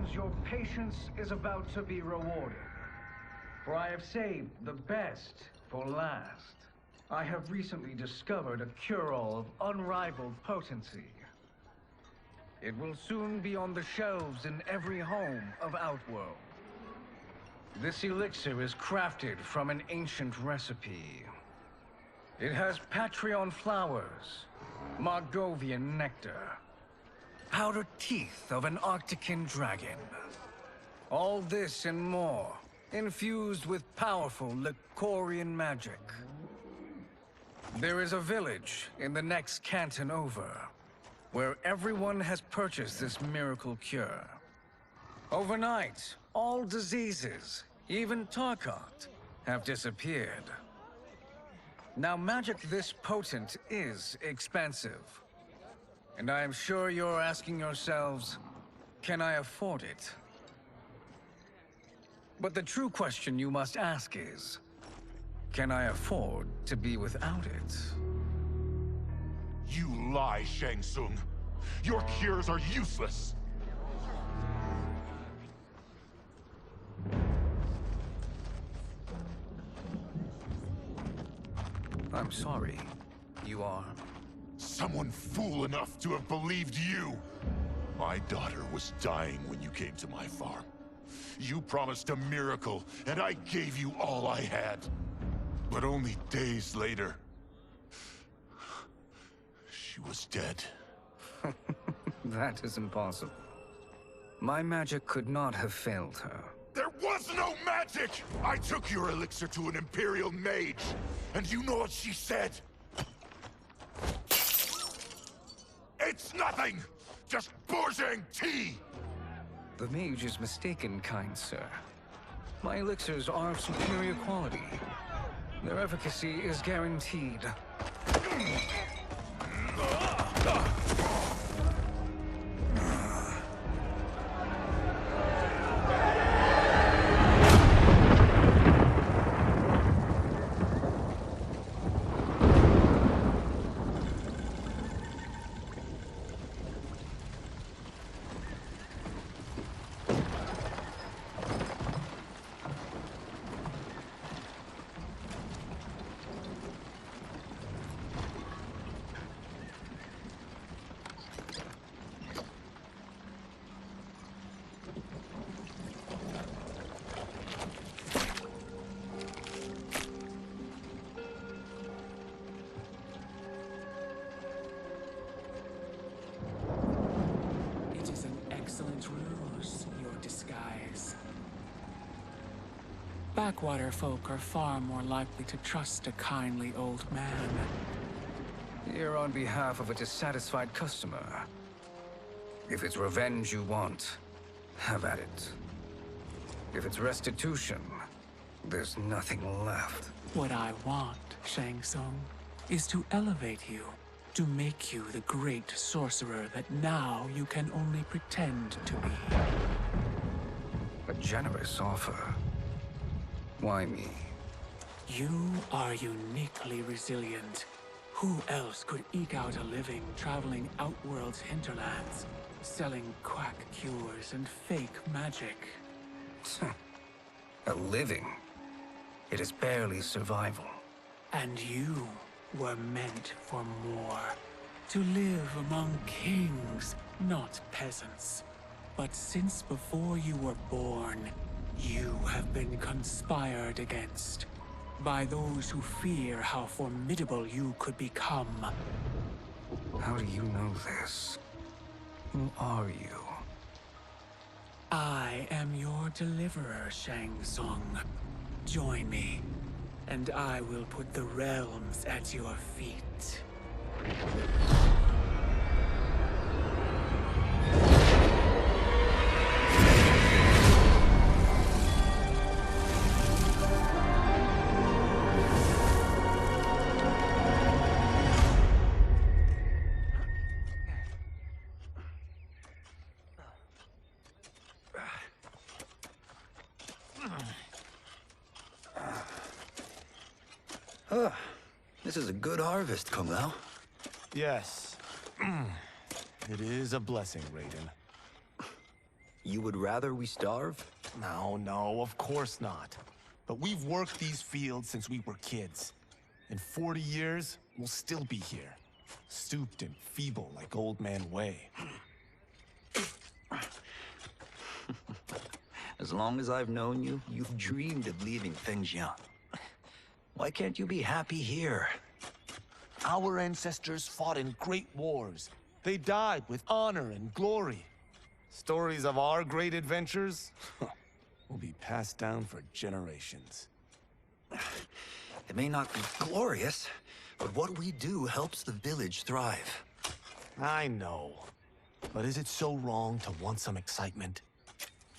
seems your patience is about to be rewarded. For I have saved the best for last. I have recently discovered a cure-all of unrivaled potency. It will soon be on the shelves in every home of Outworld. This elixir is crafted from an ancient recipe. It has Patreon flowers, Margovian nectar, powdered teeth of an Arctican dragon. All this and more, infused with powerful Lycorian magic. There is a village in the next canton over, where everyone has purchased this miracle cure. Overnight, all diseases, even Tarkat, have disappeared. Now, magic this potent is expensive. And I am sure you're asking yourselves, can I afford it? But the true question you must ask is, can I afford to be without it? You lie, Shang Tsung. Your cures are useless. I'm sorry. You are? Someone fool enough to have believed you. My daughter was dying when you came to my farm. You promised a miracle, and I gave you all I had. But only days later, she was dead. That is impossible. My magic could not have failed her. There was no magic! I took your elixir to an Imperial mage, and you know what she said? It's nothing! Just bourgeois tea! The mage is mistaken, kind sir. My elixirs are of superior quality. Their efficacy is guaranteed. Backwater folk are far more likely to trust a kindly old man. Here on behalf of a dissatisfied customer. If it's revenge you want, have at it. If it's restitution, there's nothing left. What I want, Shang Tsung, is to elevate you, to make you the great sorcerer that now you can only pretend to be. A generous offer. Why me? You are uniquely resilient. Who else could eke out a living traveling Outworld's hinterlands, selling quack cures and fake magic? A living? It is barely survival. And you were meant for more. To live among kings, not peasants. But since before you were born, you have been conspired against by those who fear how formidable you could become. How do you know this? Who are you? I am your deliverer, Shang Tsung. Join me, and I will put the realms at your feet. This is a good harvest, Kung Lao. Yes. It is a blessing, Reyden. You would rather we starve? No, of course not. But we've worked these fields since we were kids. In 40 years, we'll still be here. Stooped and feeble like Old Man Wei. As long as I've known you, you've dreamed of leaving things young. Why can't you be happy here? Our ancestors fought in great wars. They died with honor and glory. Stories of our great adventures will be passed down for generations. It may not be glorious, but what we do helps the village thrive. I know. But is it so wrong to want some excitement?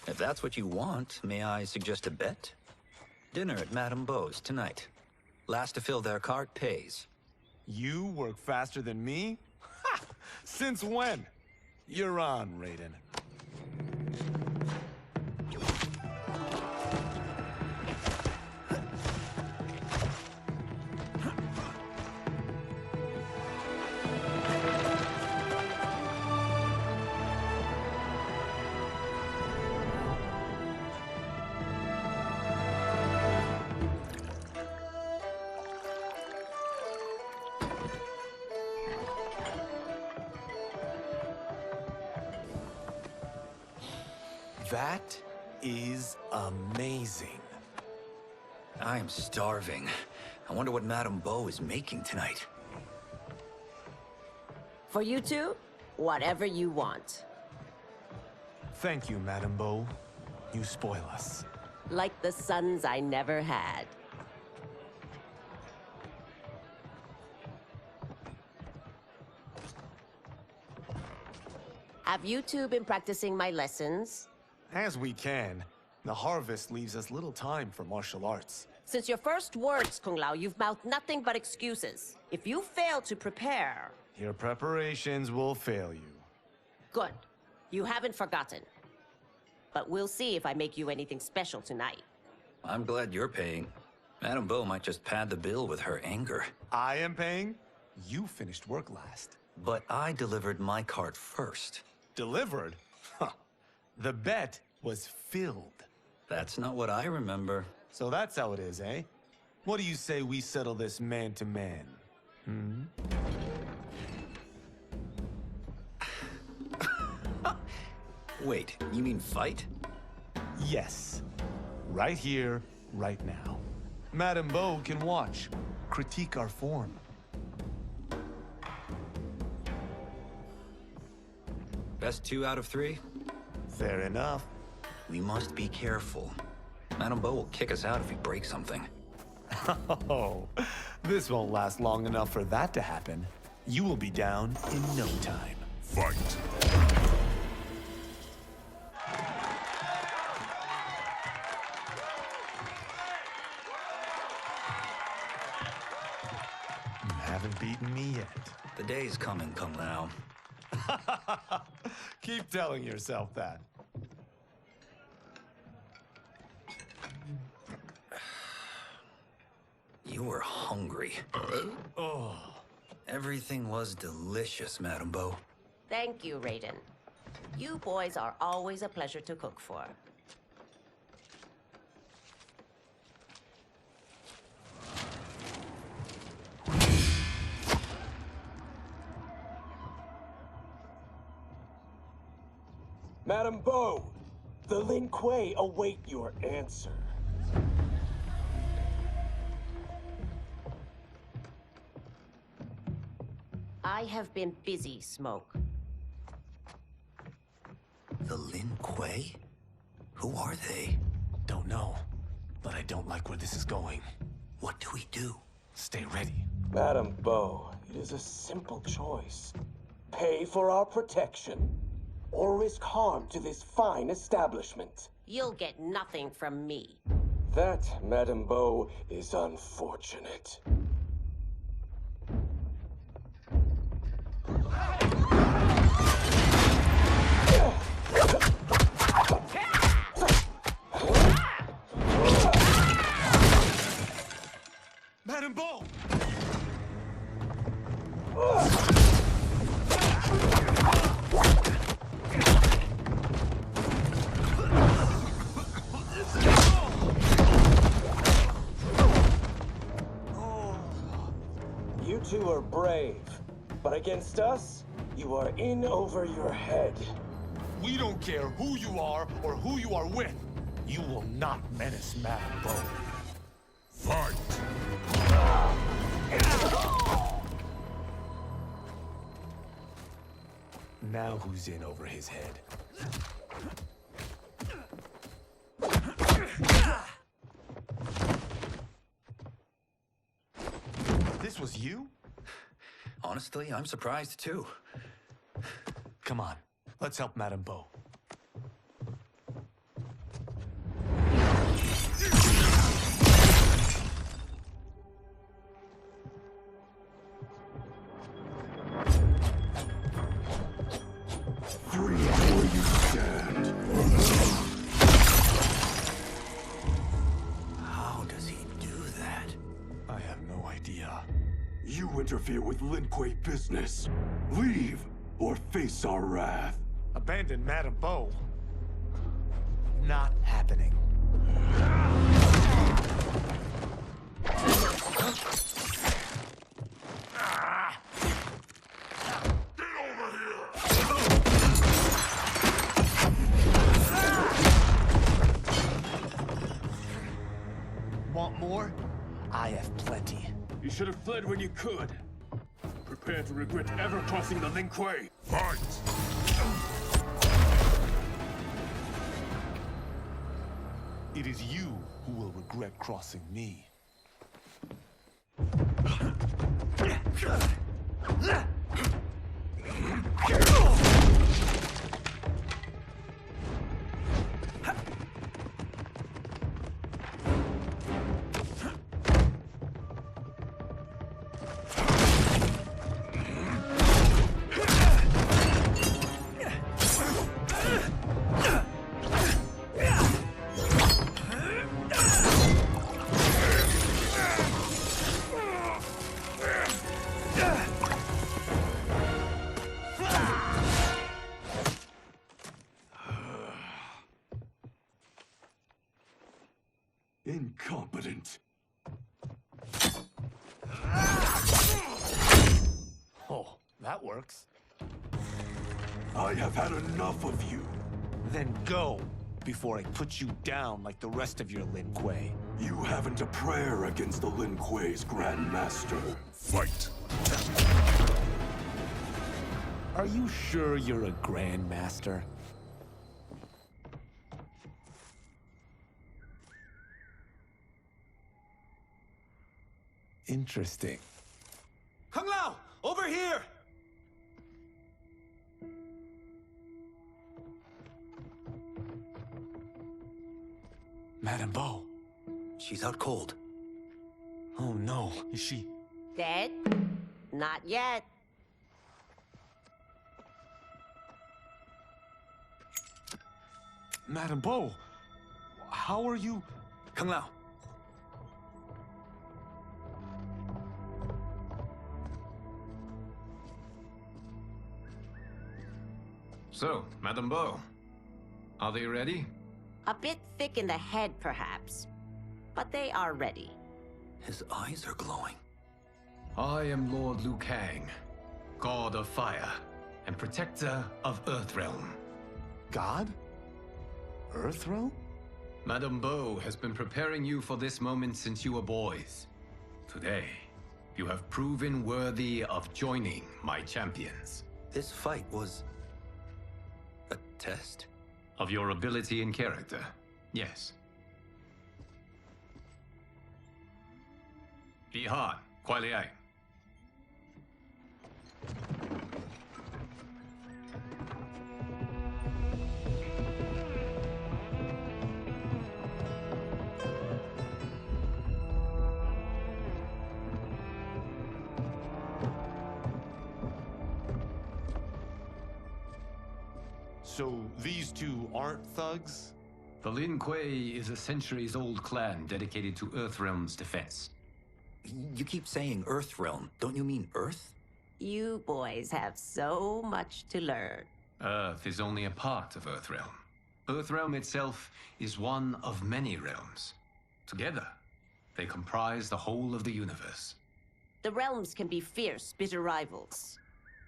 If that's what you want, may I suggest a bet? Dinner at Madame Beau's tonight. Last to fill their cart pays. You work faster than me? Ha! Since when? You're on, Reyden. That is amazing. I am starving. I wonder what Madame Beau is making tonight. For you two, whatever you want. Thank you, Madame Beau. You spoil us. Like the sons I never had. Have you two been practicing my lessons? As we can. The harvest leaves us little time for martial arts. Since your first words, Kung Lao, you've mouthed nothing but excuses. If you fail to prepare... Your preparations will fail you. Good. You haven't forgotten. But we'll see if I make you anything special tonight. I'm glad you're paying. Madame Beau might just pad the bill with her anger. I am paying? You finished work last. But I delivered my cart first. Delivered? Huh. The bet was filled. That's not what I remember. So that's how it is, eh? What do you say we settle this man to man? Wait, you mean fight? Yes. Right here, right now. Madame Beau can watch, critique our form. Best 2 out of 3? Fair enough. We must be careful. Madame Beau will kick us out if we break something. Oh, this won't last long enough for that to happen. You will be down in no time. Fight! You haven't beaten me yet. The day's coming, Kung Lao. Keep telling yourself that. You were hungry. Oh. Everything was delicious, Madame Beau. Thank you, Reyden. You boys are always a pleasure to cook for. Madame Beau, the Lin Kuei await your answer. I have been busy, Smoke. The Lin Kuei? Who are they? Don't know, but I don't like where this is going. What do we do? Stay ready. Madame Beau, it is a simple choice. Pay for our protection, or risk harm to this fine establishment. You'll get nothing from me. That, Madame Beau, is unfortunate. Madame Beau! You two are brave, but against us, you are in over your head. We don't care who you are or who you are with. You will not menace Madame Bo. Fight! Now who's in over his head? This was you? Honestly, I'm surprised too. Come on, let's help Madame Bo. Free where you stand. How does he do that? I have no idea. You interfere with Lin Kuei business. Leave or face our wrath. Abandon Madame Bo? Not happening. Want more? I have plenty. You should have fled when you could. Prepare to regret ever crossing the Lin Kuei. Fight! It is you who will regret crossing me. Incompetent. Oh, that works. I have had enough of you. Then go, before I put you down like the rest of your Lin Kuei. You haven't a prayer against the Lin Kuei's Grand Master. Fight! Are you sure you're a Grand Master? Interesting. Kung Lao! Over here! Madame Bo. She's out cold. Oh no, is she... Dead? Not yet. Madame Bo, how are you... Kung Lao. So, Madame Bo, are they ready? A bit thick in the head, perhaps. But they are ready. His eyes are glowing. I am Lord Liu Kang, God of Fire, and Protector of Earthrealm. God? Earthrealm? Madame Bo has been preparing you for this moment since you were boys. Today, you have proven worthy of joining my champions. This fight was... a test? Of your ability and character, yes. VIII, Kuai Liang. So these two aren't thugs? The Lin Kuei is a centuries-old clan dedicated to Earthrealm's defense. You keep saying Earthrealm. Don't you mean Earth? You boys have so much to learn. Earth is only a part of Earthrealm. Earthrealm itself is one of many realms. Together, they comprise the whole of the universe. The realms can be fierce, bitter rivals.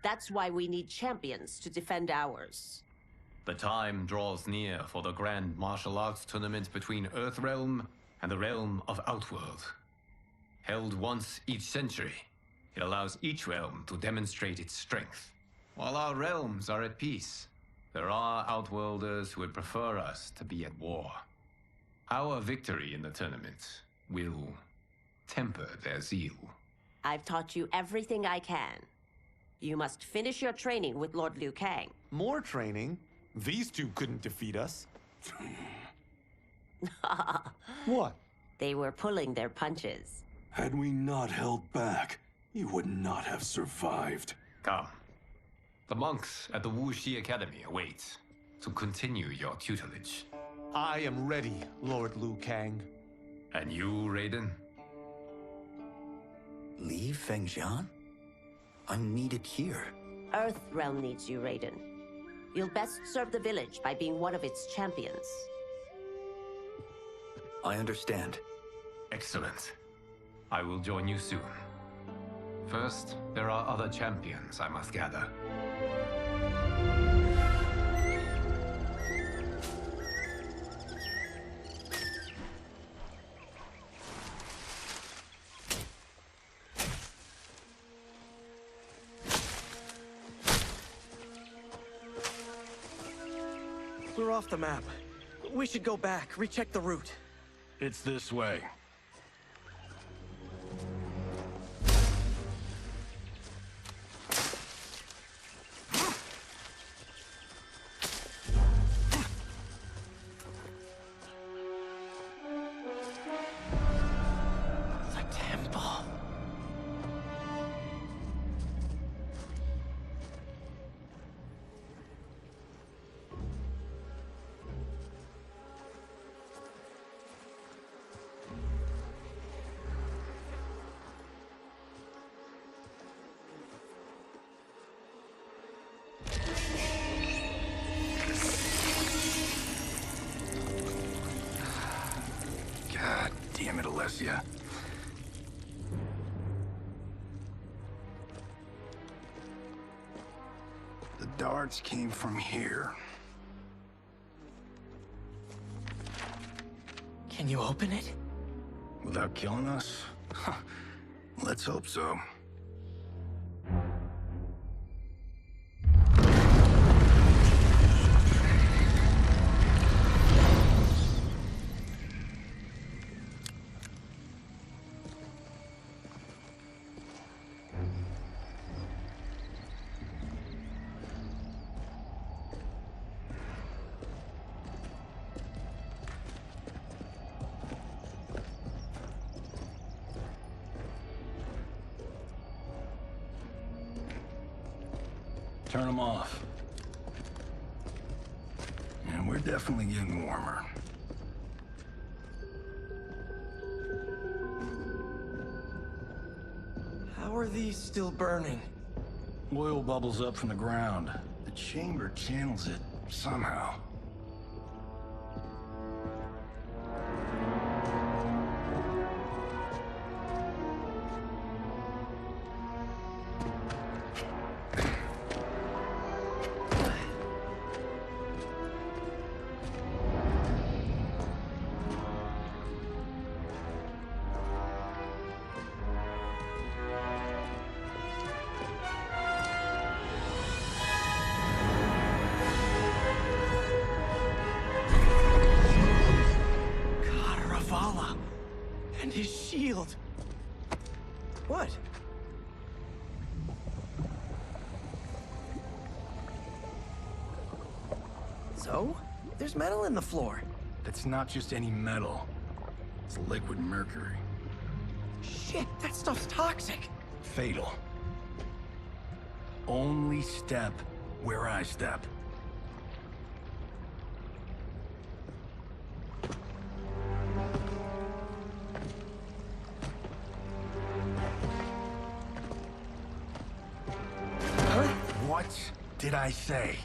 That's why we need champions to defend ours. The time draws near for the grand martial arts tournament between Earthrealm and the realm of Outworld. Held once each century, it allows each realm to demonstrate its strength. While our realms are at peace, there are Outworlders who would prefer us to be at war. Our victory in the tournament will temper their zeal. I've taught you everything I can. You must finish your training with Lord Liu Kang. More training? These two couldn't defeat us. What? They were pulling their punches. Had we not held back, you would not have survived. Come. The monks at the Wuxi Academy await to continue your tutelage. I am ready, Lord Liu Kang. And you, Reyden? Leave Fengjian? I'm needed here. Earthrealm needs you, Reyden. You'll best serve the village by being one of its champions. I understand. Excellent. I will join you soon. First, there are other champions I must gather. We're off the map. We should go back, recheck the route. It's this way. Damn it, Alessia. The darts came from here. Can you open it? Without killing us? Let's hope so. Turn them off. And we're definitely getting warmer. How are these still burning? Oil bubbles up from the ground. The chamber channels it somehow. What? So? There's metal in the floor. That's not just any metal. It's liquid mercury. Shit, that stuff's toxic. Fatal. Only step where I step. What did I say?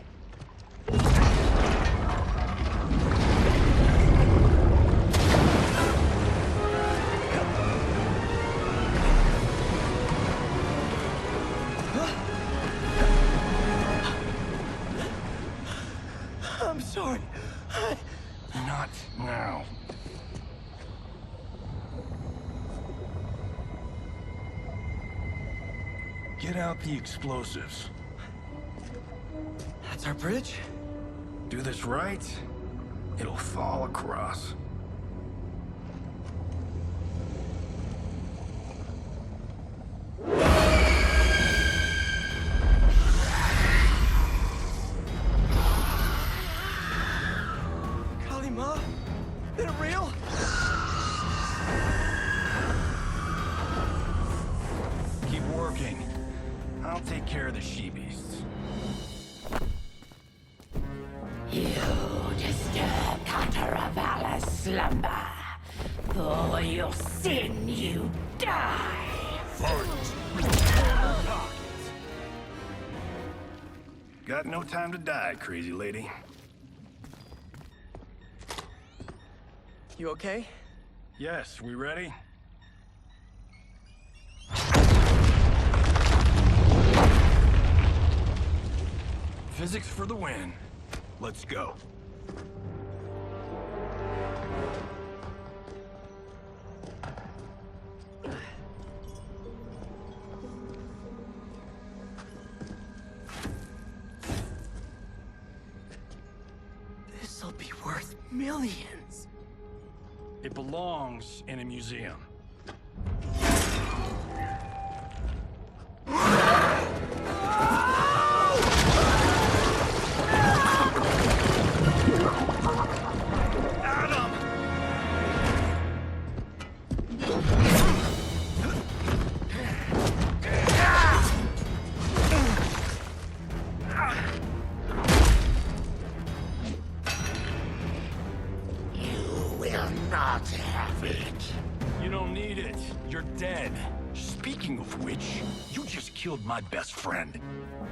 Get out the explosives. That's our bridge? Do this right, it'll fall across. Kalima? Is it real? Keep working. I'll take care of the she-beasts. You disturb Cataravalla's slumber. For your sin, you die. Got no time to die, crazy lady. You okay? Yes, we ready? Physics for the win. Let's go. This'll be worth millions. It belongs in a museum. Killed my best friend,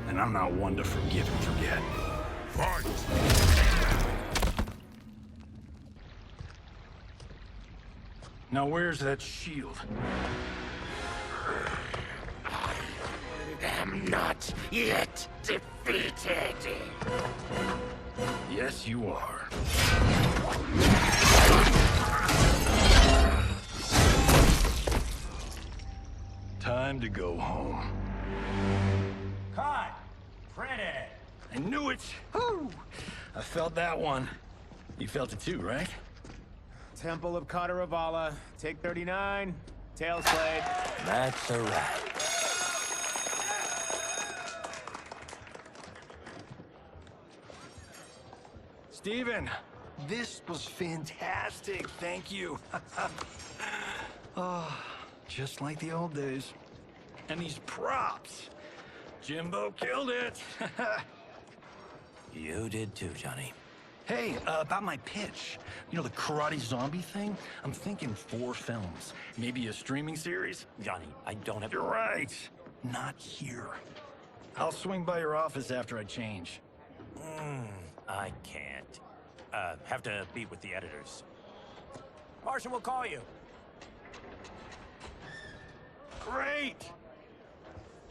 and I'm not one to forgive and forget. Fight! Now where's that shield? I am not yet defeated. Yes, you are. Time to go home. Cut! Print it! I knew it! Woo! I felt that one. You felt it too, right? Temple of Kataravala, take 39, tail slate. That's a wrap. Steven, this was fantastic. Thank you. Oh, just like the old days. And these props. Jimbo killed it. You did too, Johnny. Hey, about my pitch. You know, the karate zombie thing? I'm thinking 4 films. Maybe a streaming series? Johnny, I don't have... You're right. Not here. I'll swing by your office after I change. I can't. Have to meet with the editors. Marshall will call you. Great!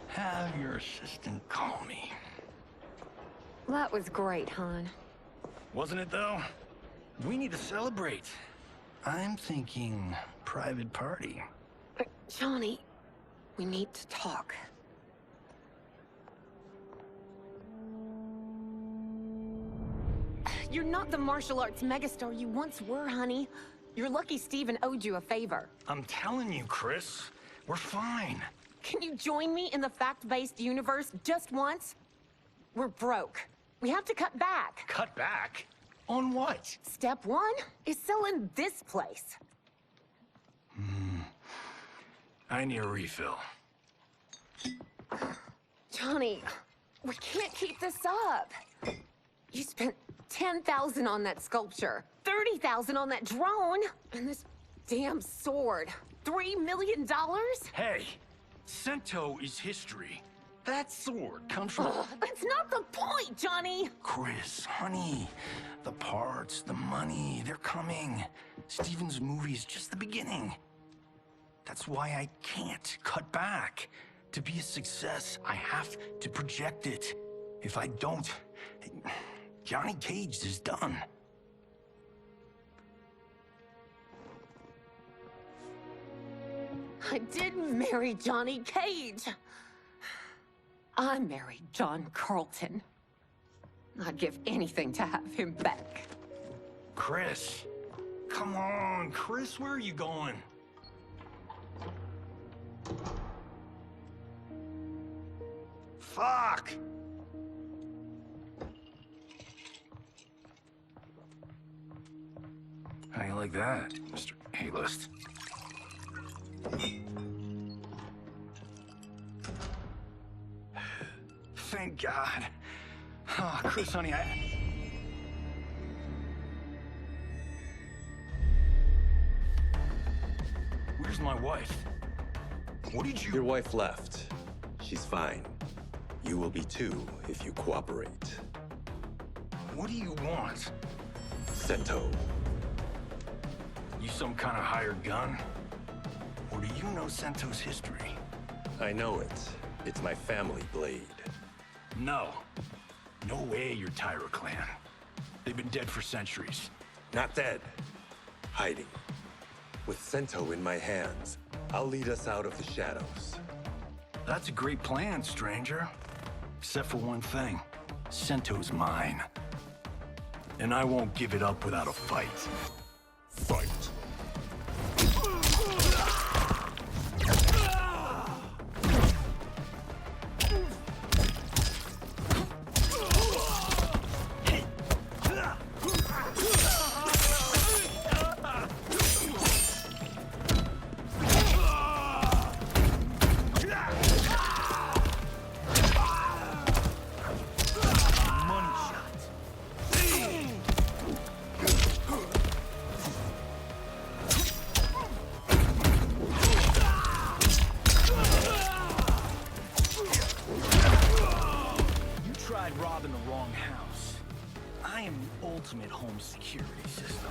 Have your assistant call me. That was great, hon. Wasn't it, though? We need to celebrate. I'm thinking private party. Johnny, we need to talk. You're not the martial arts megastar you once were, honey. You're lucky Steven owed you a favor. I'm telling you, Chris, we're fine. Can you join me in the fact-based universe just once? We're broke. We have to cut back. Cut back? On what? Step 1 is selling this place. I need a refill. Johnny, we can't keep this up. You spent $10,000 on that sculpture, $30,000 on that drone, and this damn sword. $3 million? Hey, Sento is history. That sword comes from... That's not the point, Johnny! Chris, honey, the parts, the money, they're coming. Steven's movie is just the beginning. That's why I can't cut back. To be a success, I have to project it. If I don't, Johnny Cage is done. I did marry Johnny Cage. I married John Carlton. I'd give anything to have him back. Chris. Come on, Chris, where are you going? Fuck! How you like that, Mr. A-list? Thank God. Oh, Chris, honey, Where's my wife? What did you... Your wife left. She's fine. You will be too, if you cooperate. What do you want? Sento. You some kind of hired gun? Or do you know Sento's history? I know it. It's my family blade. No. No way you're Tyra clan. They've been dead for centuries. Not dead. Hiding. With Sento in my hands, I'll lead us out of the shadows. That's a great plan, stranger. Except for one thing. Sento's mine. And I won't give it up without a fight. Fight. Ultimate home security system.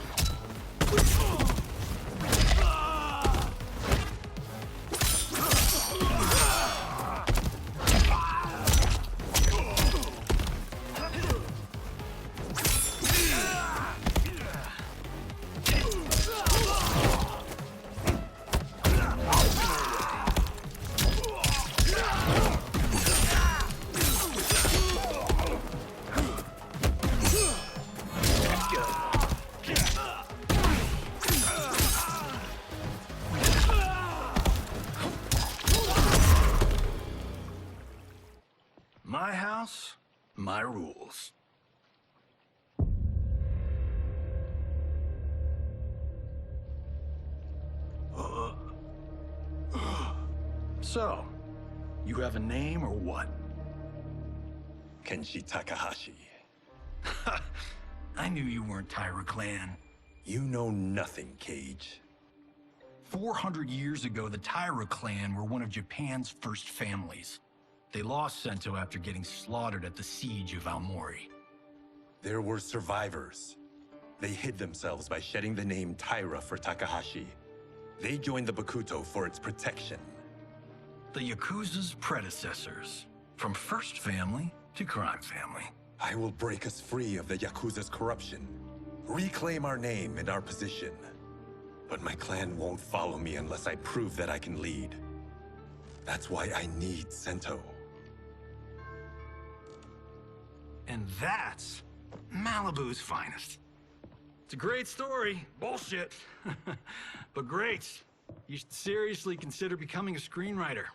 My house, my rules. So, you have a name or what? Kenshi Takahashi. I knew you weren't Tyra clan. You know nothing, Кейдж. 400 years ago, the Tyra clan were one of Japan's first families. They lost Sento after getting slaughtered at the siege of Aomori. There were survivors. They hid themselves by shedding the name Tyra for Takahashi. They joined the Bakuto for its protection. The Yakuza's predecessors. From first family to crime family. I will break us free of the Yakuza's corruption. Reclaim our name and our position. But my clan won't follow me unless I prove that I can lead. That's why I need Sento. And that's Malibu's finest. It's a great story. Bullshit. But great. You should seriously consider becoming a screenwriter.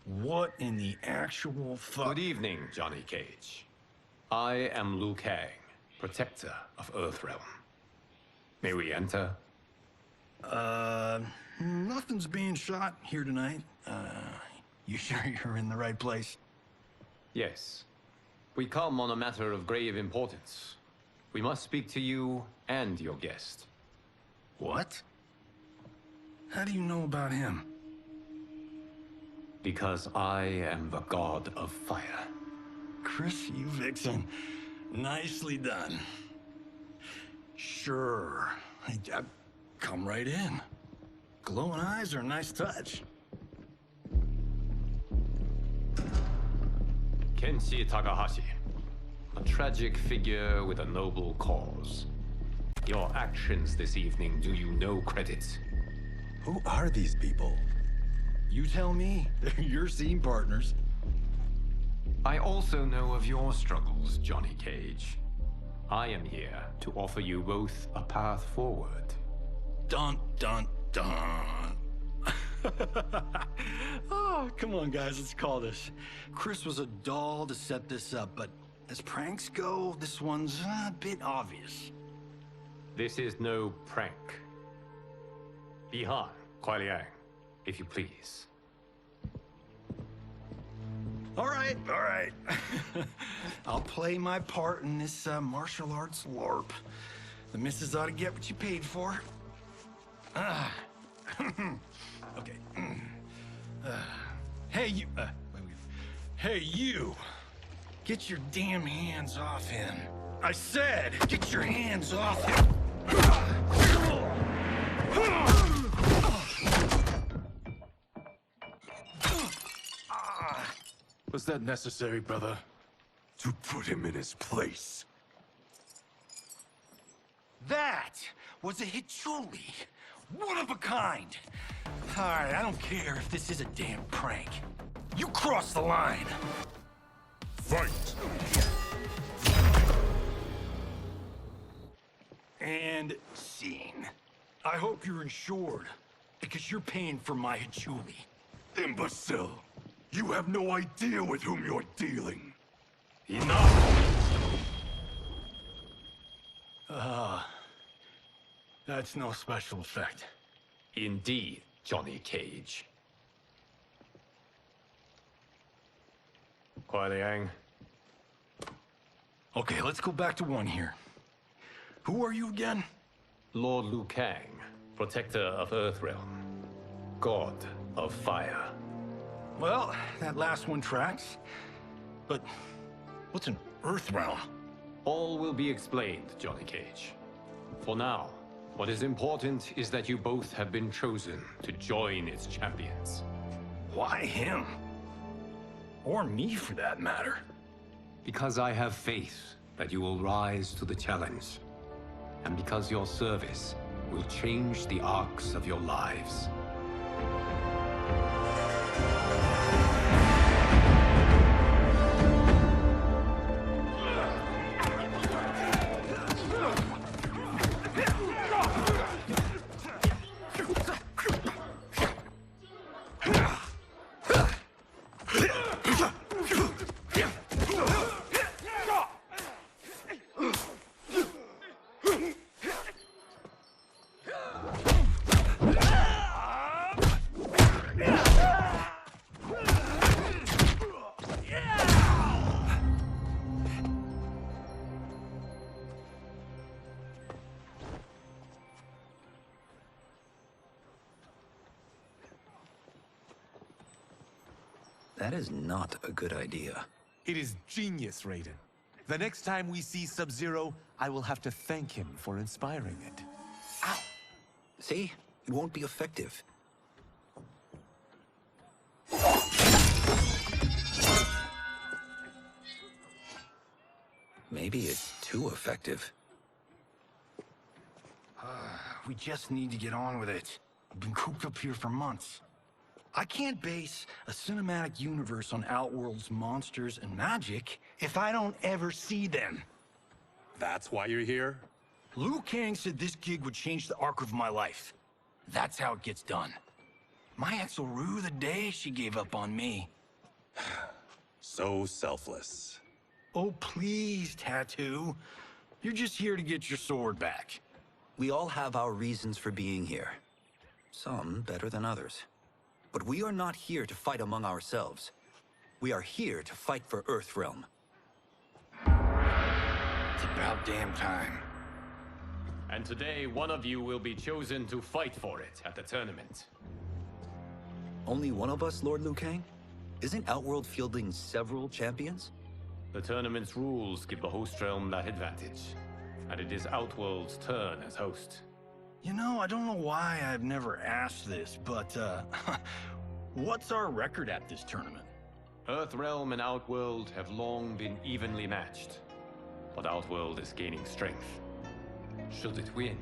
What in the actual fuck? Good evening, Johnny Cage. I am Liu Kang, protector of Earthrealm. May we enter? Nothing's being shot here tonight. You sure you're in the right place? Yes. We come on a matter of grave importance. We must speak to you and your guest. What? How do you know about him? Because I am the god of fire. Chris, you vixen. Nicely done. Sure. Come right in. Glowing eyes are a nice touch. Kenshi Takahashi. A tragic figure with a noble cause. Your actions this evening do you no credit. Who are these people? You tell me. You're scene partners. I also know of your struggles, Johnny Cage. I am here to offer you both a path forward. Dun, dun, dun. Oh, come on, guys, let's call this. Chris was a doll to set this up, but as pranks go, this one's a bit obvious. This is no prank. Bihan, Kuai Liang, if you please. All right. I'll play my part in this martial arts LARP. The missus ought to get what you paid for. Okay. Hey, you. Hey, you. Get your damn hands off him. I said, get your hands off him. Was that necessary, brother? To put him in his place. That was a Hichuli. One of a kind. All right, I don't care if this is a damn prank. You crossed the line. Fight! And scene. I hope you're insured, because you're paying for my Hichuli. Imbecile! You have no idea with whom you're dealing. Enough! That's no special effect. Indeed, Johnny Cage. Kuai Liang. Okay, let's go back to one here. Who are you again? Lord Liu Kang, protector of Earthrealm, god of fire. Well, that last one tracks. But what's an Earthrealm? All will be explained, Johnny Cage. For now, what is important is that you both have been chosen to join its champions. Why him? Or me, for that matter. Because I have faith that you will rise to the challenge. And because your service will change the arcs of your lives. That is not a good idea. It is genius, Reyden. The next time we see Sub-Zero, I will have to thank him for inspiring it. Ow! See? It won't be effective. Maybe it's too effective. We just need to get on with it. I've been cooped up here for months. I can't base a cinematic universe on Outworld's monsters and magic if I don't ever see them. That's why you're here? Liu Kang said this gig would change the arc of my life. That's how it gets done. My ex will rue the day she gave up on me. So selfless. Oh, please, Tattoo. You're just here to get your sword back. We all have our reasons for being here. Some better than others. But we are not here to fight among ourselves. We are here to fight for Earthrealm. It's about damn time. And today, one of you will be chosen to fight for it at the tournament. Only one of us, Lord Liu Kang? Isn't Outworld fielding several champions? The tournament's rules give the host realm that advantage. And it is Outworld's turn as host. You know, I don't know why I've never asked this, but, what's our record at this tournament? Earthrealm and Outworld have long been evenly matched. But Outworld is gaining strength. Should it win,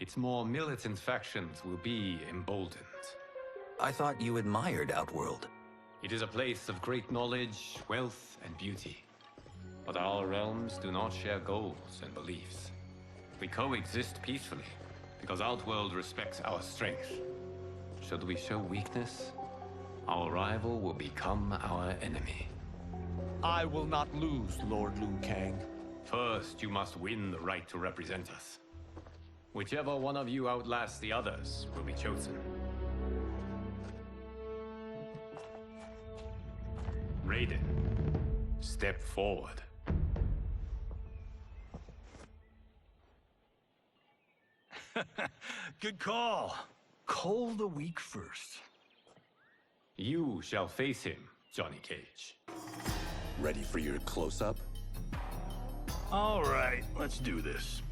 its more militant factions will be emboldened. I thought you admired Outworld. It is a place of great knowledge, wealth, and beauty. But our realms do not share goals and beliefs. We coexist peacefully, because Outworld respects our strength. Should we show weakness, our rival will become our enemy. I will not lose, Lord Liu Kang. First, you must win the right to represent us. Whichever one of you outlasts the others will be chosen. Reyden, step forward. Good call. Call the weak first. You shall face him, Johnny Cage. Ready for your close-up? All right, let's do this.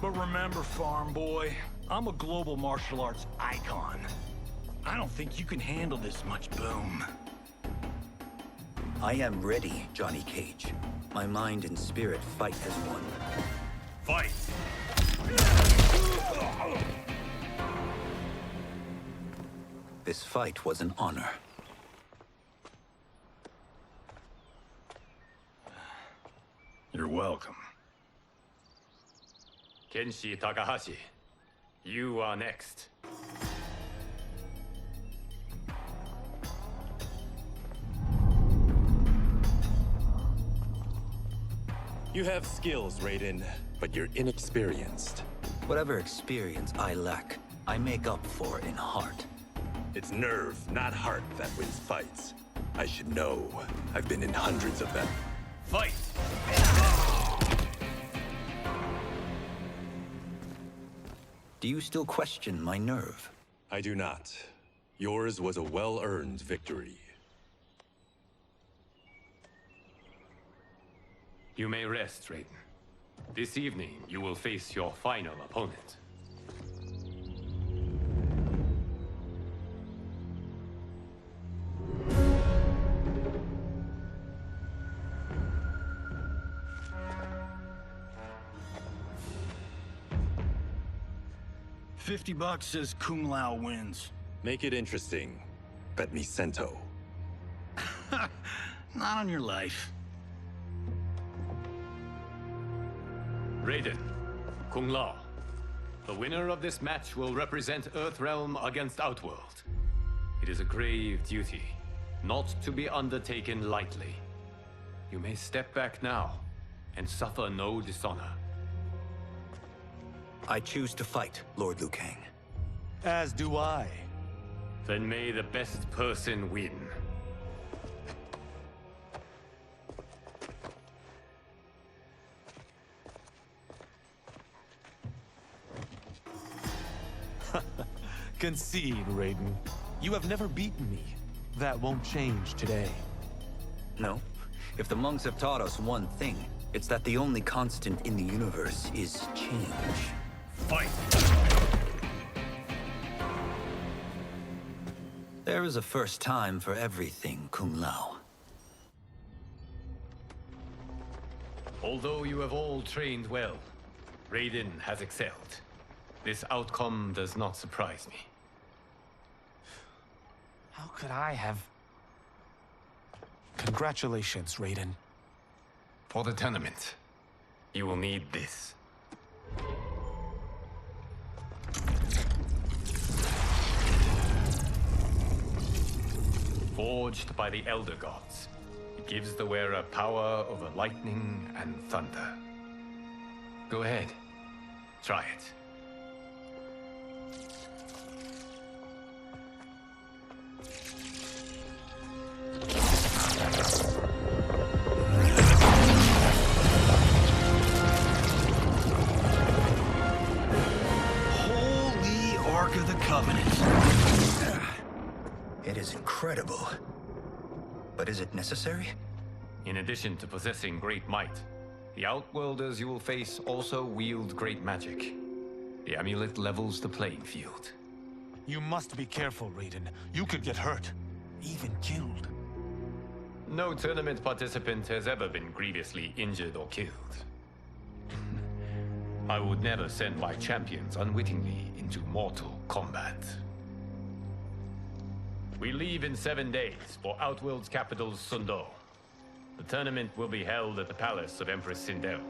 But remember, farm boy, I'm a global martial arts icon. I don't think you can handle this much boom. I am ready, Johnny Cage. My mind and spirit fight as one. Fight! This fight was an honor. You're welcome. Kenshi Takahashi, you are next. You have skills, Reyden, but you're inexperienced. Whatever experience I lack, I make up for in heart. It's nerve, not heart, that wins fights. I should know. I've been in hundreds of them. Fight! Do you still question my nerve? I do not. Yours was a well-earned victory. You may rest, Reyden. This evening, you will face your final opponent. $50 says Kun Lao wins. Make it interesting. Bet me cento. Not on your life. Reyden, Kun Lao. The winner of this match will represent Earthrealm against Outworld. It is a grave duty, not to be undertaken lightly. You may step back now, and suffer no dishonor. I choose to fight, Lord Liu Kang. As do I. Then may the best person win. Concede, Reyden. You have never beaten me. That won't change today. No. If the monks have taught us one thing, it's that the only constant in the universe is change. Fight! There is a first time for everything, Kun Lao. Although you have all trained well, Reyden has excelled. This outcome does not surprise me. How could I have... Congratulations, Reyden. For the tournament, you will need this. Forged by the Elder Gods, it gives the wearer power over lightning and thunder. Go ahead, try it. Holy Ark of the Covenant. It is incredible. But is it necessary? In addition to possessing great might, the Outworlders you will face also wield great magic. The amulet levels the playing field. You must be careful, Reyden. You could get hurt. Even killed. No tournament participant has ever been grievously injured or killed. I would never send my champions unwittingly into mortal combat. We leave in 7 days for Outworld's capital, Sundo. The tournament will be held at the palace of Empress Sindel.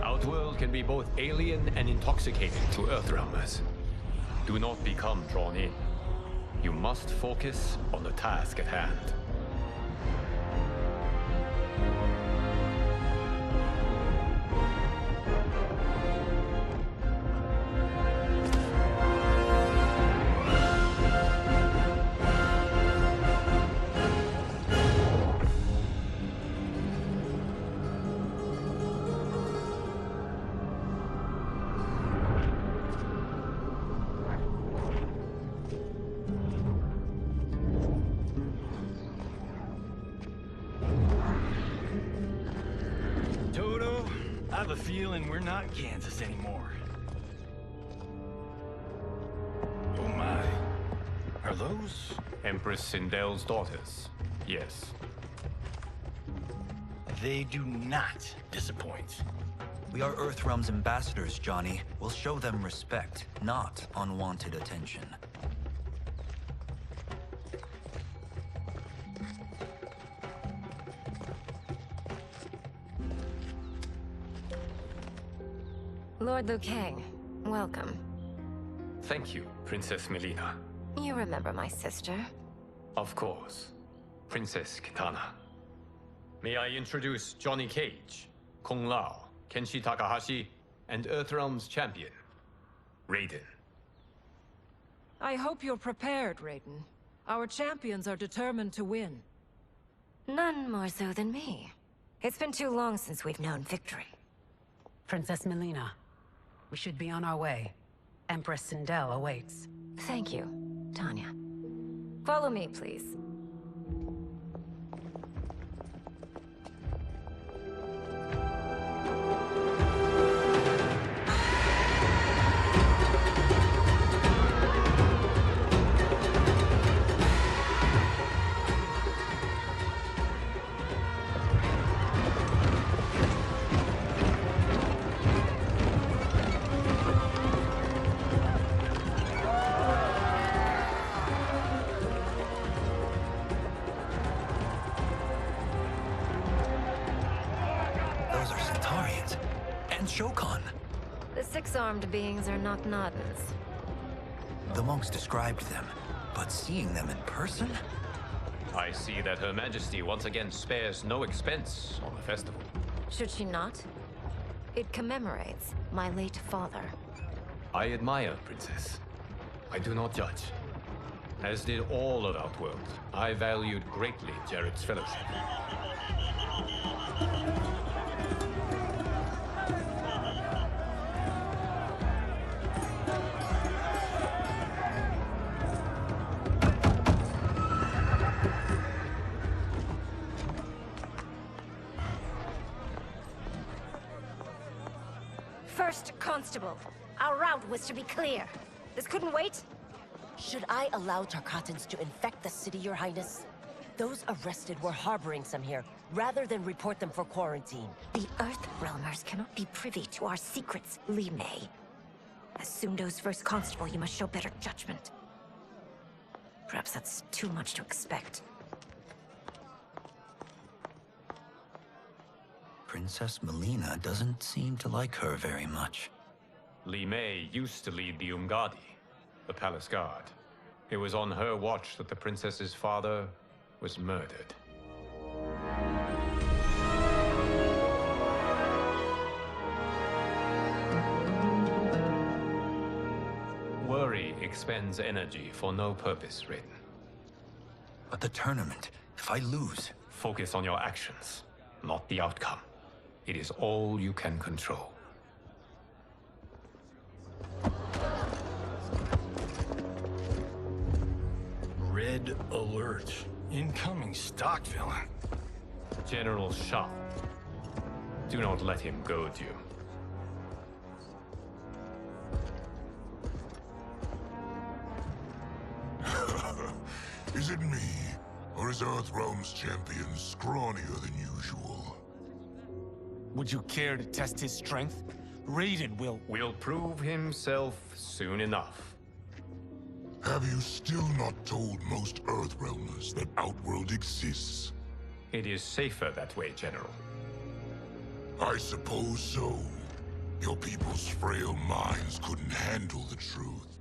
Outworld can be both alien and intoxicating to Earthrealmers. Do not become drawn in. You must focus on the task at hand. I have a feeling we're not in Kansas anymore. Oh my. Are those? Empress Sindel's daughters, yes. They do not disappoint. We are Earthrealm's ambassadors, Johnny. We'll show them respect, not unwanted attention. Lord Liu Kang, welcome. Thank you, Princess Melina. You remember my sister? Of course. Princess Kitana. May I introduce Johnny Кейдж, Kun Lao, Kenshi Takahashi, and Earthrealm's champion, Reyden. I hope you're prepared, Reyden. Our champions are determined to win. None more so than me. It's been too long since we've known victory. Princess Melina, we should be on our way. Empress Sindel awaits. Thank you, Tanya. Follow me, please. The six-armed beings are not Nadans. The monks described them, but seeing them in person? I see that Her Majesty once again spares no expense on the festival. Should she not? It commemorates my late father. I admire, Princess. I do not judge. As did all of Outworld, I valued greatly Jared's fellowship. First Constable, our route was to be clear. This couldn't wait? Should I allow Tarkatans to infect the city, Your Highness? Those arrested were harboring some here, rather than report them for quarantine. The Earthrealmers cannot be privy to our secrets, Li Mei. As Sundo's first constable, you must show better judgment. Perhaps that's too much to expect. Princess Melina doesn't seem to like her very much. Li Mei used to lead the Umgadi, the palace guard. It was on her watch that the princess's father was murdered. Worry expends energy for no purpose, Reyden. But the tournament, if I lose... Focus on your actions, not the outcome. It is all you can control. Red alert. Incoming stock villain. General Shah. Do not let him goad you. Is it me? Or is Earthrealm's champion scrawnier than usual? Would you care to test his strength? Reyden will prove himself soon enough. Have you still not told most Earthrealmers that Outworld exists? It is safer that way, General. I suppose so. Your people's frail minds couldn't handle the truth.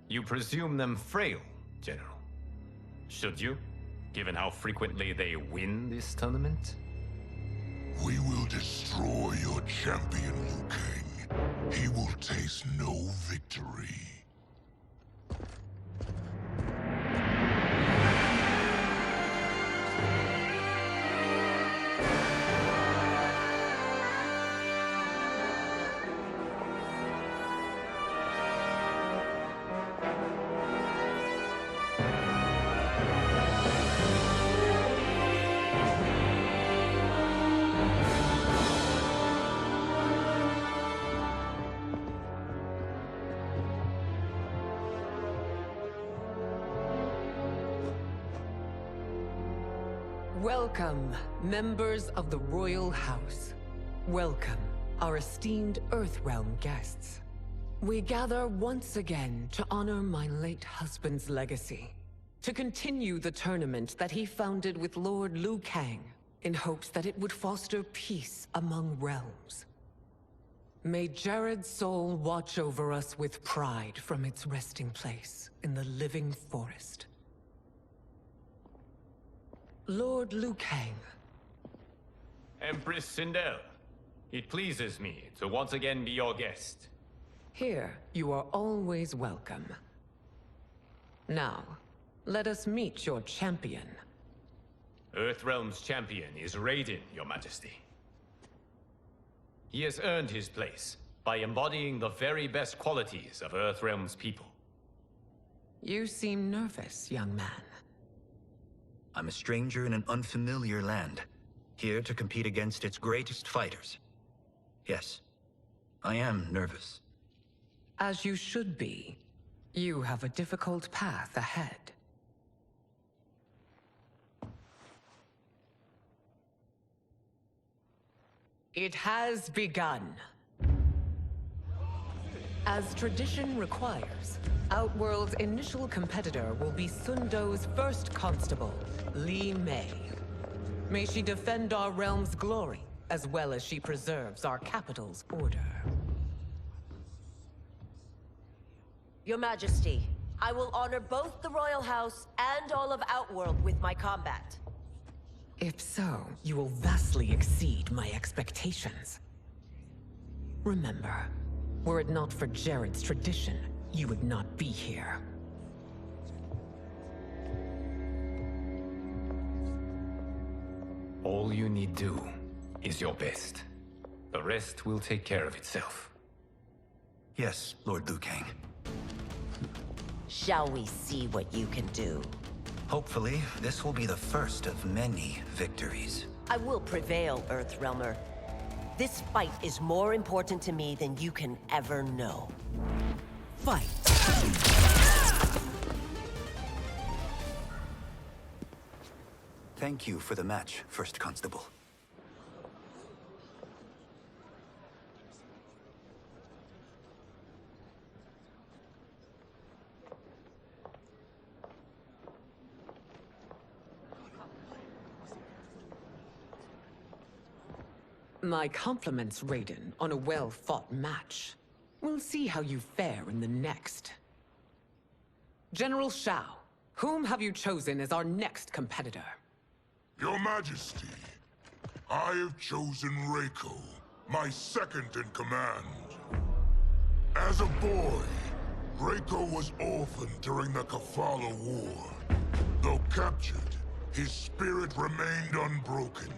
You presume them frail, General. Should you, given how frequently they win this tournament? We will destroy your champion, Liu Kang. He will taste no victory. Welcome, members of the Royal House. Welcome, our esteemed Earthrealm guests. We gather once again to honor my late husband's legacy, to continue the tournament that he founded with Lord Liu Kang, in hopes that it would foster peace among realms. May Jared's soul watch over us with pride from its resting place in the living forest. Lord Liu Kang. Empress Sindel, it pleases me to once again be your guest. Here, you are always welcome. Now, let us meet your champion. Earthrealm's champion is Reyden, Your Majesty. He has earned his place by embodying the very best qualities of Earthrealm's people. You seem nervous, young man. I'm a stranger in an unfamiliar land, here to compete against its greatest fighters. Yes, I am nervous. As you should be. You have a difficult path ahead. It has begun. As tradition requires, Outworld's initial competitor will be Sundo's first constable, Li Mei. May she defend our realm's glory, as well as she preserves our capital's order. Your Majesty, I will honor both the Royal House and all of Outworld with my combat. If so, you will vastly exceed my expectations. Remember, were it not for Jared's tradition, you would not be here. All you need do is your best. The rest will take care of itself. Yes, Lord Liu Kang. Shall we see what you can do? Hopefully, this will be the first of many victories. I will prevail, Earthrealmer. This fight is more important to me than you can ever know. Fight! Thank you for the match, First Constable. My compliments, Reyden, on a well-fought match. We'll see how you fare in the next. General Shao, whom have you chosen as our next competitor? Your Majesty, I have chosen Reiko, my second in command. As a boy, Reiko was orphaned during the Kafala War. Though captured, his spirit remained unbroken.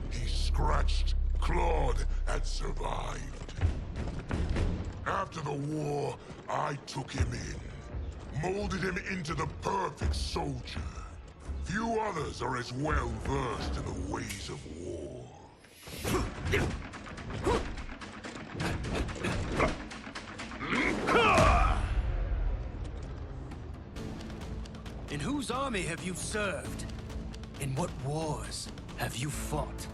He scratched, clawed, and survived. After the war, I took him in, molded him into the perfect soldier. Few others are as well versed in the ways of war. In whose army have you served? In what wars have you fought?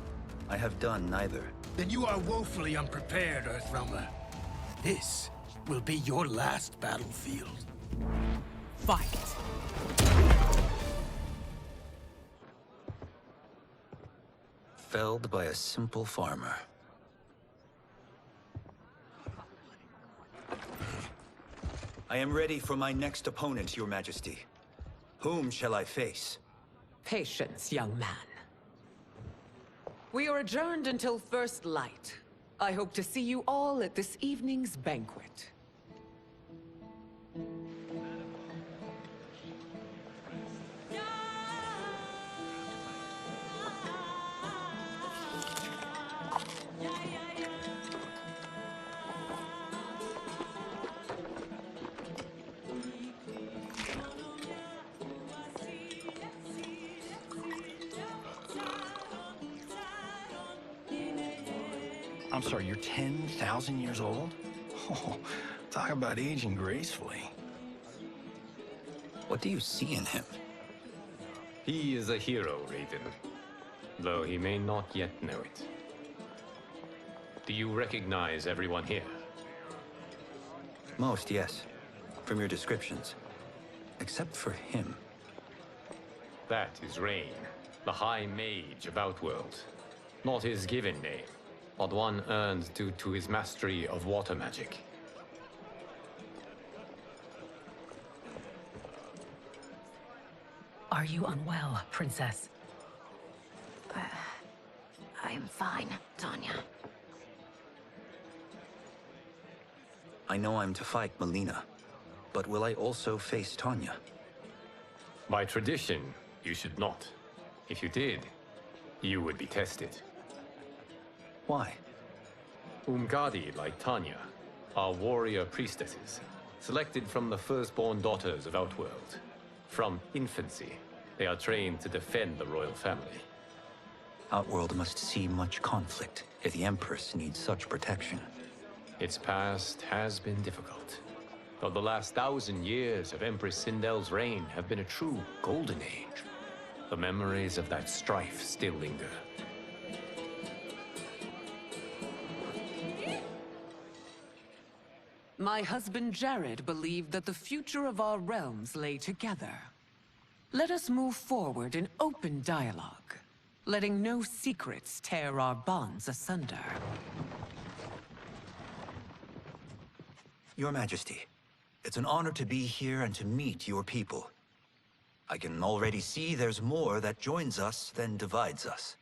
I have done neither. Then you are woefully unprepared, Earthrealmer. This will be your last battlefield. Fight! Felled by a simple farmer. I am ready for my next opponent, Your Majesty. Whom shall I face? Patience, young man. We are adjourned until first light. I hope to see you all at this evening's banquet. I'm sorry, you're 10,000 years old? Oh, talk about aging gracefully. What do you see in him? He is a hero, Reyden, though he may not yet know it. Do you recognize everyone here? Most, yes. From your descriptions. Except for him. That is Rain, the High Mage of Outworld. Not his given name, but one earned due to his mastery of water magic. Are you unwell, Princess? I'm fine, Tanya. I know I'm to fight Melina, but will I also face Tanya? By tradition, you should not. If you did, you would be tested. Why? Umgadi, like Tanya, are warrior priestesses, selected from the firstborn daughters of Outworld. From infancy, they are trained to defend the royal family. Outworld must see much conflict if the Empress needs such protection. Its past has been difficult, though the last 1,000 years of Empress Sindel's reign have been a true golden age. The memories of that strife still linger. My husband Jared believed that the future of our realms lay together. Let us move forward in open dialogue, letting no secrets tear our bonds asunder. Your Majesty, it's an honor to be here and to meet your people. I can already see there's more that joins us than divides us.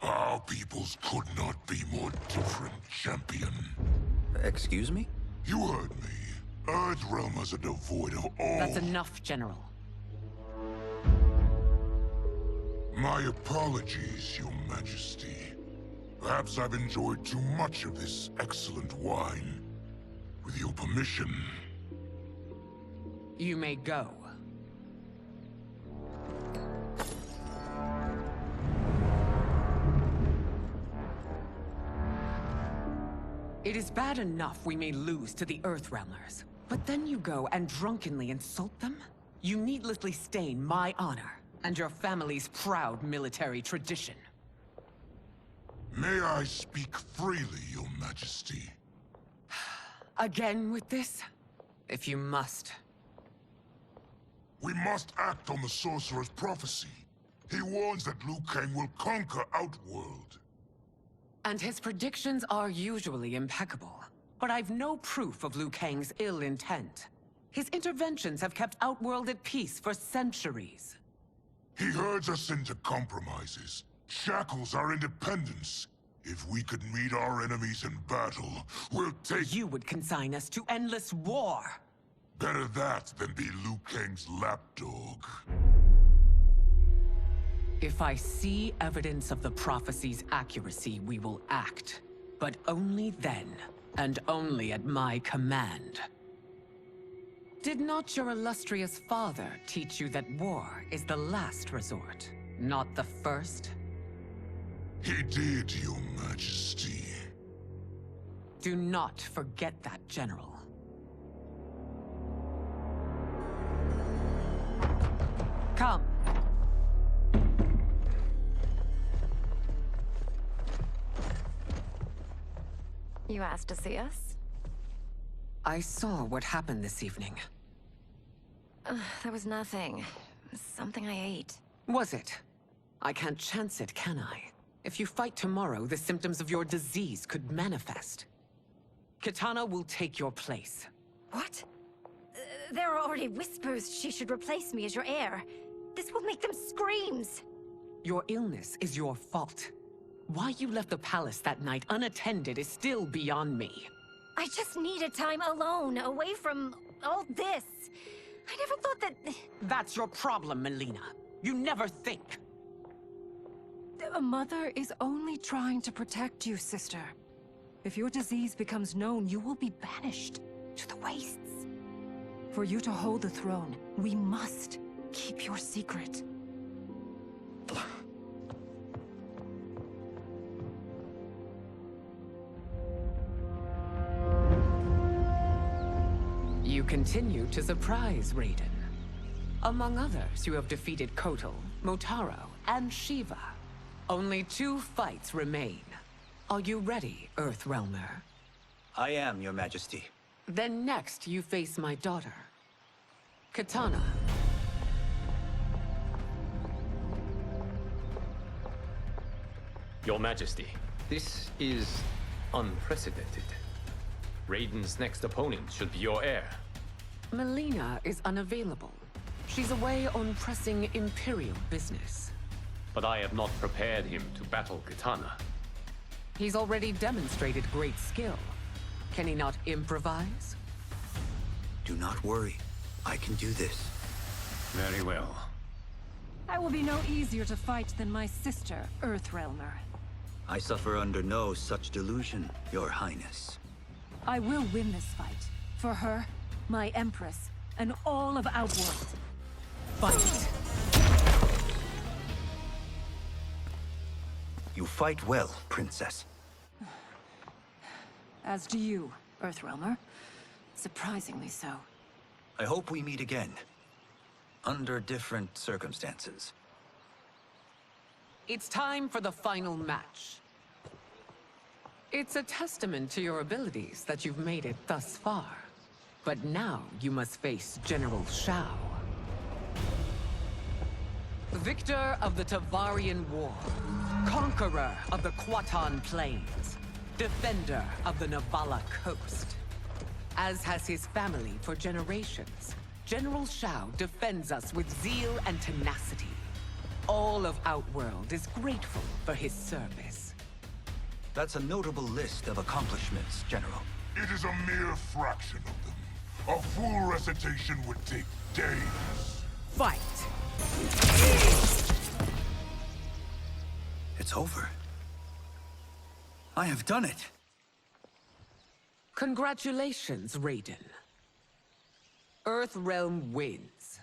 Our peoples could not be more different, champion. Excuse me? You heard me. Earthrealmers are devoid of all... That's enough, General. My apologies, Your Majesty. Perhaps I've enjoyed too much of this excellent wine. With your permission... You may go. It is bad enough we may lose to the Earthrealmers, but then you go and drunkenly insult them? You needlessly stain my honor and your family's proud military tradition. May I speak freely, Your Majesty? Again with this? If you must. We must act on the Sorcerer's prophecy. He warns that Liu Kang will conquer Outworld. And his predictions are usually impeccable. But I've no proof of Liu Kang's ill intent. His interventions have kept Outworld at peace for centuries. He herds us into compromises, shackles our independence. If we could meet our enemies in battle, we'll take— You would consign us to endless war! Better that than be Liu Kang's lapdog. If I see evidence of the prophecy's accuracy, we will act. But only then, and only at my command. Did not your illustrious father teach you that war is the last resort, not the first? He did, Your Majesty. Do not forget that, General. Come. You asked to see us? I saw what happened this evening. There was nothing. Something I ate. Was it? I can't chance it, can I? If you fight tomorrow, the symptoms of your disease could manifest. Kitana will take your place. What? There are already whispers she should replace me as your heir. This will make them screams! Your illness is your fault. Why you left the palace that night unattended is still beyond me. I just needed time alone, away from all this. I never thought that... That's your problem, Melina. You never think. A mother is only trying to protect you, sister. If your disease becomes known, you will be banished to the wastes. For you to hold the throne, we must keep your secret. You continue to surprise Reyden. Among others, you have defeated Kotal, Motaro, and Shiva. Only 2 fights remain. Are you ready, Earthrealmer? I am, Your Majesty. Then next, you face my daughter, Kitana. Your Majesty, this is unprecedented. Raiden's next opponent should be your heir. Melina is unavailable. She's away on pressing Imperial business. But I have not prepared him to battle Kitana. He's already demonstrated great skill. Can he not improvise? Do not worry. I can do this. Very well. I will be no easier to fight than my sister, Earthrealmer. I suffer under no such delusion, Your Highness. I will win this fight. For her, my Empress, and all of Outworld. Fight! You fight well, Princess. As do you, Earthrealmer. Surprisingly so. I hope we meet again. Under different circumstances. It's time for the final match. It's a testament to your abilities that you've made it thus far. But now you must face General Shao. Victor of the Tavarian War. Conqueror of the Quatan Plains. Defender of the Navala Coast. As has his family for generations, General Shao defends us with zeal and tenacity. All of Outworld is grateful for his service. That's a notable list of accomplishments, General. It is a mere fraction of them. A full recitation would take days. Fight! It's over. I have done it. Congratulations, Reyden. Earthrealm wins.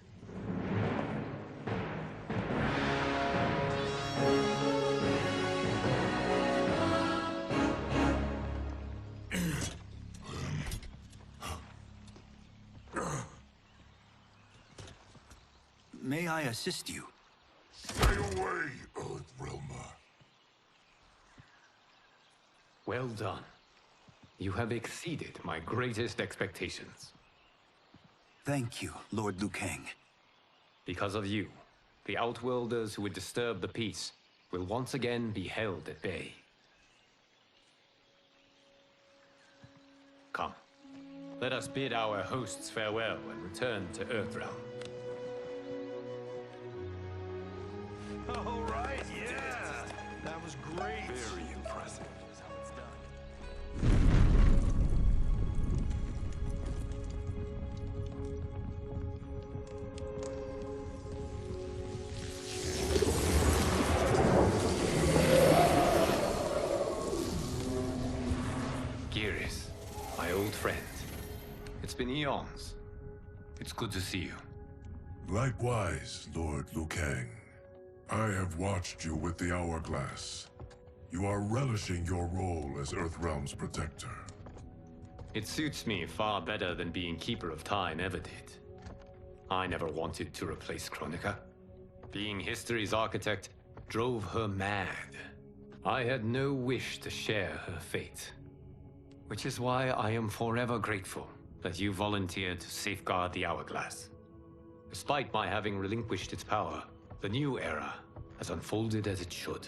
May I assist you? Stay away, Earthrealmer. Well done. You have exceeded my greatest expectations. Thank you, Lord Liu Kang. Because of you, the Outworlders who would disturb the peace will once again be held at bay. Come, let us bid our hosts farewell and return to Earthrealm. All right, yeah! That was great! Very impressive. Here's how it's done. Geras, my old friend. It's been eons. It's good to see you. Likewise, Lord Liu Kang. I have watched you with the Hourglass. You are relishing your role as Earthrealm's protector. It suits me far better than being Keeper of Time ever did. I never wanted to replace Kronika. Being history's architect drove her mad. I had no wish to share her fate. Which is why I am forever grateful that you volunteered to safeguard the Hourglass. Despite my having relinquished its power, the new era has unfolded as it should.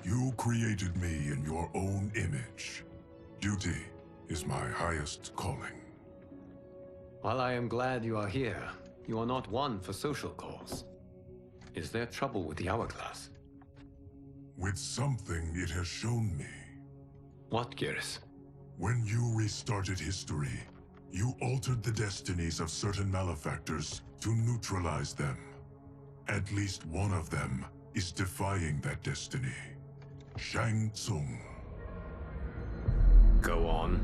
You created me in your own image. Duty is my highest calling. While I am glad you are here, you are not one for social cause. Is there trouble with the Hourglass? With something it has shown me. What, Geras? When you restarted history, you altered the destinies of certain malefactors to neutralize them. At least one of them is defying that destiny. Shang Tsung. Go on.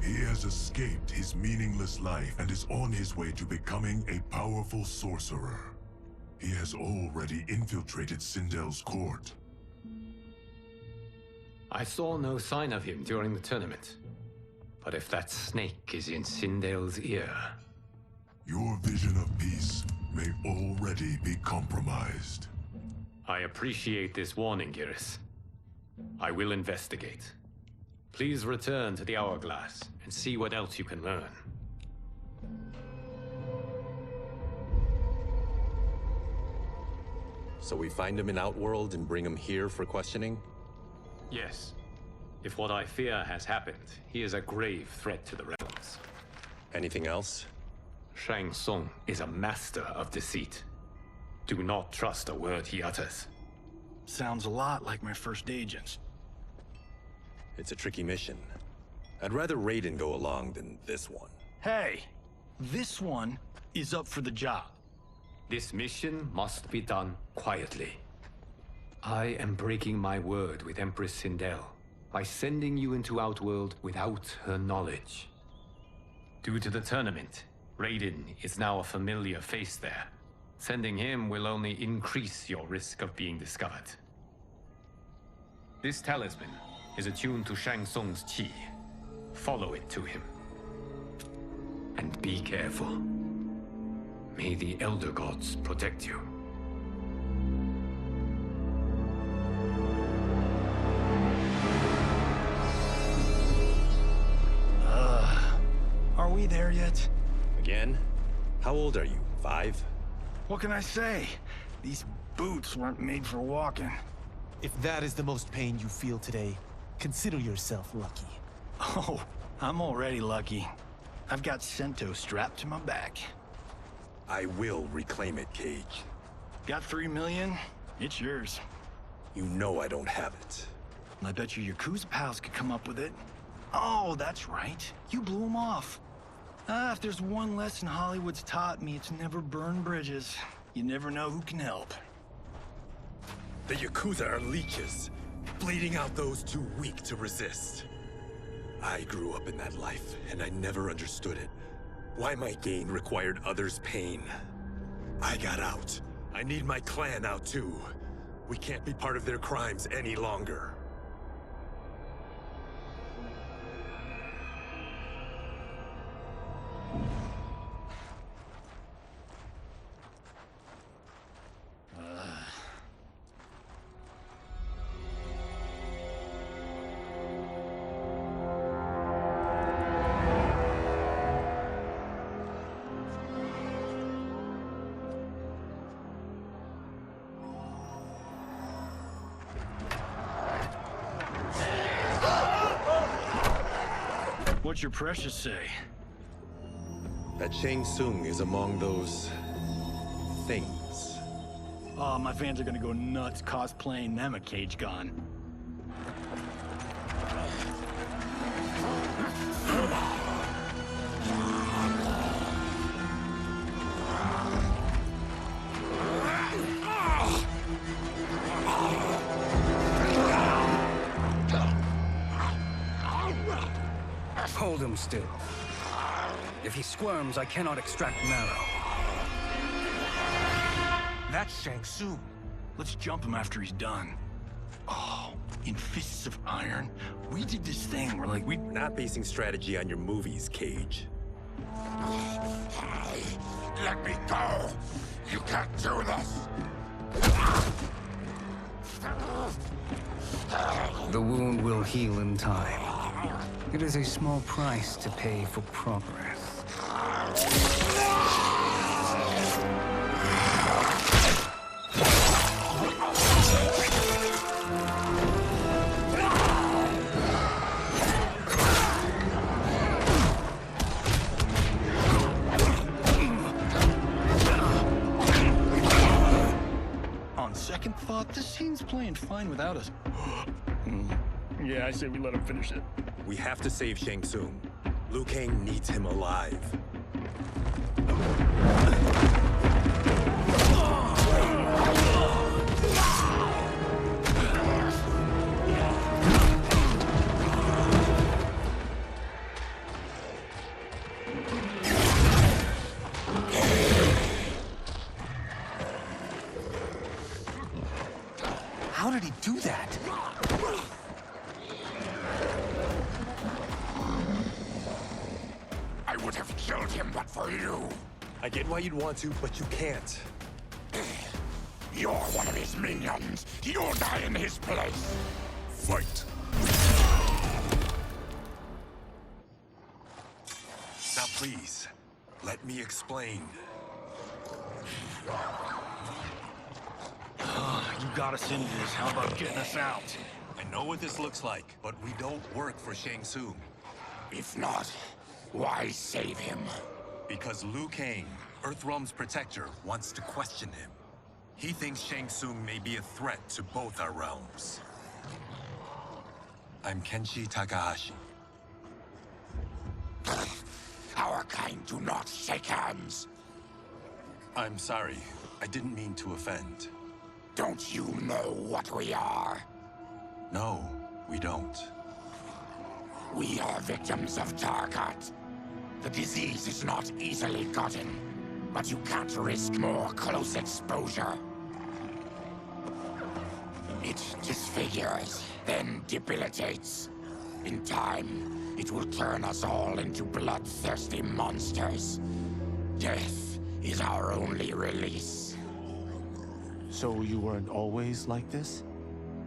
He has escaped his meaningless life and is on his way to becoming a powerful sorcerer. He has already infiltrated Sindel's court. I saw no sign of him during the tournament. But if that snake is in Sindel's ear... Your vision of peace may already be compromised. I appreciate this warning, Geras. I will investigate. Please return to the Hourglass and see what else you can learn. So we find him in Outworld and bring him here for questioning? Yes. If what I fear has happened, he is a grave threat to the realms. Anything else? Shang Tsung is a master of deceit. Do not trust a word he utters. Sounds a lot like my first agents. It's a tricky mission. I'd rather Reyden go along than this one. Hey! This one is up for the job. This mission must be done quietly. I am breaking my word with Empress Sindel by sending you into Outworld without her knowledge. Due to the tournament, Reyden is now a familiar face there. Sending him will only increase your risk of being discovered. This talisman is attuned to Shang Tsung's chi. Follow it to him. And be careful. May the Elder Gods protect you. Are we there yet? Again? How old are you? 5? What can I say? These boots weren't made for walking. If that is the most pain you feel today, consider yourself lucky. Oh, I'm already lucky. I've got Sento strapped to my back. I will reclaim it, Кейдж. Got 3 million? It's yours. You know I don't have it. I bet your Yakuza pals could come up with it. Oh, that's right. You blew them off. If there's one lesson Hollywood's taught me, it's never burn bridges. You never know who can help. The Yakuza are leeches, bleeding out those too weak to resist. I grew up in that life, and I never understood it. Why my gain required others' pain. I got out. I need my clan out too. We can't be part of their crimes any longer. What's your precious say? That Shang Tsung is among those... things. Oh, my fans are gonna go nuts cosplaying them a Cage Gun. Hold him still. If he squirms, I cannot extract marrow. That's Shang Tsung. Let's jump him after he's done. Oh, in fists of iron, we did this thing where like We're not basing strategy on your movies, Кейдж. Let me go! You can't do this! The wound will heal in time. It is a small price to pay for progress. On second thought, this scene's playing fine without us. Yeah, I say we let him finish it. We have to save Shang Tsung. Liu Kang needs him alive. How did he do that? I would have killed him but for you. I get why you'd want to, but you can't. You're one of his minions. You'll die in his place. Fight. Now please, let me explain. You got us into this. How about getting us out? I know what this looks like, but we don't work for Shang Tsung. If not, why save him? Because Liu Kang, Earthrealm's protector, wants to question him. He thinks Shang Tsung may be a threat to both our realms. I'm Kenshi Takahashi. Our kind do not shake hands. I'm sorry. I didn't mean to offend. Don't you know what we are? No, we don't. We are victims of Tarkat. The disease is not easily gotten, but you can't risk more close exposure. It disfigures, then debilitates. In time, it will turn us all into bloodthirsty monsters. Death is our only release. So you weren't always like this?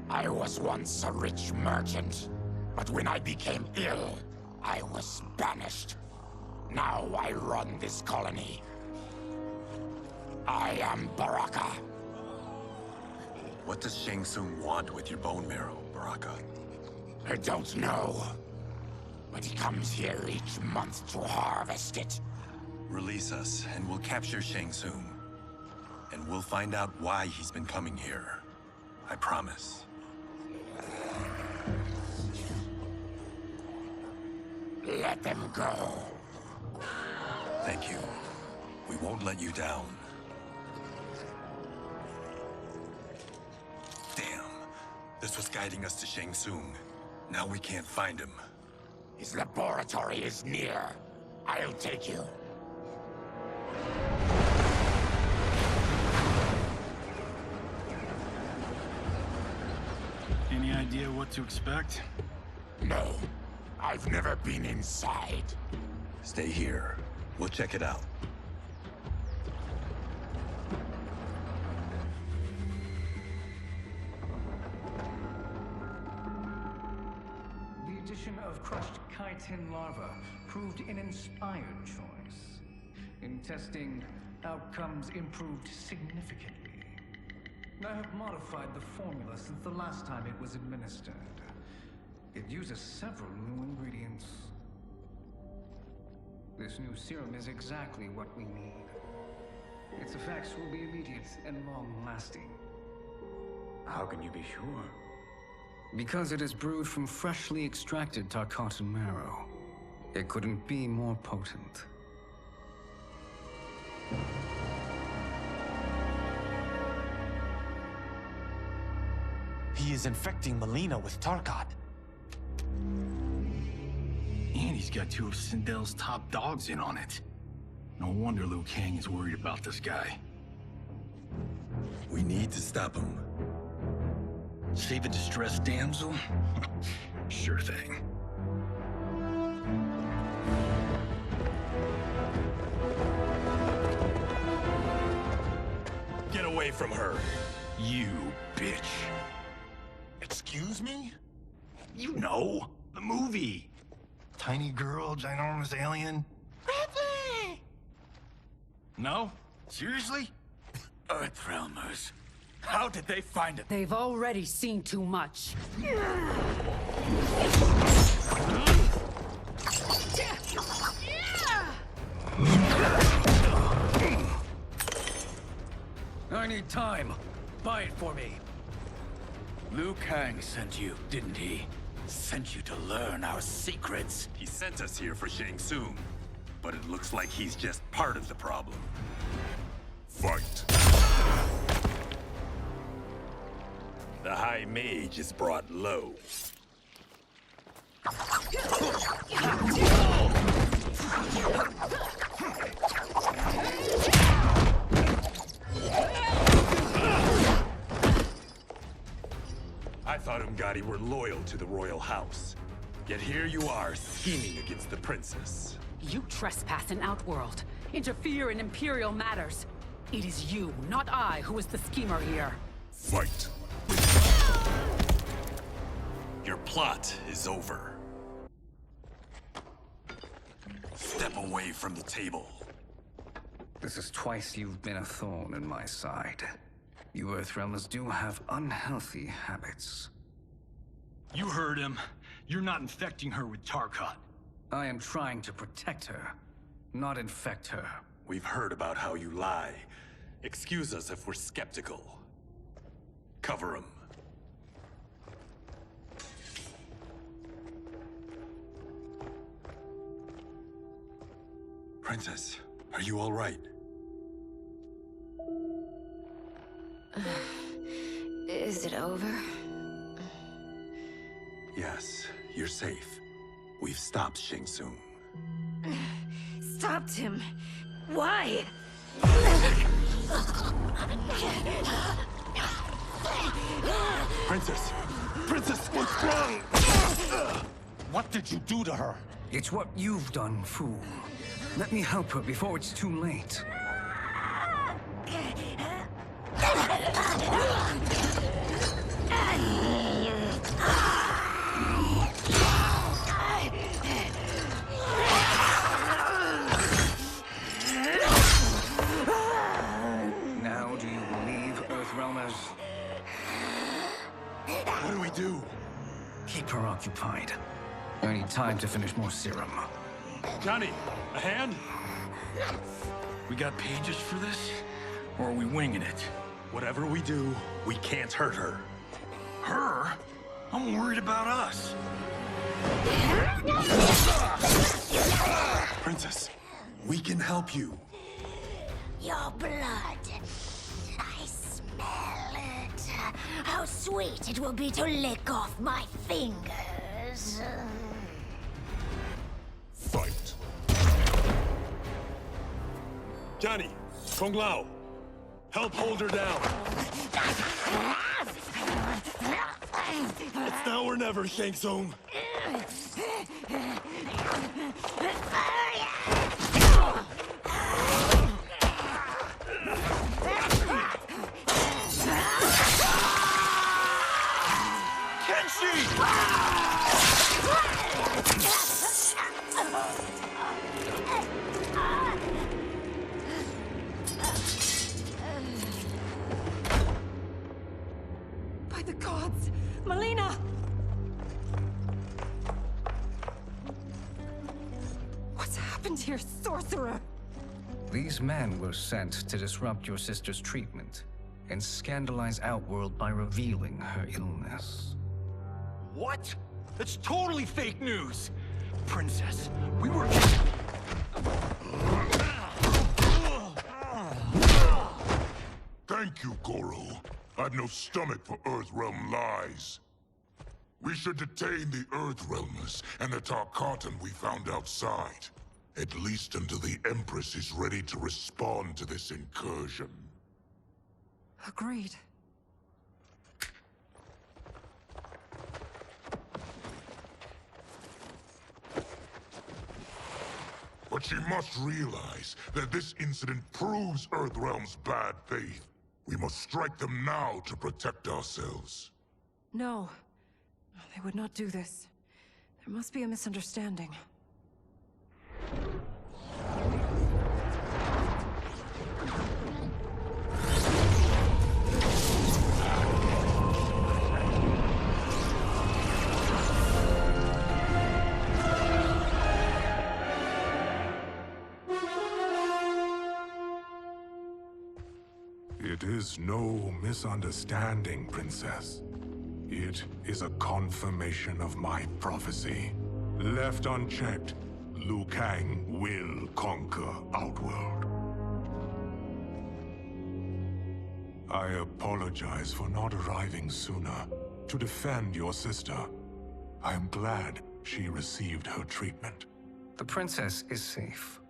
I was once a rich merchant, but when I became ill, I was banished. Now I run this colony. I am Baraka. What does Shang Tsung want with your bone marrow, Baraka? I don't know, but he comes here each month to harvest it. Release us, and we'll capture Shang Tsung. And we'll find out why he's been coming here. I promise. Let them go. Thank you. We won't let you down. Damn. This was guiding us to Shang Tsung. Now we can't find him. His laboratory is near. I'll take you. Any idea what to expect? No. I've never been inside. Stay here. We'll check it out. The addition of crushed chitin larva proved an inspired choice. In testing, outcomes improved significantly. I have modified the formula since the last time it was administered. It uses several new ingredients. This new serum is exactly what we need. Its effects will be immediate and long-lasting. How can you be sure? Because it is brewed from freshly extracted Tarkatan marrow. It couldn't be more potent. He is infecting Mileena with Tarkat. And he's got two of Sindel's top dogs in on it. No wonder Liu Kang is worried about this guy. We need to stop him. Save a distressed damsel? Sure thing. Get away from her! You bitch. Excuse me? You know, the movie. Tiny girl, ginormous alien. Ripley! No? Seriously? Earthrealmers. How did they find it? They've already seen too much. I need time. Buy it for me. Liu Kang sent you, didn't he? Sent you to learn our secrets. He sent us here for Shang Tsung, but it looks like he's just part of the problem. Fight. The High Mage is brought low. I thought Umgadi were loyal to the royal house. Yet here you are, scheming against the princess. You trespass in Outworld, interfere in Imperial matters. It is you, not I, who is the schemer here. Fight. Your plot is over. Step away from the table. This is twice you've been a thorn in my side. You Earthrealmers do have unhealthy habits. You heard him. You're not infecting her with Tarkat. I am trying to protect her, not infect her. We've heard about how you lie. Excuse us if we're skeptical. Cover him. Princess, are you all right? Is it over? Yes, you're safe. We've stopped Shang Tsung. Stopped him? Why? Princess! Princess, what's wrong? What did you do to her? It's what you've done, fool. Let me help her before it's too late. Now do you believe, Earthrealmers? What do we do? Keep her occupied. I need time to finish more serum. Johnny, a hand? We got pages for this? Or are we winging it? Whatever we do, we can't hurt her. Her? I'm worried about us. Princess, we can help you. Your blood. I smell it. How sweet it will be to lick off my fingers. Fight. Johnny, Kung Lao, help hold her down. It's now or never, Shang Tsung. By the gods! Melina! What's happened here, sorcerer? These men were sent to disrupt your sister's treatment and scandalize Outworld by revealing her illness. What? That's totally fake news! Princess, we were... Thank you, Goro. I've no stomach for Earthrealm lies. We should detain the Earthrealmers and the Tarkatan we found outside. At least until the Empress is ready to respond to this incursion. Agreed. But she must realize that this incident proves Earthrealm's bad faith. We must strike them now to protect ourselves. No. They would not do this. There must be a misunderstanding. It is no misunderstanding, Princess. It is a confirmation of my prophecy. Left unchecked, Liu Kang will conquer Outworld. I apologize for not arriving sooner to defend your sister. I am glad she received her treatment. The princess is safe,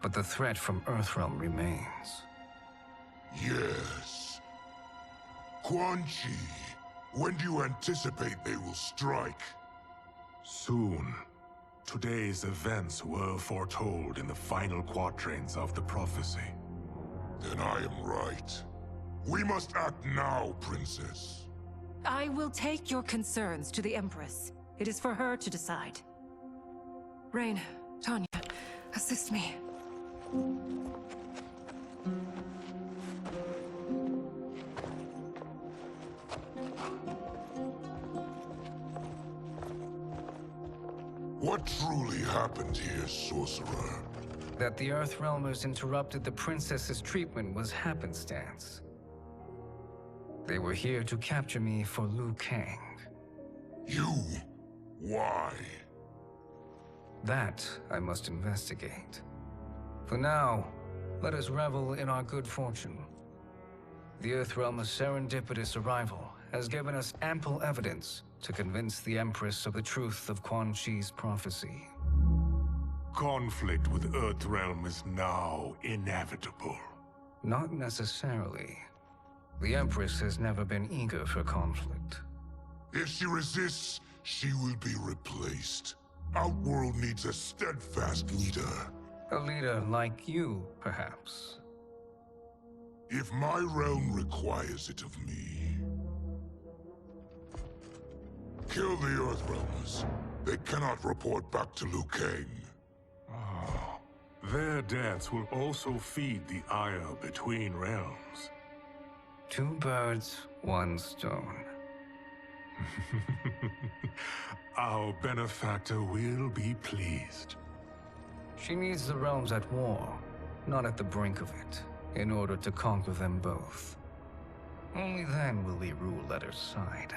but the threat from Earthrealm remains. Yes. Quan Chi, when do you anticipate they will strike? Soon. Today's events were foretold in the final quatrains of the prophecy. Then I am right. We must act now, Princess. I will take your concerns to the Empress. It is for her to decide. Rain, Tanya, assist me. What truly happened here, Sorcerer? That the Earthrealmers interrupted the princess's treatment was happenstance. They were here to capture me for Liu Kang. You? Why? That I must investigate. For now, let us revel in our good fortune. The Earthrealm's serendipitous arrival has given us ample evidence to convince the Empress of the truth of Quan Chi's prophecy. Conflict with Earthrealm is now inevitable. Not necessarily. The Empress has never been eager for conflict. If she resists, she will be replaced. Outworld needs a steadfast leader. A leader like you, perhaps. If my realm requires it of me. Kill the Earthrealmers. They cannot report back to Liu Kang. Their deaths will also feed the ire between realms. 2 birds, 1 stone. Our benefactor will be pleased. She needs the realms at war, not at the brink of it, in order to conquer them both. Only then will we rule at her side.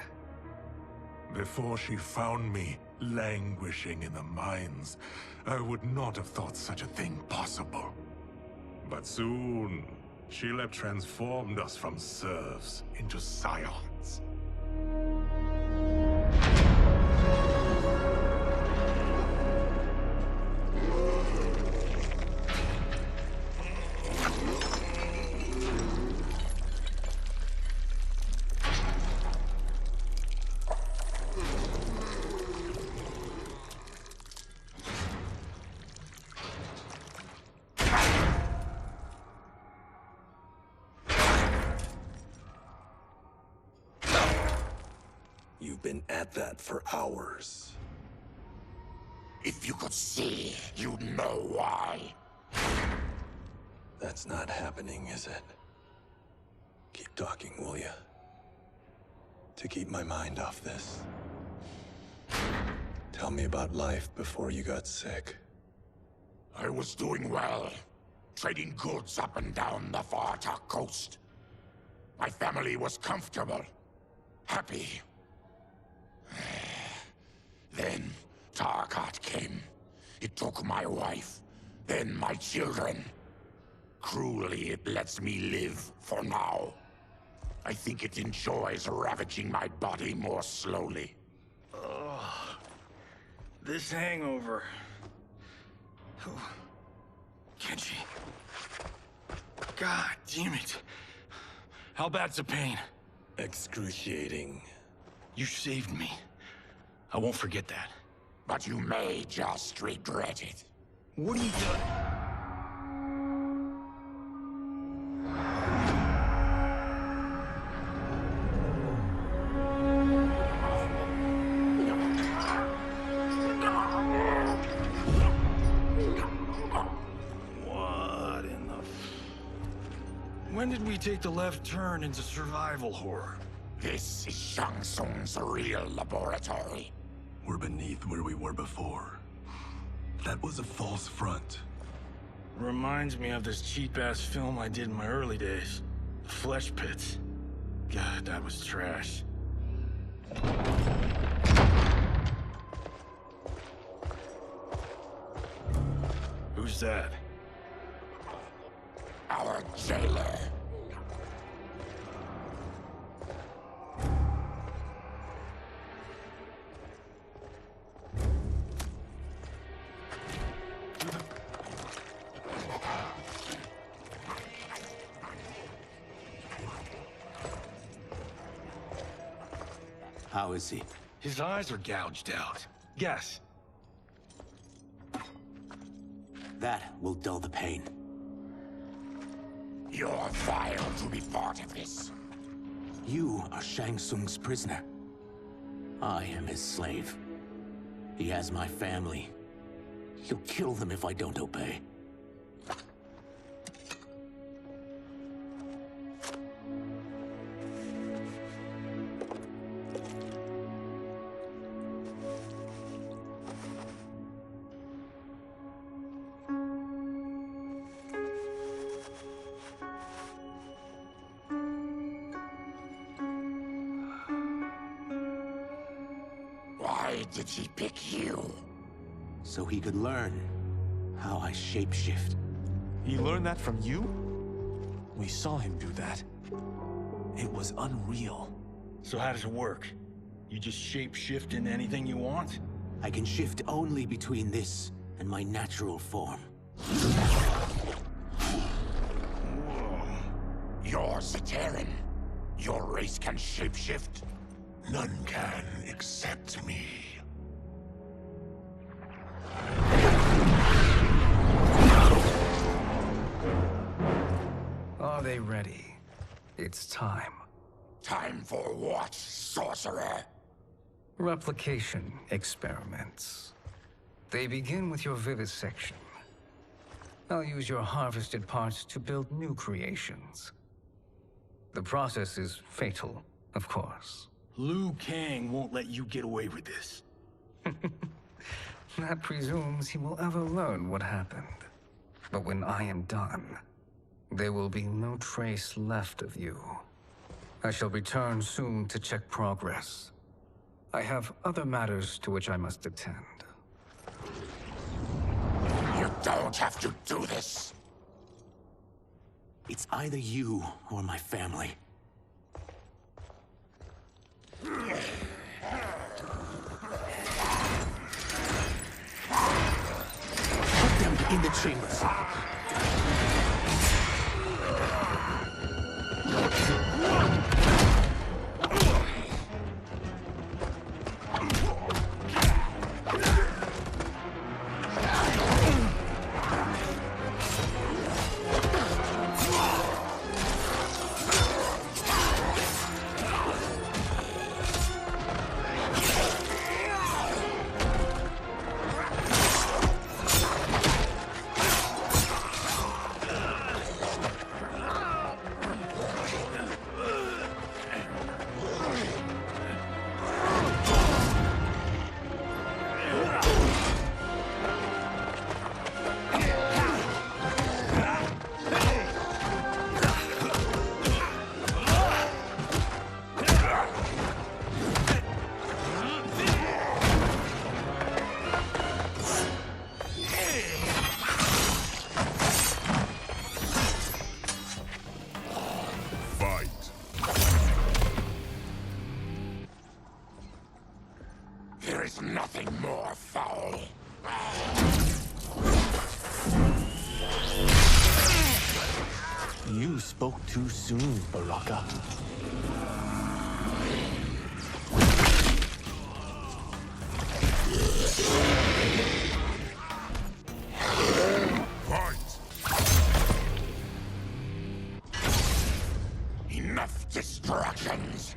Before she found me languishing in the mines, I would not have thought such a thing possible. But soon, she'll have transformed us from serfs into scions. You've been at that for hours. If you could see, you'd know why. That's not happening, is it? Keep talking, will ya? To keep my mind off this. Tell me about life before you got sick. I was doing well, trading goods up and down the Varta coast. My family was comfortable, happy. Then Tarkat came. It took my wife, then my children. Cruelly, it lets me live for now. I think it enjoys ravaging my body more slowly. Ugh. This hangover. Kenshi. God damn it. How bad's the pain? Excruciating. You saved me. I won't forget that. But you may just regret it. What are you doing? take the left turn into survival horror. This is Shang Tsung's real laboratory. We're beneath where we were before. That was a false front. Reminds me of this cheap-ass film I did in my early days. Flesh Pits. God, that was trash. Who's that? Our jailer. How is he? His eyes are gouged out. Guess. That will dull the pain. You're vile to be part of this. You are Shang Tsung's prisoner. I am his slave. He has my family. He'll kill them if I don't obey. Why did he pick you? So he could learn how I shapeshift. He learned that from you? We saw him do that. It was unreal. So how does it work? You just shapeshift into anything you want? I can shift only between this and my natural form. You're Zaterran. Your race can shapeshift. None can except me. Are they ready? It's time. Time for what, sorcerer? Replication experiments. They begin with your vivisection. I'll use your harvested parts to build new creations. The process is fatal, of course. Liu Kang won't let you get away with this. That presumes he will ever learn what happened. But when I am done, there will be no trace left of you. I shall return soon to check progress. I have other matters to which I must attend. You don't have to do this. It's either you or my family. Put them in the chambers. There is nothing more foul. You spoke too soon, Baraka. Enough distractions.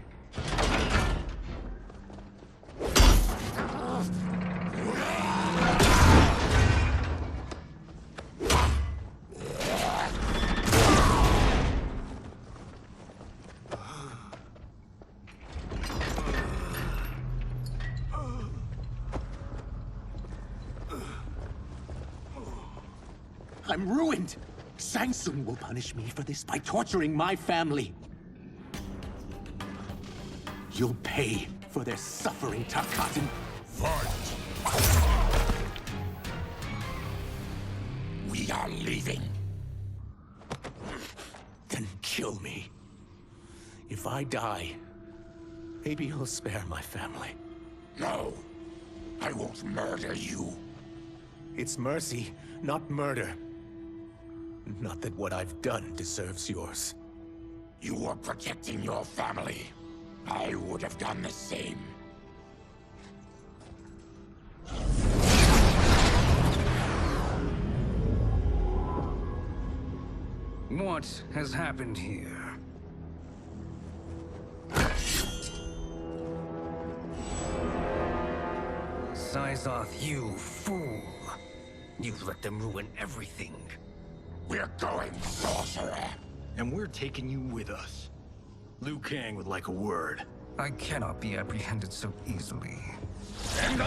I'm ruined! Shang Tsung will punish me for this by torturing my family. You'll pay for their suffering, Tarkatan. Fight! We are leaving. Then kill me. If I die, maybe you'll spare my family. No. I won't murder you. It's mercy, not murder. Not that what I've done deserves yours. You were protecting your family. I would have done the same. What has happened here? Syzoth, you fool! You let them ruin everything. We're going, sorcerer. And we're taking you with us. Liu Kang would like a word. I cannot be apprehended so easily. Yeah,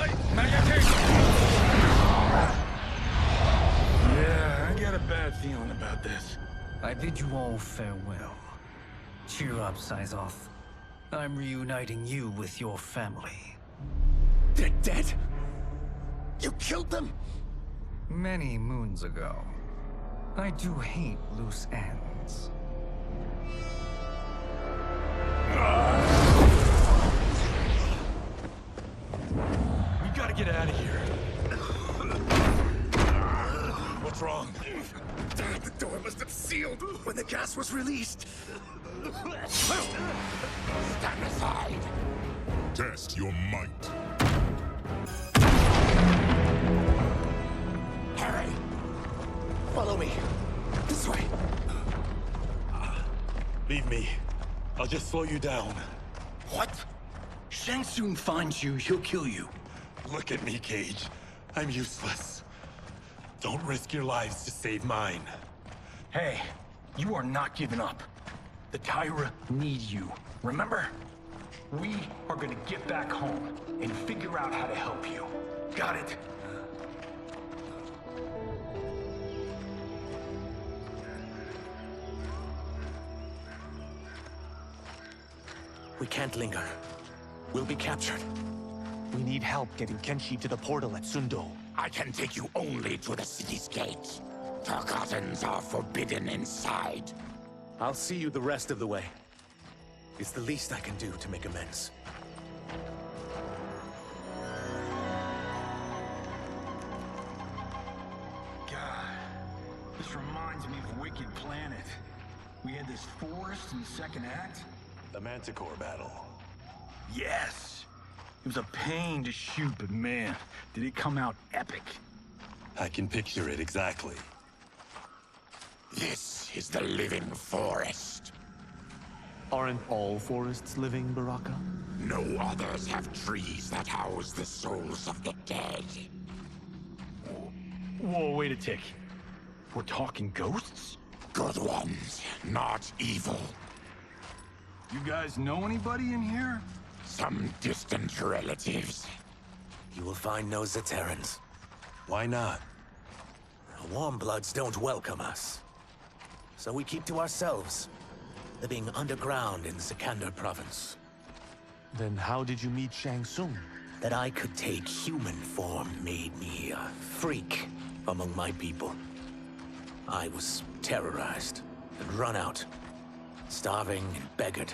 I got a bad feeling about this. I bid you all farewell. Cheer up, Syzoth. I'm reuniting you with your family. They're dead? You killed them? Many moons ago. I do hate loose ends. We gotta get out of here. What's wrong? The door must have sealed when the gas was released. Stand aside. Test your might. Harry! Follow me. This way. Leave me. I'll just slow you down. What? Shang Tsung finds you, he'll kill you. Look at me, Кейдж. I'm useless. Don't risk your lives to save mine. Hey, you are not giving up. The Tyra need you, remember? We are gonna get back home and figure out how to help you. Got it? We can't linger. We'll be captured. We need help getting Kenshi to the portal at Sundo. I can take you only to the city's gate. Tarkatans are forbidden inside. I'll see you the rest of the way. It's the least I can do to make amends. God, this reminds me of Wicked Planet. We had this forest in the second act. The Manticore battle. Yes! It was a pain to shoot, but man, did it come out epic. I can picture it exactly. This is the living forest. Aren't all forests living, Baraka? No others have trees that house the souls of the dead. Whoa, wait a tick. We're talking ghosts? Good ones, not evil. You guys know anybody in here? Some distant relatives. You will find no Zaterrans. Why not? The Warmbloods don't welcome us. So we keep to ourselves, living underground in Sikander province. Then how did you meet Shang Tsung? That I could take human form made me a freak among my people. I was terrorized and run out, starving and beggared.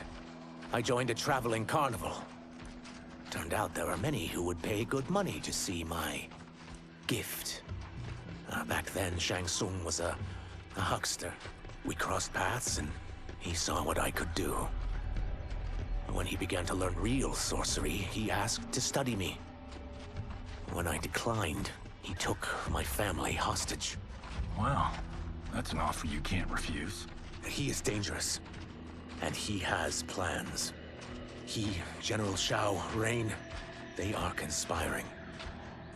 I joined a traveling carnival. Turned out there were many who would pay good money to see my gift. Back then, Shang Tsung was a huckster. We crossed paths and he saw what I could do. When he began to learn real sorcery, he asked to study me. When I declined, he took my family hostage. Well, that's an offer you can't refuse. He is dangerous, and he has plans. He, General Shao, Rain, they are conspiring.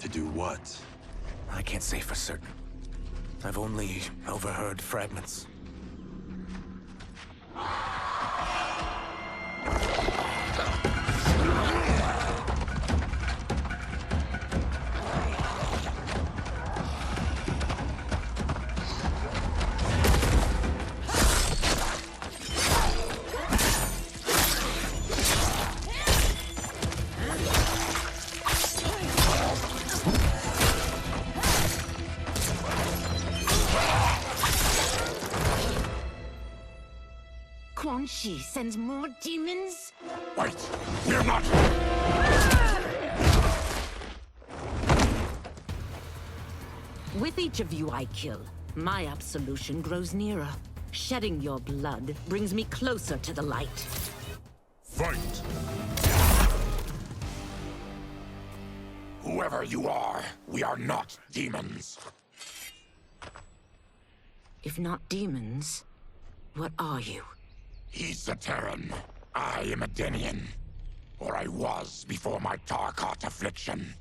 To do what? I can't say for certain. I've only overheard fragments. Quan Chi sends more demons? Wait! We're not... With each of you I kill, my absolution grows nearer. Shedding your blood brings me closer to the light. Fight! Whoever you are, we are not demons. If not demons, what are you? He's a Terran. I am a Denian. Or I was before my Tarkat affliction.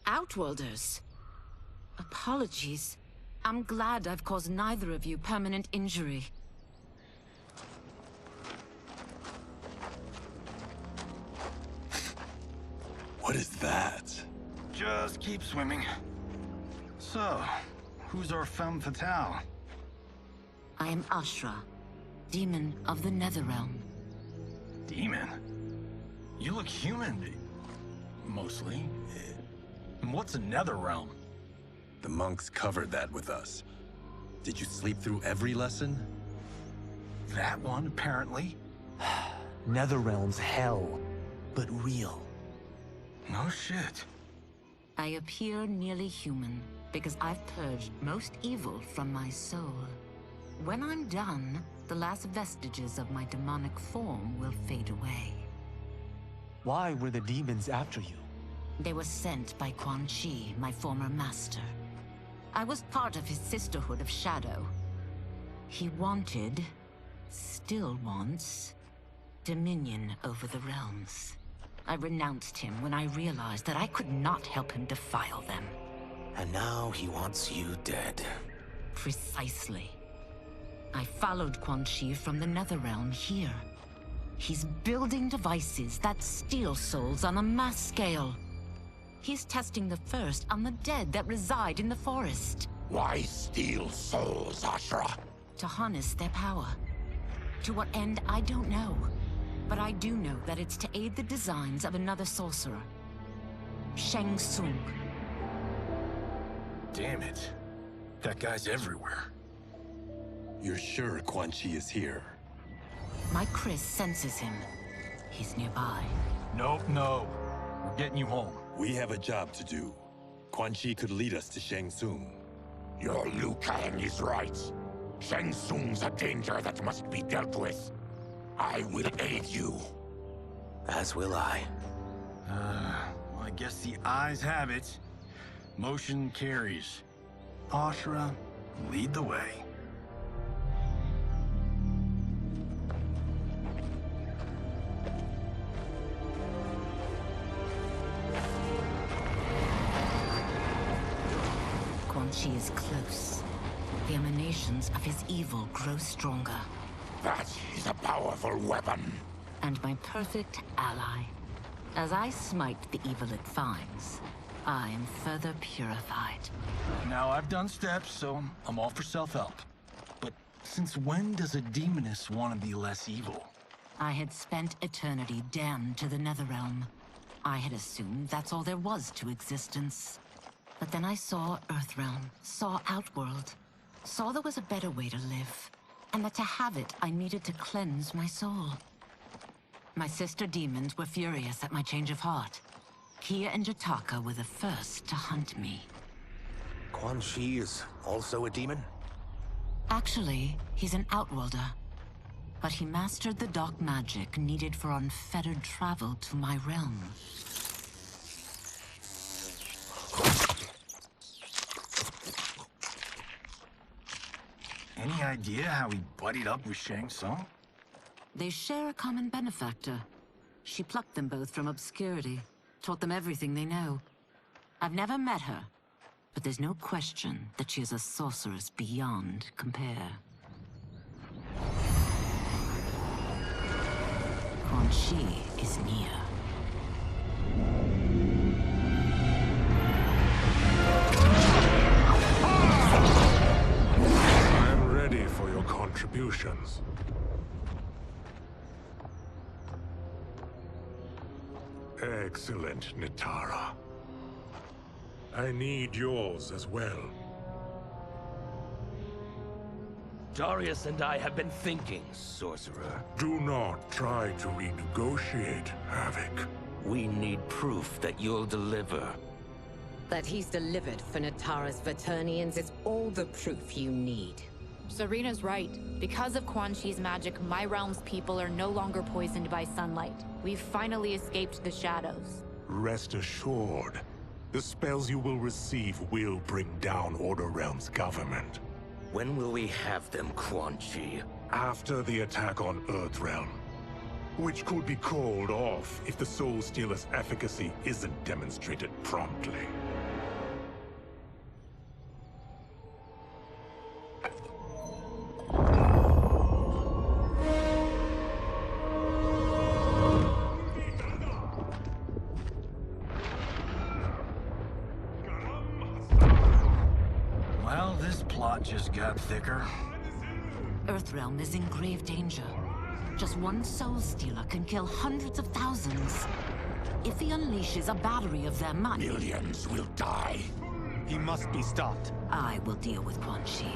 Outworlders. Apologies. I'm glad I've caused neither of you permanent injury. What is that? Just keep swimming. So, who's our femme fatale? I am Ashra, demon of the Netherrealm. Demon? You look human. Mostly. And what's a Netherrealm? The monks covered that with us. Did you sleep through every lesson? That one, apparently. Netherrealm's hell, but real. No shit. I appear nearly human because I've purged most evil from my soul. When I'm done, the last vestiges of my demonic form will fade away. Why were the demons after you? They were sent by Quan Chi, my former master. I was part of his Sisterhood of Shadow. He wanted, still wants, dominion over the realms. I renounced him when I realized that I could not help him defile them. And now he wants you dead. Precisely. I followed Quan Chi from the Netherrealm here. He's building devices that steal souls on a mass scale. He's testing the first on the dead that reside in the forest. Why steal souls, Ashra? To harness their power. To what end, I don't know. But I do know that it's to aid the designs of another sorcerer. Shang Tsung. Damn it. That guy's everywhere. You're sure Quan Chi is here? My Chris senses him. He's nearby. Nope, no. We're getting you home. We have a job to do. Quan Chi could lead us to Shang Tsung. Your Liu Kang is right. Shang Tsung's a danger that must be dealt with. I will aid you. As will I. Well, I guess the eyes have it. Motion carries. Ashra, lead the way. Quan Chi is close. The emanations of his evil grow stronger. That is a powerful weapon. And my perfect ally. As I smite the evil it finds, I am further purified. Now, I've done steps, so I'm all for self-help. But since when does a demoness want to be less evil? I had spent eternity damned to the Netherrealm. I had assumed that's all there was to existence. But then I saw Earthrealm, saw Outworld, saw there was a better way to live. And that to have it, I needed to cleanse my soul. My sister demons were furious at my change of heart. Kia and Jataka were the first to hunt me. Quan Chi is also a demon? Actually, he's an Outworlder. But he mastered the dark magic needed for unfettered travel to my realm. Any idea how he buddied up with Shang Tsung? They share a common benefactor. She plucked them both from obscurity, taught them everything they know. I've never met her, but there's no question that she is a sorceress beyond compare. Quan Chi is near. I'm ready for your contributions. Excellent, Nitara. I need yours as well. Darius and I have been thinking, sorcerer. Do not try to renegotiate, Havoc. We need proof that you'll deliver. That he's delivered for Natara's Vaternians is all the proof you need. Serena's right. Because of Quan Chi's magic, my realm's people are no longer poisoned by sunlight. We've finally escaped the shadows. Rest assured, the spells you will receive will bring down Order Realm's government. When will we have them, Quan Chi? After the attack on Earthrealm, which could be called off if the Soul Stealer's efficacy isn't demonstrated promptly. Well, this plot just got thicker. Earthrealm is in grave danger. Just one Soul Stealer can kill hundreds of thousands. If he unleashes a battery of them, millions will die. He must be stopped. I will deal with Quan Chi.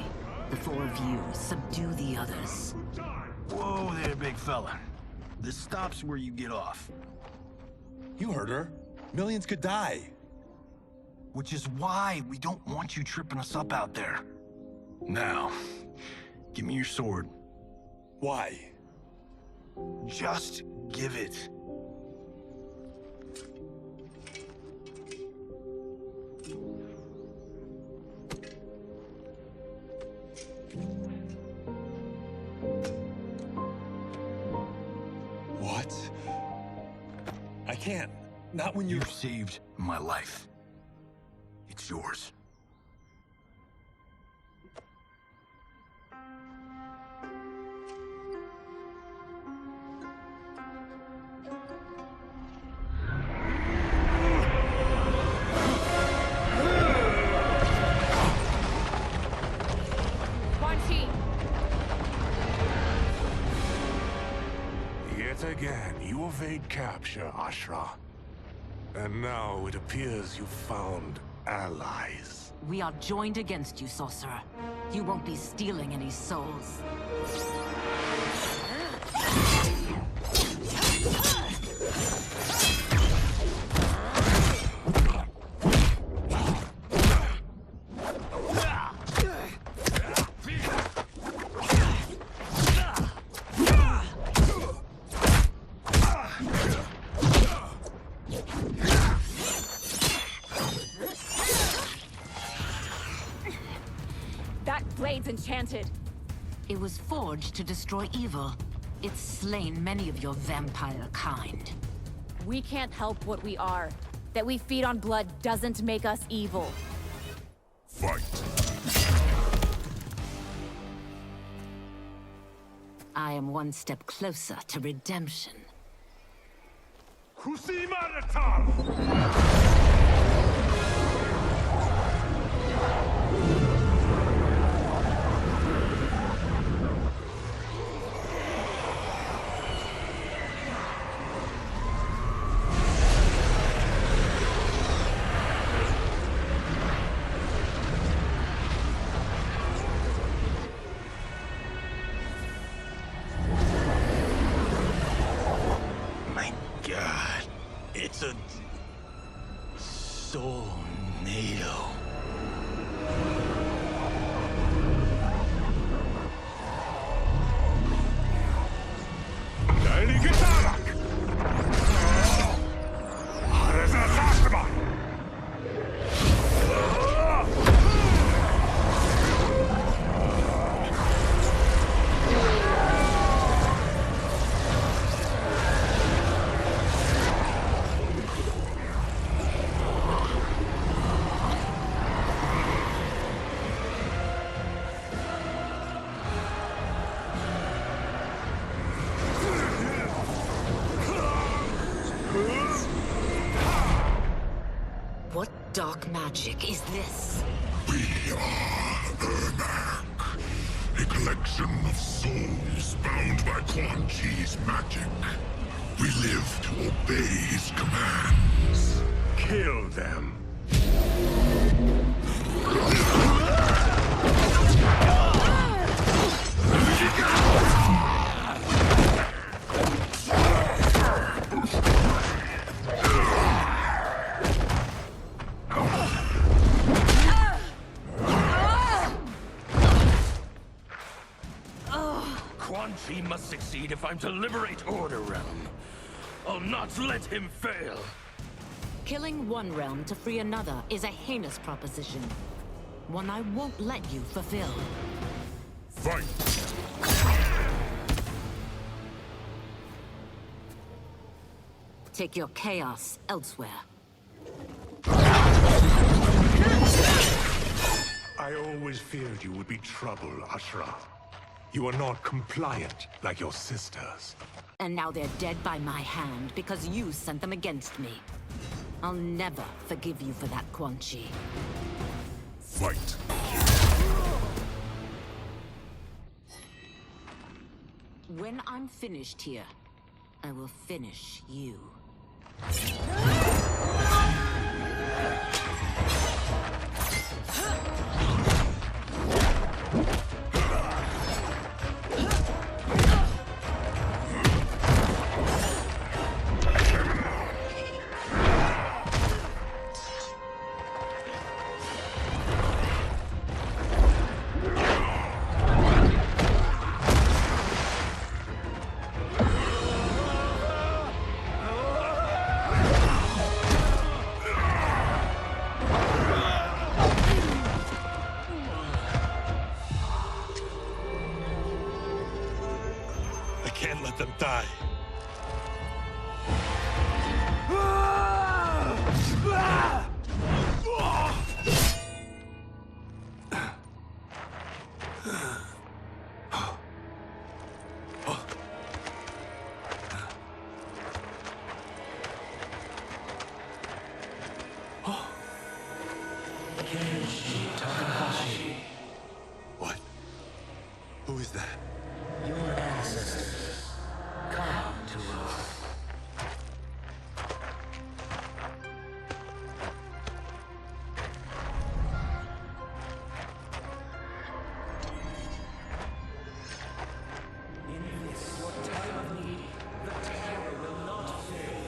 The four of you subdue the others. Whoa there, big fella. This stops where you get off. You heard her. Millions could die. Which is why we don't want you tripping us up out there. Now, give me your sword. Why? Just give it. What? I can't. Not when You've saved my life. It's yours. Again, you evade capture, Ashra. And now it appears you've found allies. We are joined against you, sorcerer. You won't be stealing any souls. Enchanted. It was forged to destroy evil. It's slain many of your vampire kind. We can't help what we are. That we feed on blood doesn't make us evil. Fight. I am one step closer to redemption. It's a soul-nado. Dark magic is this? We are Ermac, a collection of souls bound by Quan Chi's magic. We live to obey his commands. Kill them. He must succeed if I'm to liberate Order Realm. I'll not let him fail. Killing one realm to free another is a heinous proposition. One I won't let you fulfill. Fight! Take your chaos elsewhere. I always feared you would be trouble, Ashra. You are not compliant like your sisters. And now they're dead by my hand because you sent them against me. I'll never forgive you for that, Quan Chi. Fight! When I'm finished here, I will finish you. Them die. What? Who is that? Your ancestors. Come to us. In this, your time of need, the terror will not fail.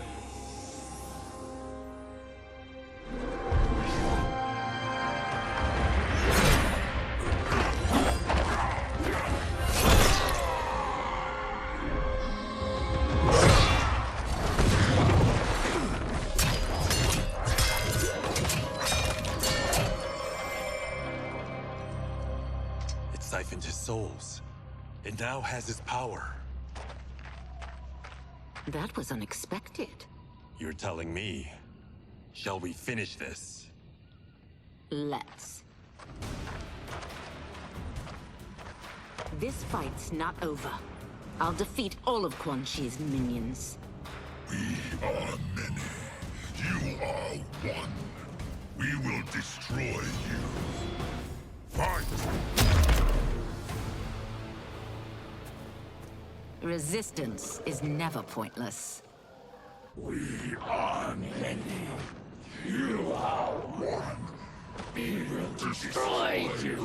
Siphoned his souls. It now has his power. That was unexpected. You're telling me. Shall we finish this? Let's. This fight's not over. I'll defeat all of Quan Chi's minions. We are many. You are one. We will destroy you. Fight! Resistance is never pointless. We are many. You are one. We will destroy you.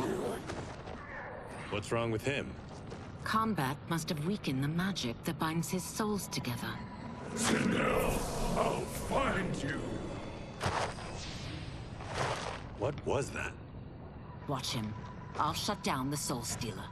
What's wrong with him? Combat must have weakened the magic that binds his souls together. Sinel, I'll find you. What was that? Watch him. I'll shut down the Soul Stealer.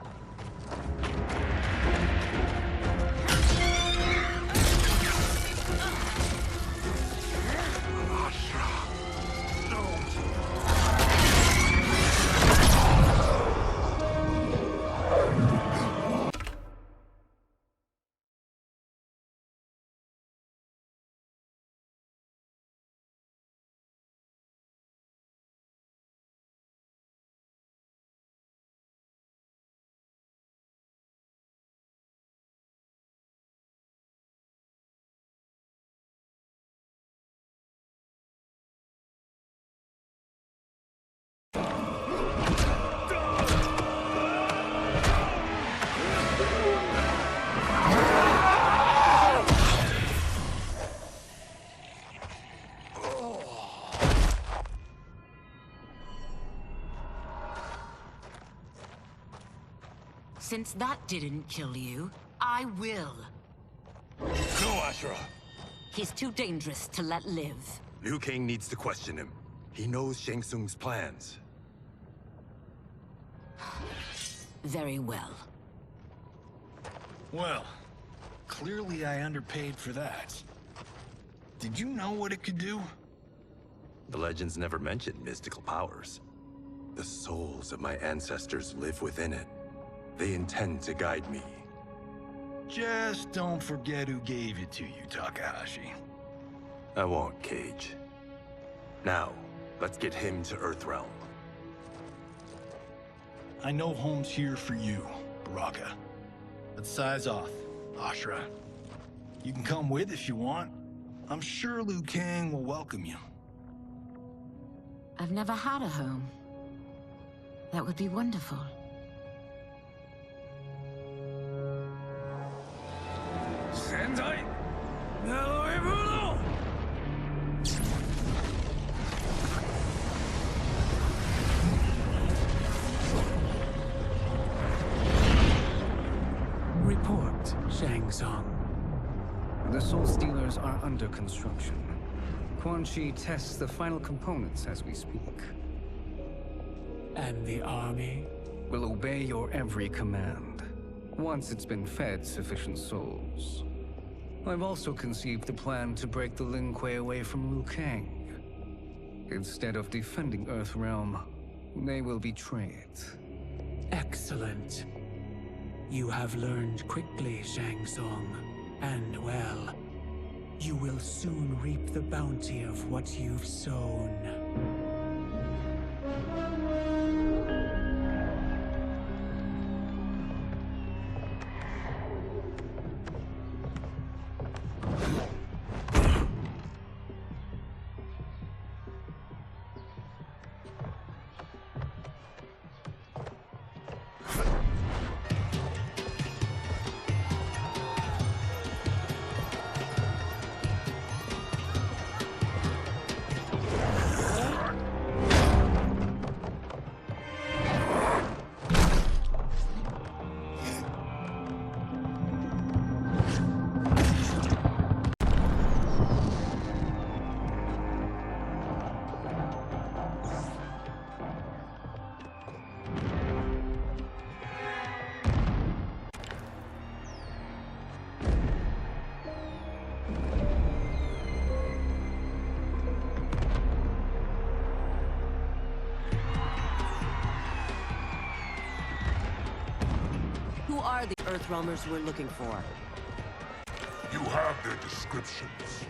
Since that didn't kill you, I will. No, Ashra! He's too dangerous to let live. Liu Kang needs to question him. He knows Shang Tsung's plans. Very well. Well, clearly I underpaid for that. Did you know what it could do? The legends never mentioned mystical powers. The souls of my ancestors live within it. They intend to guide me. Just don't forget who gave it to you, Takahashi. I won't, Кейдж. Now, let's get him to Earthrealm. I know home's here for you, Baraka. Let's size off, Ashra. You can come with if you want. I'm sure Liu Kang will welcome you. I've never had a home. That would be wonderful. Sendai! Naoibuno! Report, Shang Tsung. The Soul Stealers are under construction. Quan Chi tests the final components as we speak. And the army? Will obey your every command, once it's been fed sufficient souls. I've also conceived the plan to break the Lin Kuei away from Liu Kang. Instead of defending Earthrealm, they will betray it. Excellent. You have learned quickly, Shang Tsung. And well, you will soon reap the bounty of what you've sown. Who are the Earthrealmers we're looking for? You have their descriptions.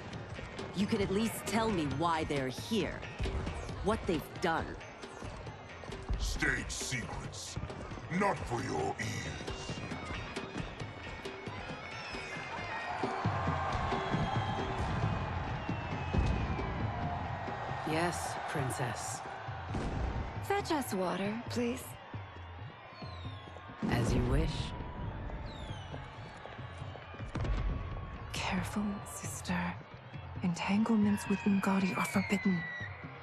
You could at least tell me why they're here. What they've done. State secrets. Not for your ears. Yes, Princess. Fetch us water, please. As you wish. Careful, sister. Entanglements with Ungadi are forbidden.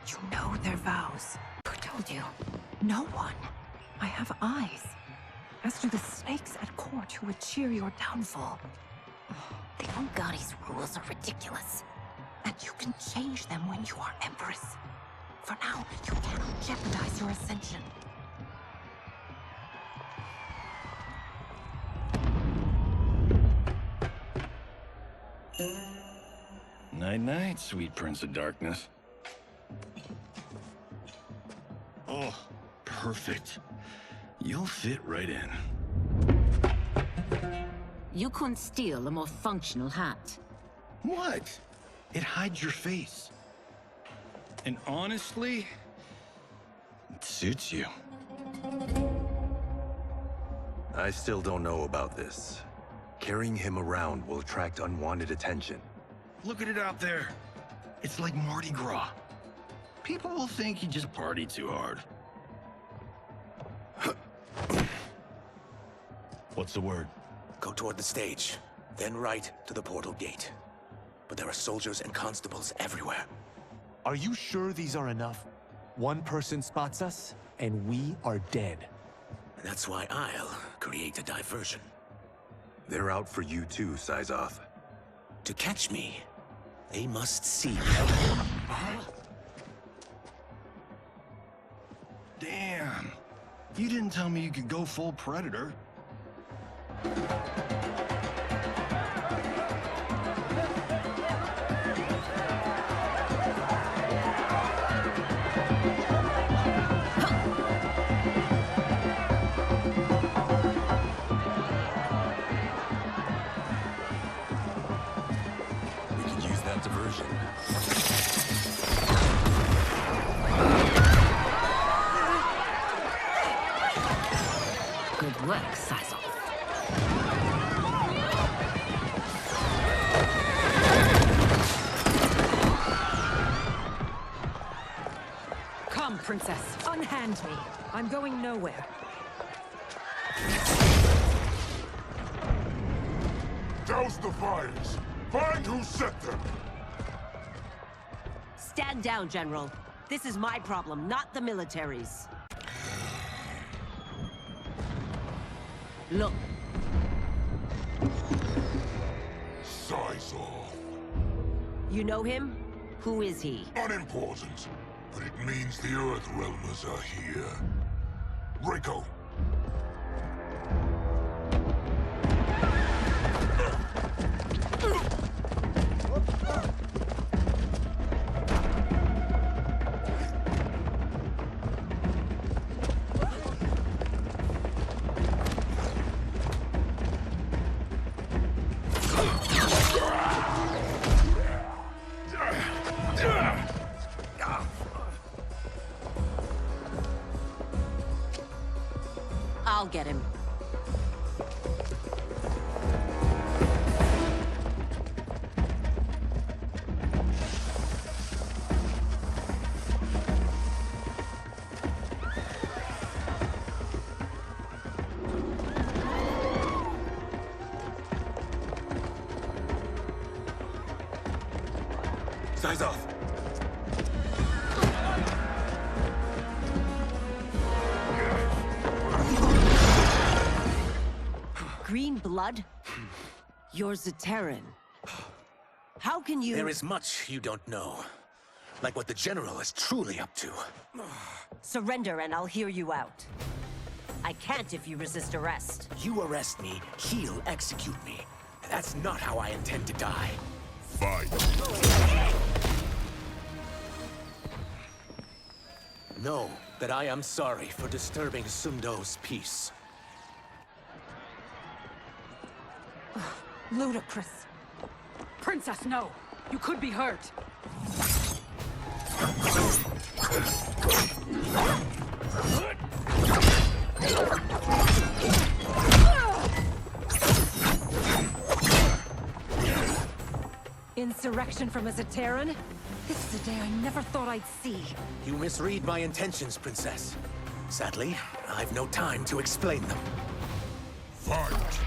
You know their vows. Who told you? No one. I have eyes. As do the snakes at court who would cheer your downfall. The Ungadi's rules are ridiculous. And you can change them when you are Empress. For now, you cannot jeopardize your ascension. Night-night, sweet Prince of Darkness. Oh, perfect. You'll fit right in. You couldn't steal a more functional hat. What? It hides your face. And honestly, it suits you. I still don't know about this. Carrying him around will attract unwanted attention. Look at it out there. It's like Mardi Gras. People will think you just party too hard. What's the word? Go toward the stage, then right to the portal gate. But there are soldiers and constables everywhere. Are you sure these are enough? One person spots us, and we are dead. That's why I'll create a diversion. They're out for you too, Syzoth. To catch me, they must see. Damn. You didn't tell me you could go full Predator. diversion. Good work, Sizal. Come, Princess. Unhand me. I'm going nowhere. Douse the fires! Find who set them! Stand down, General. This is my problem, not the military's. Look. Sizal. You know him? Who is he? Unimportant, but it means the Earthrealmers are here. Reiko. I'll get him. Size off. Green blood? You're Zaterran. How can you— There is much you don't know. Like what the General is truly up to. Surrender and I'll hear you out. I can't if you resist arrest. You arrest me, he'll execute me. That's not how I intend to die. Fight. Know that I am sorry for disturbing Sundo's peace. Ludicrous. Princess, no. You could be hurt. Insurrection from a Zaterran? This is a day I never thought I'd see. You misread my intentions, Princess. Sadly, I've no time to explain them. Fight!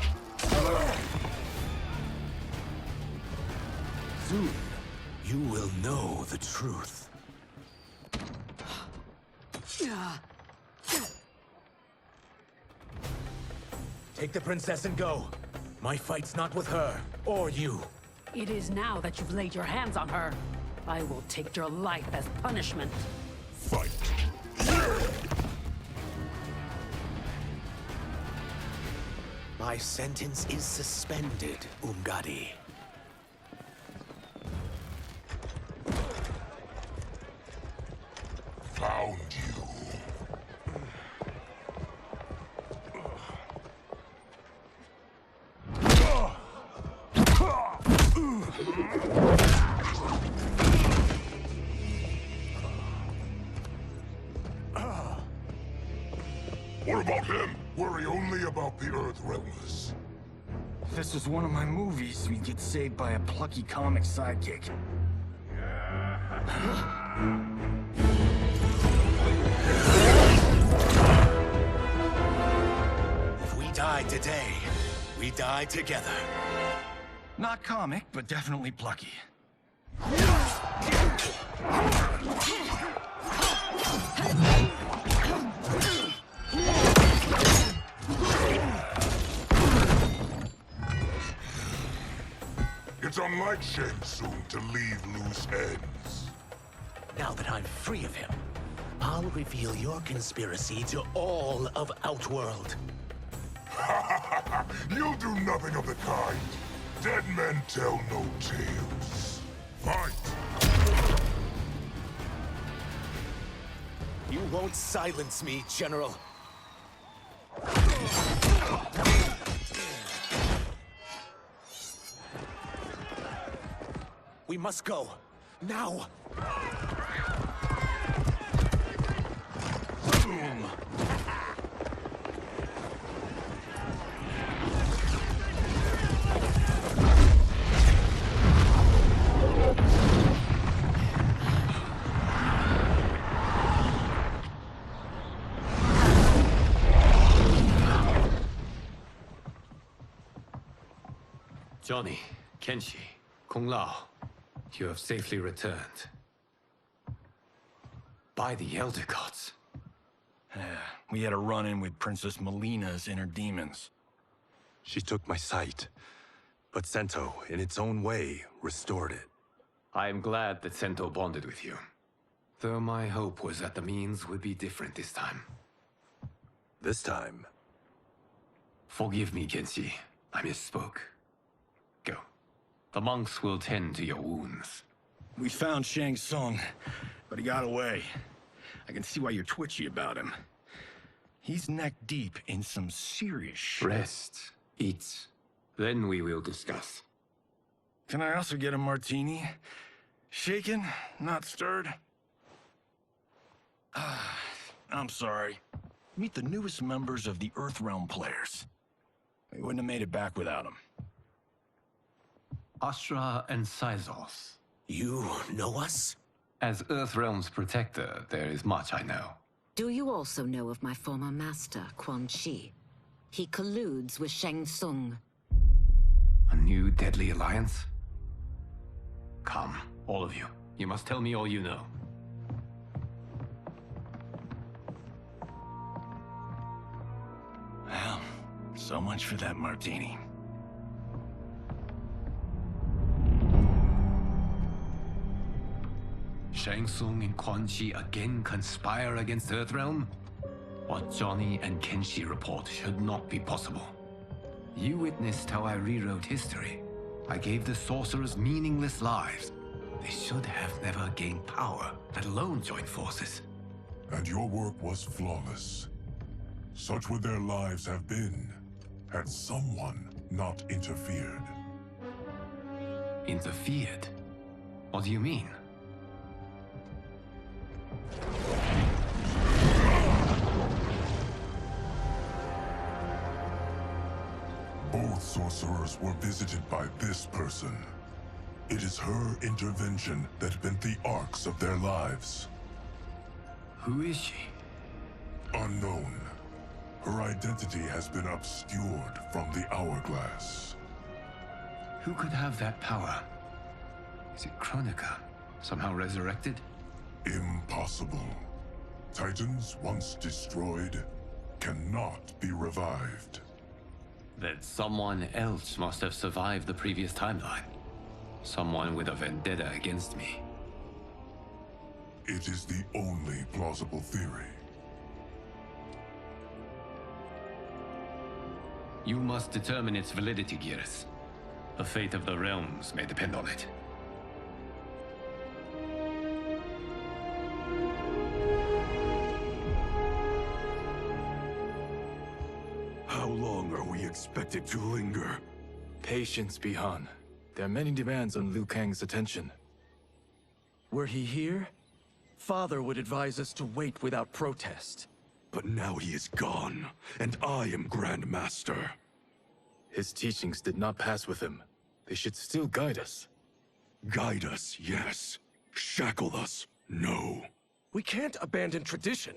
Soon, you will know the truth. Take the princess and go. My fight's not with her, or you. It is now that you've laid your hands on her. I will take your life as punishment. Fight! My sentence is suspended, Umgadi. Found you. What about him? Worry only about the Earthrealmers. If this was one of my movies, we'd get saved by a plucky comic sidekick. If we die today, we die together. Not comic, but definitely plucky. It's unlike Shang Tsung to leave loose ends. Now that I'm free of him, I'll reveal your conspiracy to all of Outworld. You'll do nothing of the kind. Dead men tell no tales. Fight! You won't silence me, General. We must go. Now! Boom! Johnny, Kenshi, Kun Lao, you have safely returned. By the Elder Gods. We had a run-in with Princess Melina's inner demons. She took my sight, but Sento, in its own way, restored it. I am glad that Sento bonded with you. Though my hope was that the means would be different this time. This time? Forgive me, Kenshi. I misspoke. Go. The monks will tend to your wounds. We found Shang Tsung, but he got away. I can see why you're twitchy about him. He's neck-deep in some serious shit. Rest. Eat. Then we will discuss. Can I also get a martini? Shaken, not stirred? I'm sorry. Meet the newest members of the Earthrealm players. We wouldn't have made it back without them. Ashra and Sizos. You know us? As Earthrealm's protector, there is much I know. Do you also know of my former master, Quan Chi? He colludes with Shang Tsung. A new deadly alliance? Come, all of you. You must tell me all you know. Well, so much for that martini. Shang Tsung and Quan Chi again conspire against Earthrealm? What Johnny and Kenshi report should not be possible. You witnessed how I rewrote history. I gave the sorcerers meaningless lives. They should have never gained power, let alone join forces. And your work was flawless. Such would their lives have been, had someone not interfered. Interfered? What do you mean? Both sorcerers were visited by this person. It is her intervention that bent the arcs of their lives. Who is she? Unknown. Her identity has been obscured from the hourglass. Who could have that power? Is it Kronika? Somehow resurrected? Impossible. Titans once destroyed cannot be revived. Then someone else must have survived the previous timeline. Someone with a vendetta against me. It is the only plausible theory. You must determine its validity, Geras. The fate of the realms may depend on it. How long are we expected to linger? Patience, Bihan. There are many demands on Liu Kang's attention. Were he here, Father would advise us to wait without protest. But now he is gone, and I am Grand Master. His teachings did not pass with him. They should still guide us. Guide us, yes. Shackle us, no. We can't abandon tradition.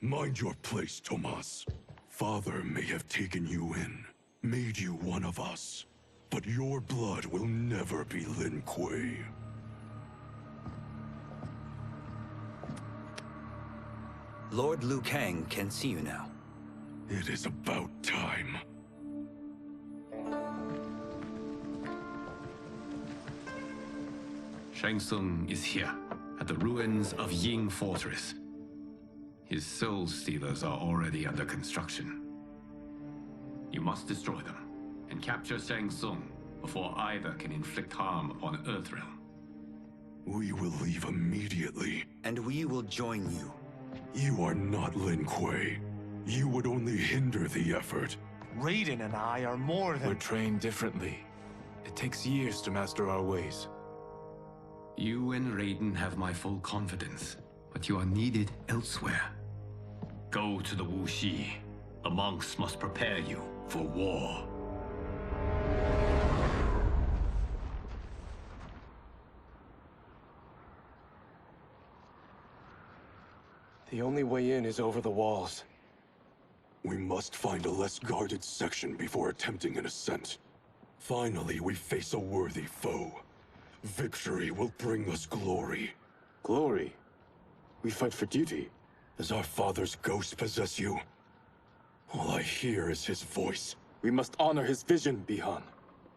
Mind your place, Tomas. Father may have taken you in, made you one of us. But your blood will never be Lin Kuei. Lord Liu Kang can see you now. It is about time. Shang Tsung is here, at the ruins of Ying Fortress. His soul stealers are already under construction. You must destroy them, and capture Shang Tsung before either can inflict harm upon Earthrealm. We will leave immediately. And we will join you. You are not Lin Kuei. You would only hinder the effort. Reyden and I are more than... We're trained differently. It takes years to master our ways. You and Reyden have my full confidence, but you are needed elsewhere. Go to the Wuxi. The monks must prepare you for war. The only way in is over the walls. We must find a less guarded section before attempting an ascent. Finally, we face a worthy foe. Victory will bring us glory. Glory? We fight for duty. Does our father's ghost possess you? All I hear is his voice. We must honor his vision, Bihan.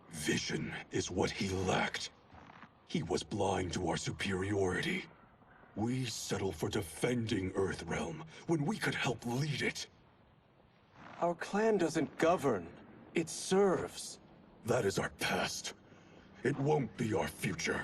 Vision is what he lacked. He was blind to our superiority. We settle for defending Earthrealm when we could help lead it. Our clan doesn't govern. It serves. That is our past. It won't be our future.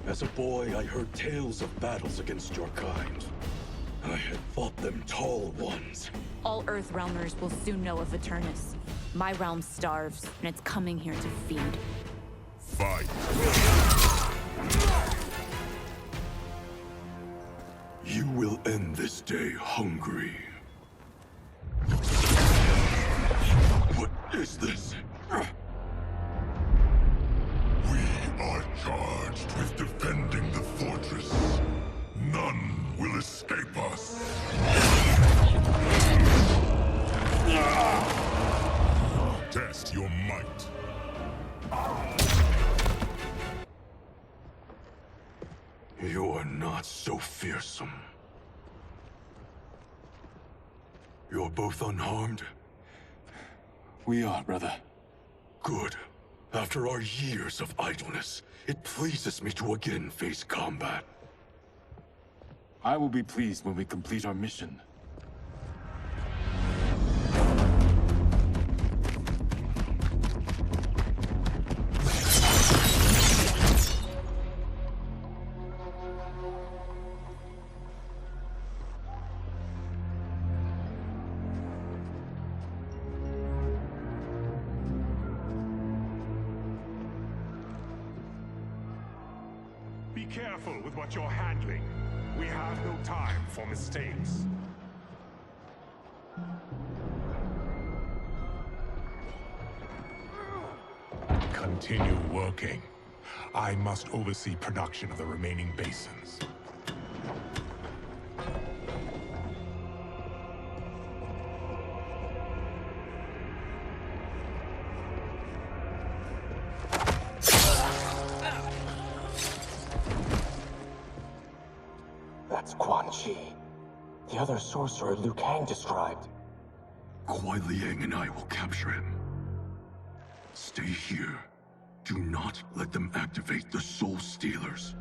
As a boy, I heard tales of battles against your kind. I had fought them tall ones. All Earthrealmers will soon know of Eternus. My realm starves, and it's coming here to feed. Fight. You will end this day hungry. What is this? We are charged with defending the fortress. None will escape us. Test your might. You are not so fearsome. You're both unharmed? We are, brother. Good. After our years of idleness, it pleases me to again face combat. I will be pleased when we complete our mission. Be careful with what you're handling. We have no time for mistakes. Continue working. I must oversee production of the remaining basins. That's Quan Chi. The other sorcerer Liu Kang described. Kuai Liang and I will capture him. Stay here. Do not let them activate the Soul Stealers.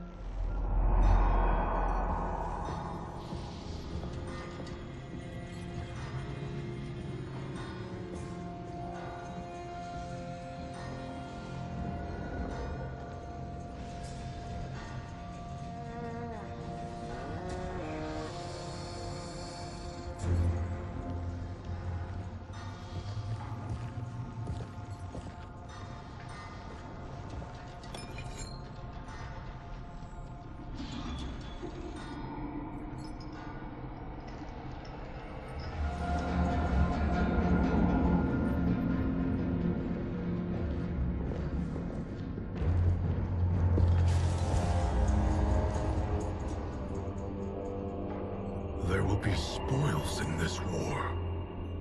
be spoils in this war.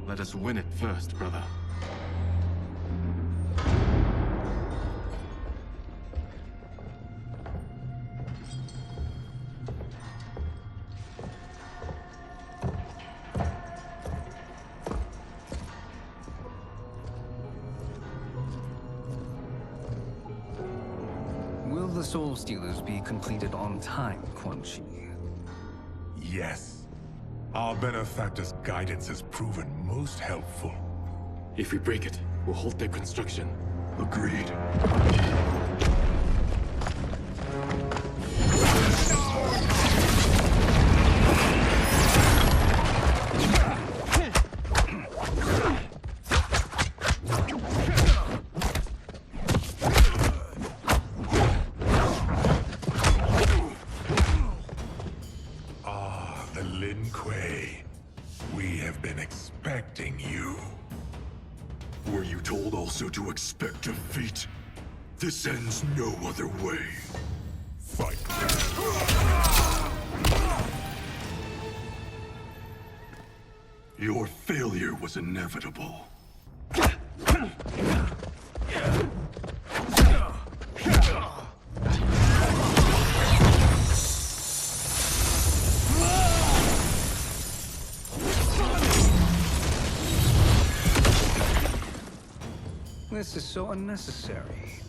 Let us win it first, brother. Will the Soul Stealers be completed on time, Quan Chi? Yes. Our benefactor's guidance has proven most helpful. If we break it, we'll halt their construction. Agreed. To expect defeat. This ends no other way. Fight. Your failure was inevitable. This is so unnecessary.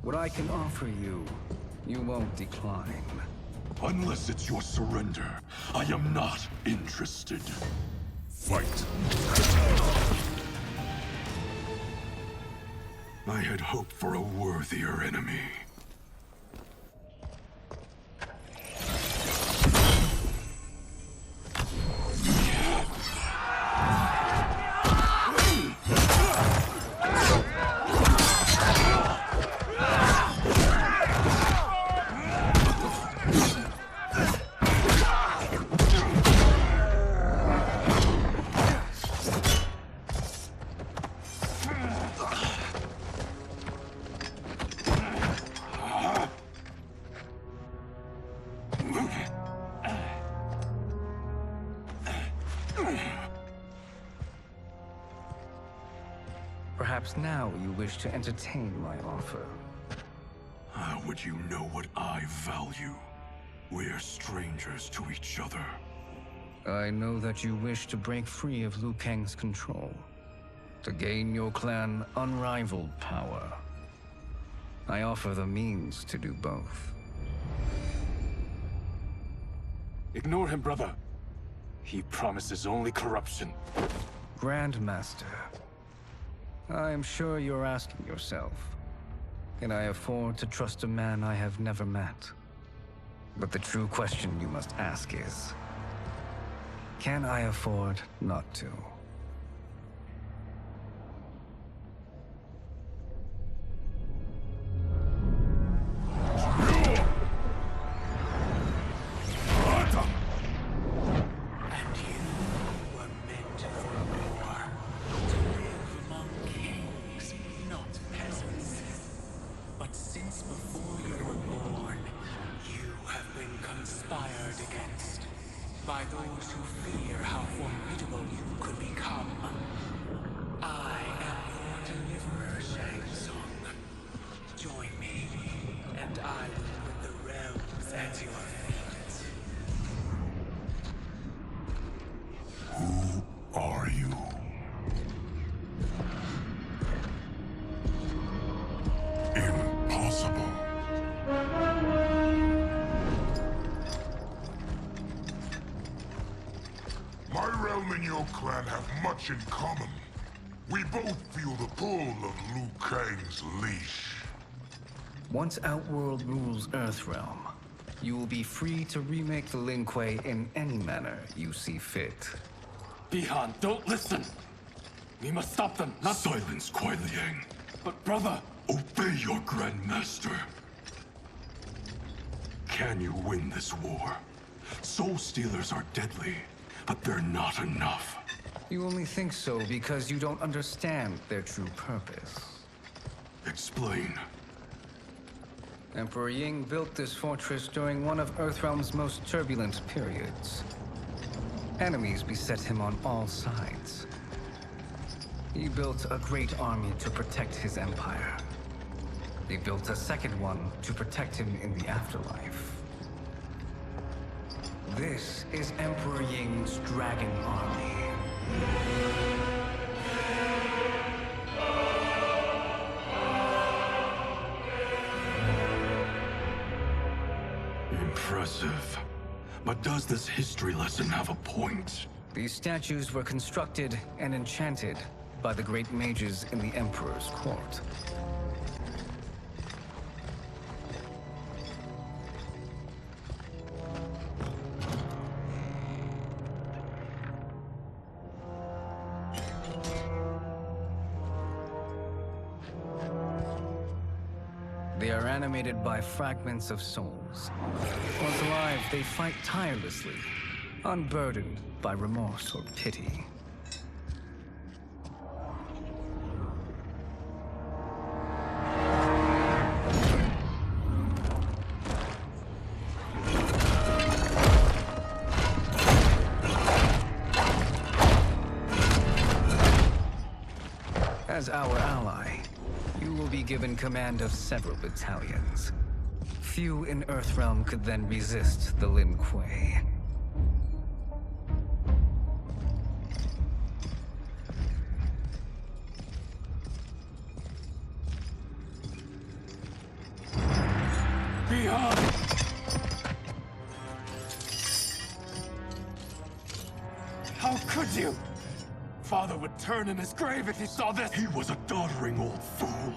What I can offer you, you won't decline. Unless it's your surrender, I am not interested. Fight. I had hoped for a worthier enemy. Perhaps now you wish to entertain my offer. How would you know what I value? We're strangers to each other. I know that you wish to break free of Liu Kang's control, to gain your clan unrivaled power. I offer the means to do both. Ignore him, brother. He promises only corruption. Grandmaster, I am sure you're asking yourself, can I afford to trust a man I have never met? But the true question you must ask is, can I afford not to? In common. We both feel the pull of Liu Kang's leash. Once Outworld rules Earthrealm, you will be free to remake the Lin Kuei in any manner you see fit. Bihan, don't listen! We must stop them, not— Silence, Kuai Liang. But brother— Obey your Grandmaster. Can you win this war? Soul Stealers are deadly, but they're not enough. You only think so because you don't understand their true purpose. Explain. Emperor Ying built this fortress during one of Earthrealm's most turbulent periods. Enemies beset him on all sides. He built a great army to protect his empire. He built a second one to protect him in the afterlife. This is Emperor Ying's Dragon Army. Impressive. But does this history lesson have a point? These statues were constructed and enchanted by the great mages in the Emperor's court. They are animated by fragments of souls. Once alive, they fight tirelessly, unburdened by remorse or pity. As our ally, you will be given command of several battalions. Few in Earthrealm could then resist the Lin Kuei. Behind! How could you? Father would turn in his grave if he saw this! He was a doddering old fool.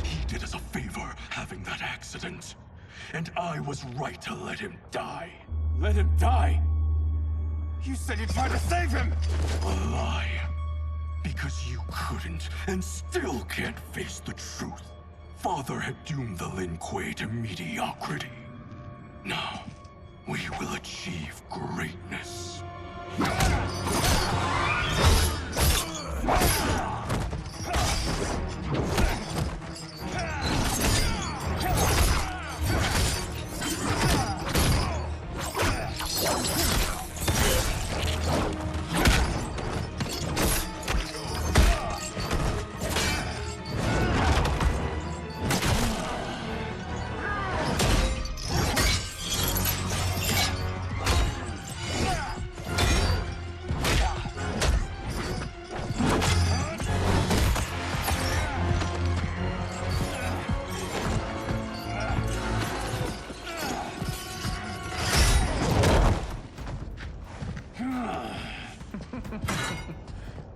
He did us a favor having that accident. And I was right to let him die. Let him die? You said you tried to save him! A lie. Because you couldn't, and still can't face the truth. Father had doomed the Lin Kuei to mediocrity. Now, we will achieve greatness.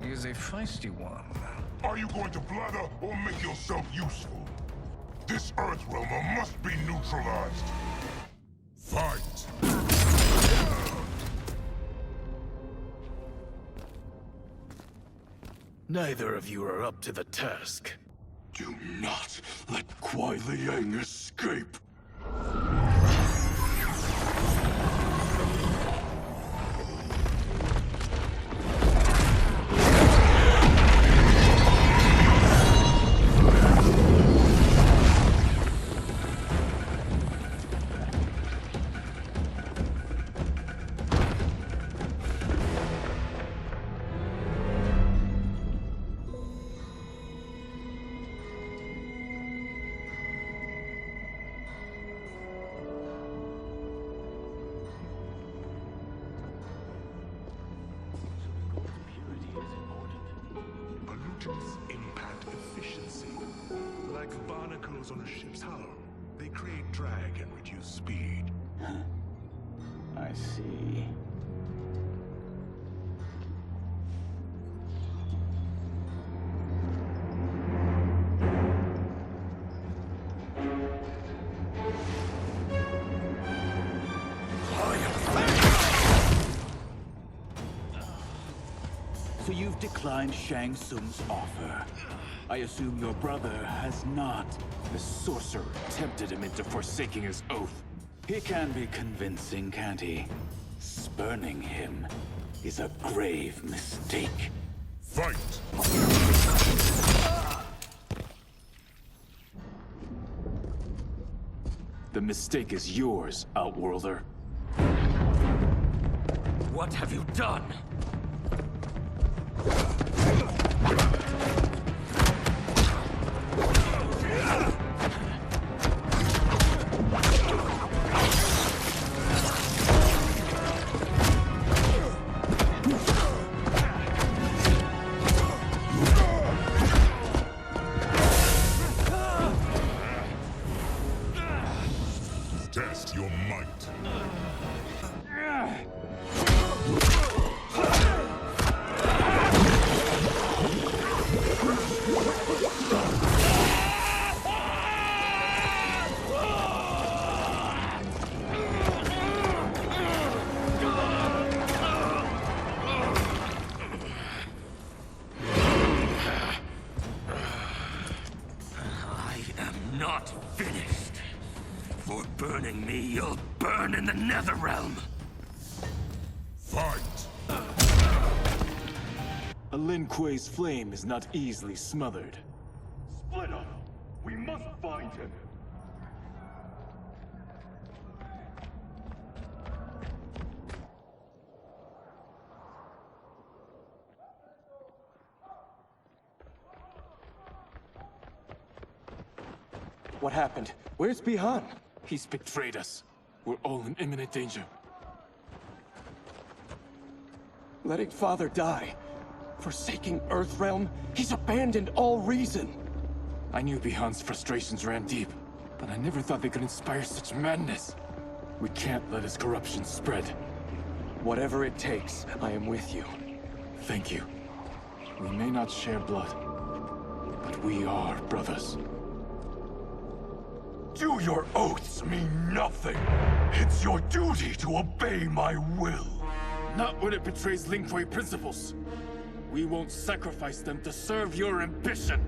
He is a feisty one. Are you going to blather or make yourself useful? This Earthrealmer must be neutralized. Fight! Neither of you are up to the task. Do not let Kuai Liang escape. Pollutants impact efficiency. Like barnacles on a ship's hull, they create drag and reduce speed. I see. So you've declined Shang Tsung's offer. I assume your brother has not. The sorcerer tempted him into forsaking his oath. He can be convincing, can't he? Spurning him is a grave mistake. Fight! The mistake is yours, Outworlder. What have you done? Test your might. I am not finished. For burning me, you'll burn in the Netherrealm. Fight! A Lin Kuei's flame is not easily smothered. Split up! We must find him! What happened? Where's Bihan? He's betrayed us. We're all in imminent danger. Letting Father die. Forsaking Earthrealm. He's abandoned all reason. I knew Bihan's frustrations ran deep, but I never thought they could inspire such madness. We can't let his corruption spread. Whatever it takes, I am with you. Thank you. We may not share blood, but we are brothers. Do your oaths mean nothing? It's your duty to obey my will. Not when it betrays Lin Kuei principles. We won't sacrifice them to serve your ambition.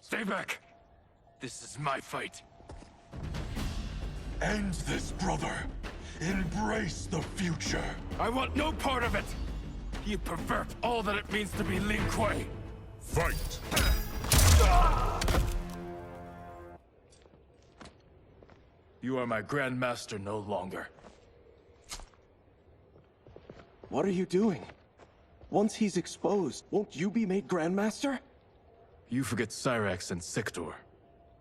Stay back. This is my fight. End this, brother. Embrace the future. I want no part of it. You pervert all that it means to be Lin Kuei. Fight! You are my Grandmaster no longer. What are you doing? Once he's exposed, won't you be made Grandmaster? You forget Cyrax and Sector.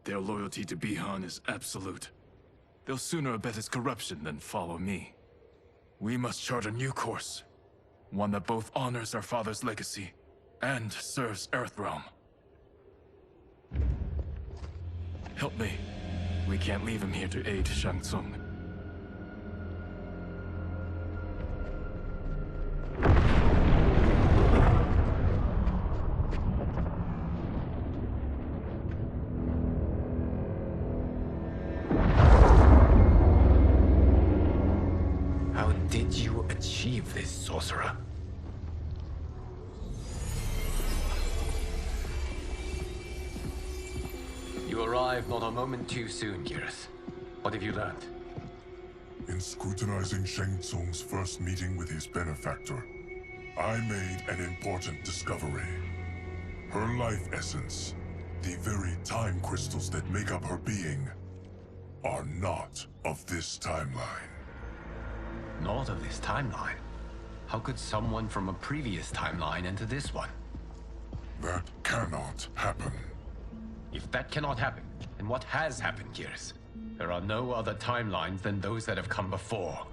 Their loyalty to Bihan is absolute. They'll sooner abet his corruption than follow me. We must chart a new course. One that both honors our father's legacy and serves Earthrealm. Help me. We can't leave him here to aid Shang Tsung. How did you achieve this, sorcerer? You arrived not a moment too soon, Geras. What have you learned? In scrutinizing Shang Tsung's first meeting with his benefactor, I made an important discovery. Her life essence, the very time crystals that make up her being, are not of this timeline. Not of this timeline? How could someone from a previous timeline enter this one? That cannot happen. If that cannot happen, then what has happened, Geras? There are no other timelines than those that have come before.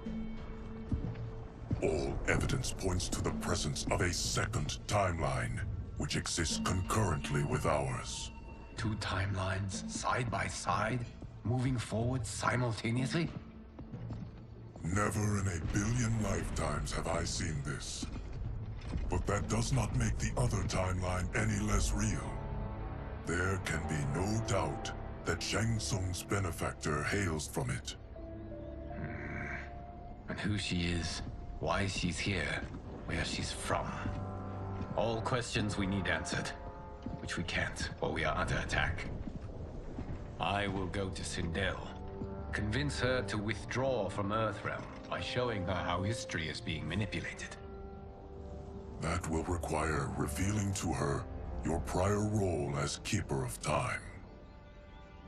All evidence points to the presence of a second timeline, which exists concurrently with ours. Two timelines, side by side, moving forward simultaneously? Never in a billion lifetimes have I seen this. But that does not make the other timeline any less real. There can be no doubt that Shang Tsung's benefactor hails from it. And who she is, why she's here, where she's from. All questions we need answered, which we can't while we are under attack. I will go to Sindel, convince her to withdraw from Earthrealm by showing her how history is being manipulated. That will require revealing to her your prior role as Keeper of Time.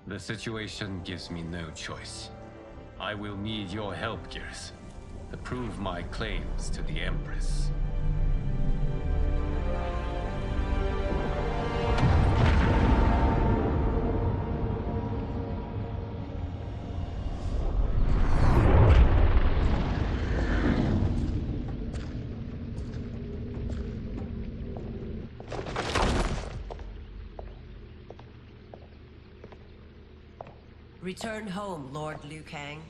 The situation gives me no choice. I will need your help, Gears, to prove my claims to the Empress. Return home, Lord Liu Kang.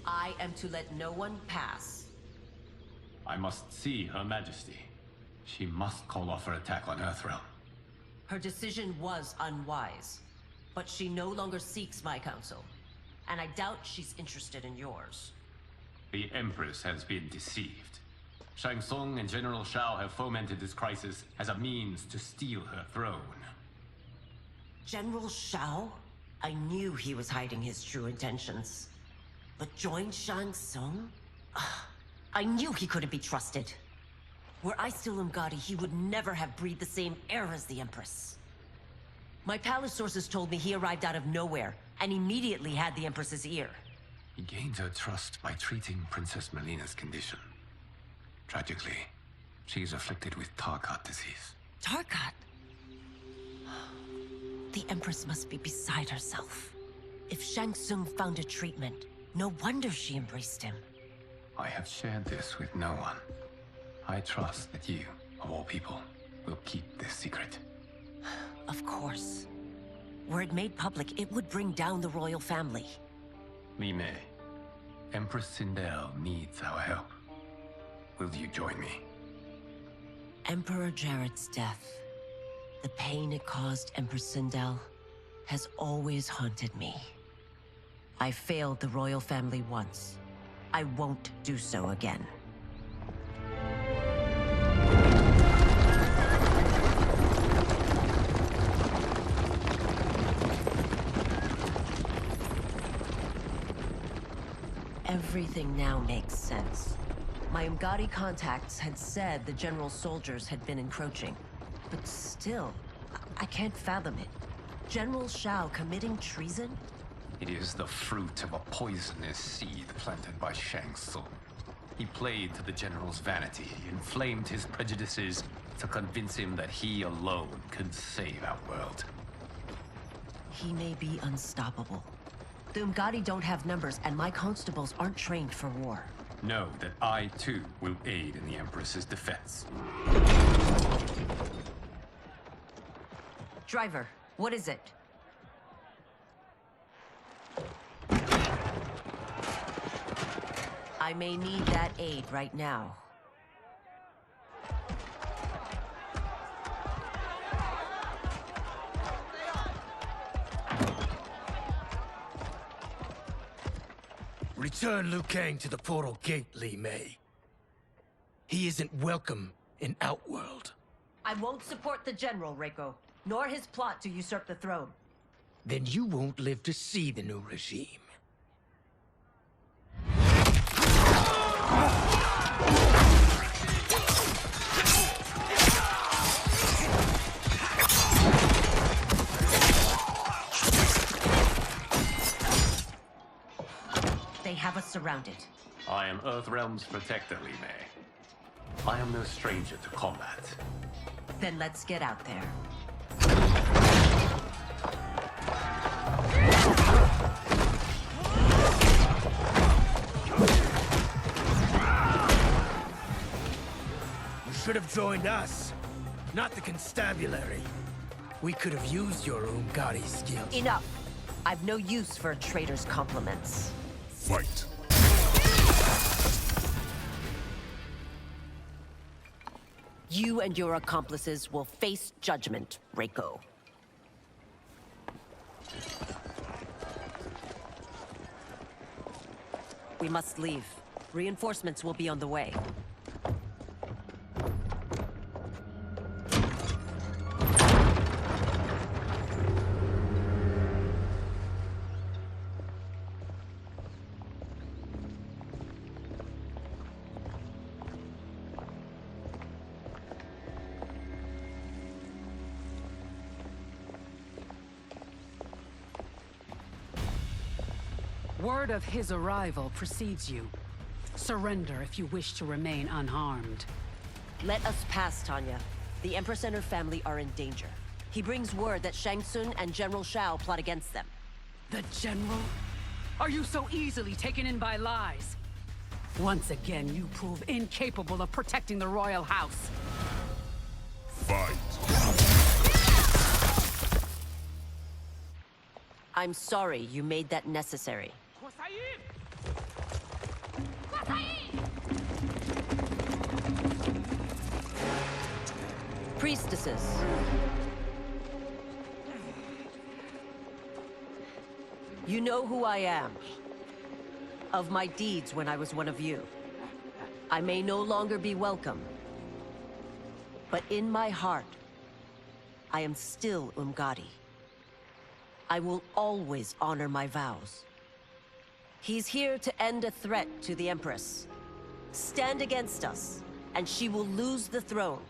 I am to let no one pass. I must see Her Majesty. She must call off her attack on Earthrealm. Her decision was unwise, but she no longer seeks my counsel, and I doubt she's interested in yours. The Empress has been deceived. Shang Tsung and General Shao have fomented this crisis as a means to steal her throne. General Shao? I knew he was hiding his true intentions. But join Shang Tsung? I knew he couldn't be trusted. Were I still Umgadi, he would never have breathed the same air as the Empress. My palace sources told me he arrived out of nowhere, and immediately had the Empress's ear. He gained her trust by treating Princess Melina's condition. Tragically, she is afflicted with Tarkat disease. Tarkat? The Empress must be beside herself. If Shang Tsung found a treatment, no wonder she embraced him. I have shared this with no one. I trust that you, of all people, will keep this secret. Of course. Were it made public, it would bring down the royal family. Li Mei, Empress Sindel needs our help. Will you join me? Emperor Jared's death, the pain it caused Empress Sindel, has always haunted me. I failed the royal family once. I won't do so again. Everything now makes sense. My Umgadi contacts had said the general soldiers had been encroaching. But still, I can't fathom it. General Shao committing treason? It is the fruit of a poisonous seed planted by Shang Tsung. He played to the general's vanity, inflamed his prejudices to convince him that he alone could save our world. He may be unstoppable. The Umgadi don't have numbers, and my constables aren't trained for war. Know that I, too, will aid in the Empress's defense. Driver, what is it? I may need that aid right now. Return Liu Kang to the portal gate, Li Mei. He isn't welcome in Outworld. I won't support the General, Reiko, nor his plot to usurp the throne. Then you won't live to see the new regime. They have us surrounded. I am Earthrealm's protector, Li Mei. I am no stranger to combat. Then let's get out there. You should have joined us, not the constabulary. We could have used your Umgadi skills. Enough! I've no use for a traitor's compliments. You and your accomplices will face judgment, Reiko. We must leave. Reinforcements will be on the way. Word of his arrival precedes you. Surrender if you wish to remain unharmed. Let us pass, Tanya. The Empress and her family are in danger. He brings word that Shang Tsung and General Shao plot against them. The General? Are you so easily taken in by lies? Once again, you prove incapable of protecting the royal house. Fight! I'm sorry you made that necessary. Priestesses. You know who I am. Of my deeds when I was one of you. I may no longer be welcome. But in my heart, I am still Umgadi. I will always honor my vows. He's here to end a threat to the Empress. Stand against us, and she will lose the throne.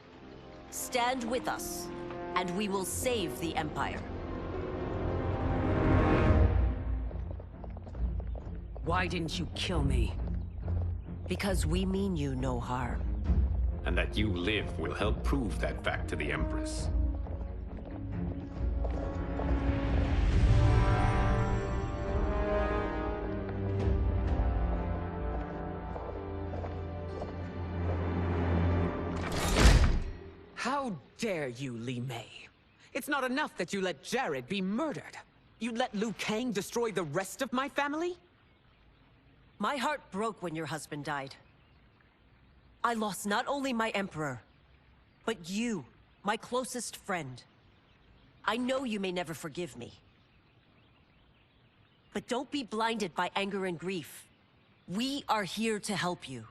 Stand with us, and we will save the Empire. Why didn't you kill me? Because we mean you no harm. And that you live will help prove that fact to the Empress. How dare you, Li Mei? It's not enough that you let Jared be murdered. You'd let Liu Kang destroy the rest of my family? My heart broke when your husband died. I lost not only my emperor, but you, my closest friend. I know you may never forgive me. But don't be blinded by anger and grief. We are here to help you.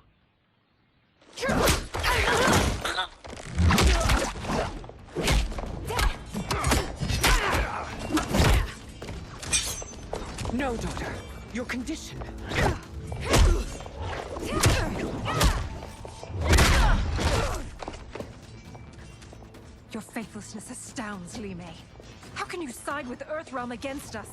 No, daughter. Your condition. Your faithlessness astounds, Li Mei. How can you side with Earthrealm against us?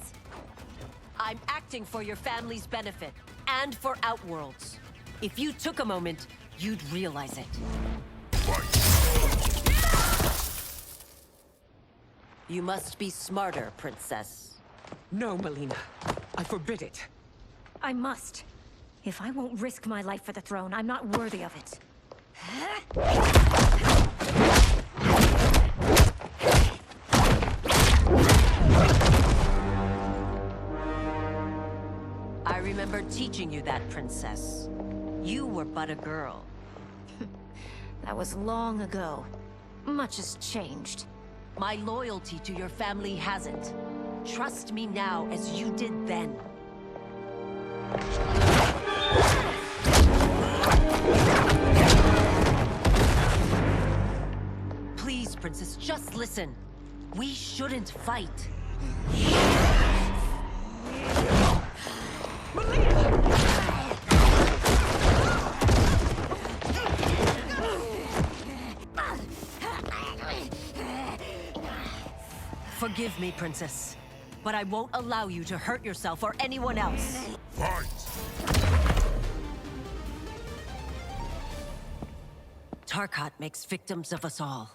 I'm acting for your family's benefit, and for Outworld's. If you took a moment, you'd realize it. You must be smarter, Princess. No, Melina. I forbid it. I must. If I won't risk my life for the throne, I'm not worthy of it. I remember teaching you that, Princess. You were but a girl. That was long ago. Much has changed. My loyalty to your family hasn't. Trust me now as you did then. Please, Princess, just listen. We shouldn't fight. Forgive me, Princess, but I won't allow you to hurt yourself or anyone else. Fight! Tarkat makes victims of us all.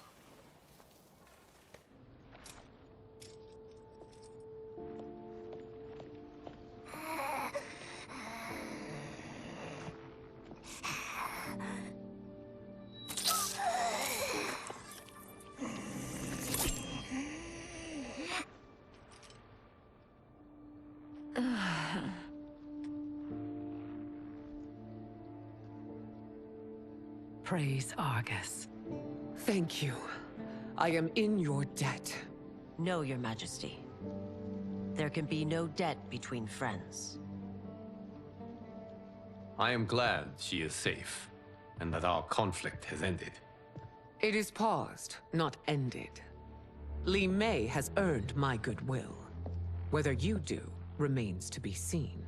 Praise Argus. Thank you. I am in your debt. No, Your Majesty. There can be no debt between friends. I am glad she is safe, and that our conflict has ended. It is paused, not ended. Li Mei has earned my goodwill. Whether you do remains to be seen.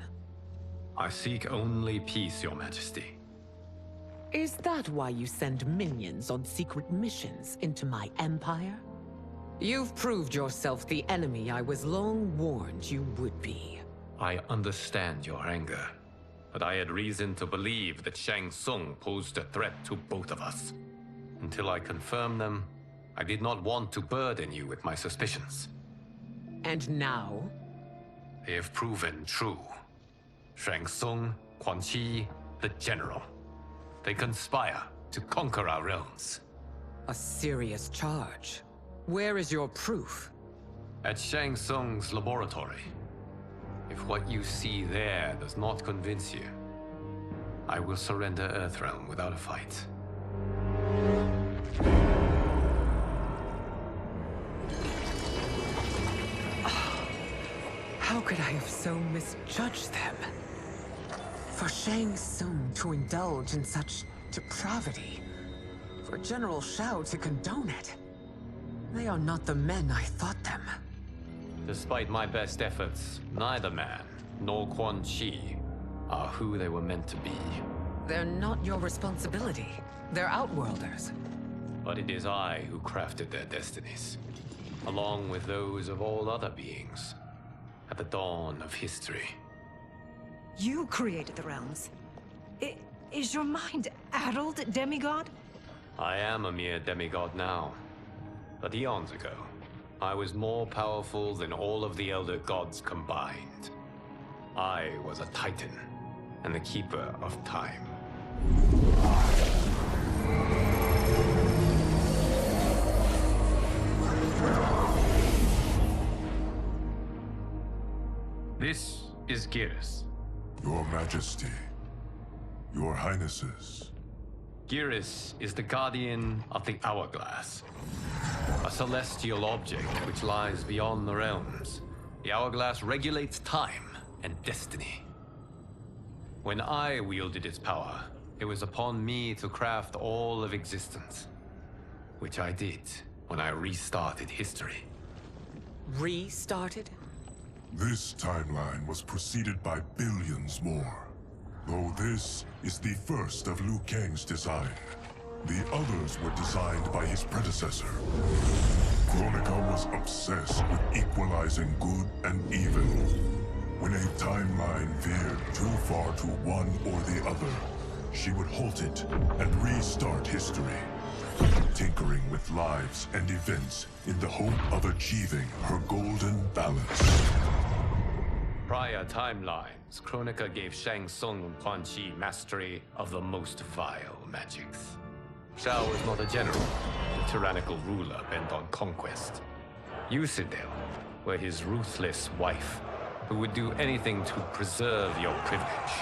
I seek only peace, Your Majesty. Is that why you send minions on secret missions into my empire? You've proved yourself the enemy I was long warned you would be. I understand your anger, but I had reason to believe that Shang Tsung posed a threat to both of us. Until I confirmed them, I did not want to burden you with my suspicions. And now? They have proven true. Shang Tsung, Quan Chi, the General. They conspire to conquer our realms. A serious charge. Where is your proof? At Shang Tsung's laboratory. If what you see there does not convince you, I will surrender Earthrealm without a fight. How could I have so misjudged them? For Shang Tsung to indulge in such depravity, for General Shao to condone it, they are not the men I thought them. Despite my best efforts, neither man nor Quan Chi are who they were meant to be. They're not your responsibility. They're Outworlders. But it is I who crafted their destinies, along with those of all other beings, at the dawn of history. You created the realms. Is your mind addled, demigod? I am a mere demigod now. But eons ago, I was more powerful than all of the Elder Gods combined. I was a Titan, and the Keeper of Time. This is Geras. Your Majesty. Your Highnesses. Geras is the guardian of the Hourglass. A celestial object which lies beyond the realms. The Hourglass regulates time and destiny. When I wielded its power, it was upon me to craft all of existence. Which I did when I restarted history. Restarted? This timeline was preceded by billions more. Though this is the first of Liu Kang's design. The others were designed by his predecessor. Kronika was obsessed with equalizing good and evil. When a timeline veered too far to one or the other, she would halt it and restart history, tinkering with lives and events in the hope of achieving her golden balance. Prior timelines, Kronika gave Shang Tsung and Quan Chi mastery of the most vile magics. Shao was not a general, a tyrannical ruler bent on conquest. Yusidel were his ruthless wife, who would do anything to preserve your privilege.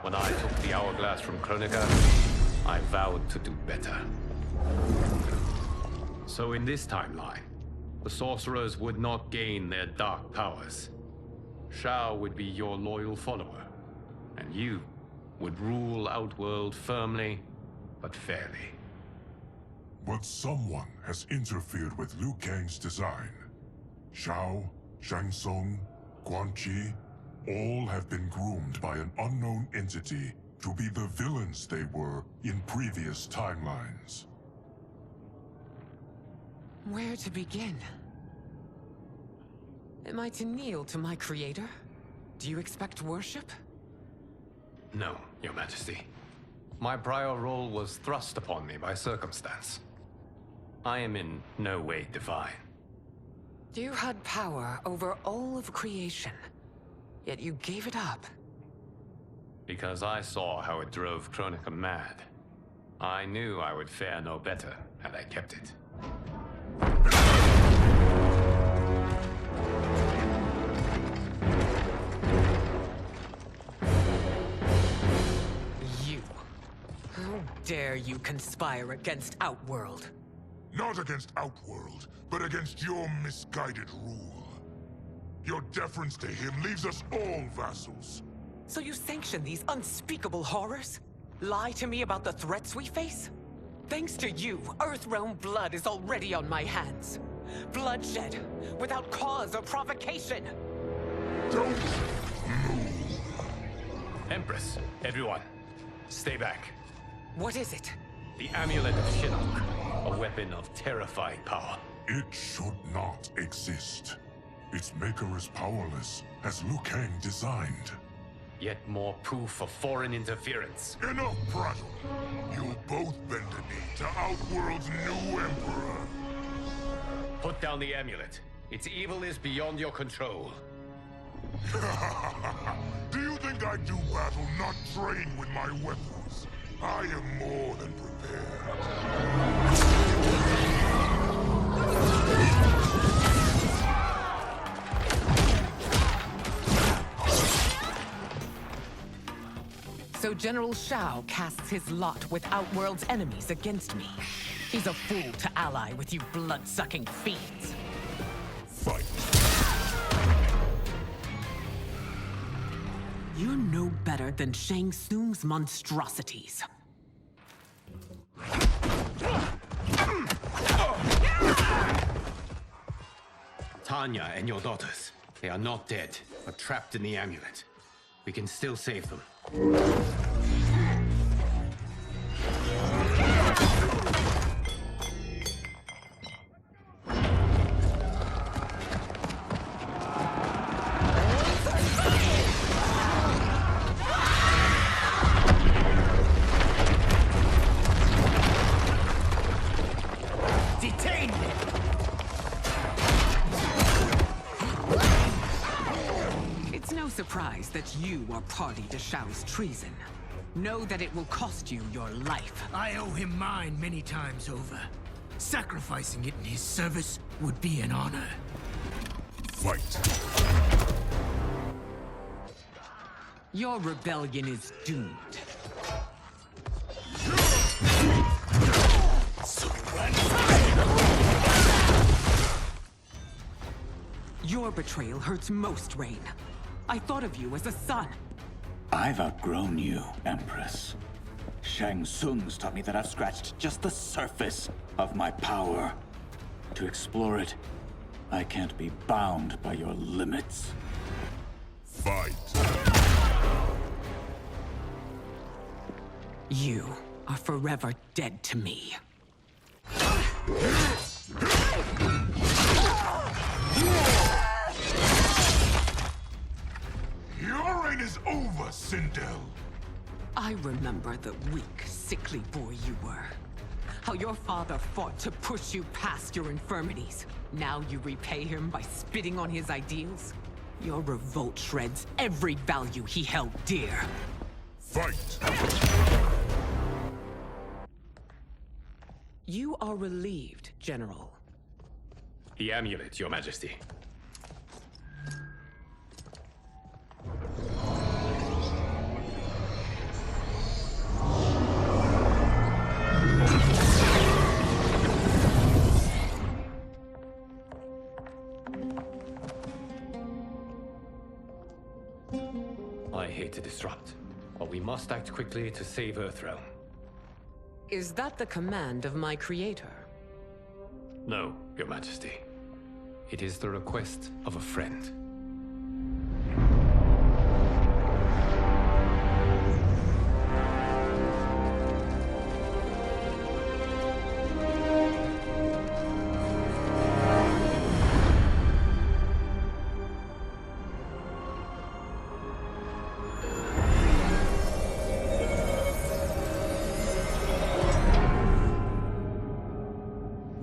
When I took the Hourglass from Kronika, I vowed to do better. So in this timeline, the sorcerers would not gain their dark powers. Shao would be your loyal follower, and you would rule Outworld firmly, but fairly. But someone has interfered with Liu Kang's design. Shao, Shang Tsung, Quan Chi, all have been groomed by an unknown entity to be the villains they were in previous timelines. Where to begin? Am I to kneel to my creator? Do you expect worship? No, Your Majesty. My prior role was thrust upon me by circumstance. I am in no way divine. You had power over all of creation, yet you gave it up. Because I saw how it drove Kronika mad. I knew I would fare no better had I kept it. You. How dare you conspire against Outworld? Not against Outworld, but against your misguided rule. Your deference to him leaves us all vassals. So you sanction these unspeakable horrors? Lie to me about the threats we face? Thanks to you, Earthrealm blood is already on my hands. Bloodshed, without cause or provocation. Don't move. Empress, everyone, stay back. What is it? The Amulet of Shinnok, a weapon of terrifying power. It should not exist. Its maker is powerless, as Liu Kang designed. Yet more proof of foreign interference. Enough prattle. You both bend a knee to Outworld's new emperor. Put down the amulet. Its evil is beyond your control. Do you think I do battle not trained with my weapons? I am more than prepared. So General Shao casts his lot with Outworld's enemies against me. He's a fool to ally with you blood-sucking fiends. Fight. You're no better than Shang Tsung's monstrosities. Tanya and your daughters, they are not dead, but trapped in the amulet. We can still save them. Detain him! It's no surprise that you are party to Shao's treason. Know that it will cost you your life. I owe him mine many times over. Sacrificing it in his service would be an honor. Fight. Your rebellion is doomed. Your betrayal hurts most, Rain. I thought of you as a son. I've outgrown you, Empress. Shang Tsung's taught me that I've scratched just the surface of my power. To explore it, I can't be bound by your limits. Fight. You are forever dead to me. Your reign is over, Sindel. I remember the weak, sickly boy you were. How your father fought to push you past your infirmities. Now you repay him by spitting on his ideals? Your revolt shreds every value he held dear. Fight! You are relieved, General. The amulet, Your Majesty. I hate to disrupt, but we must act quickly to save Earthrealm. Is that the command of my creator? No, Your Majesty. It is the request of a friend.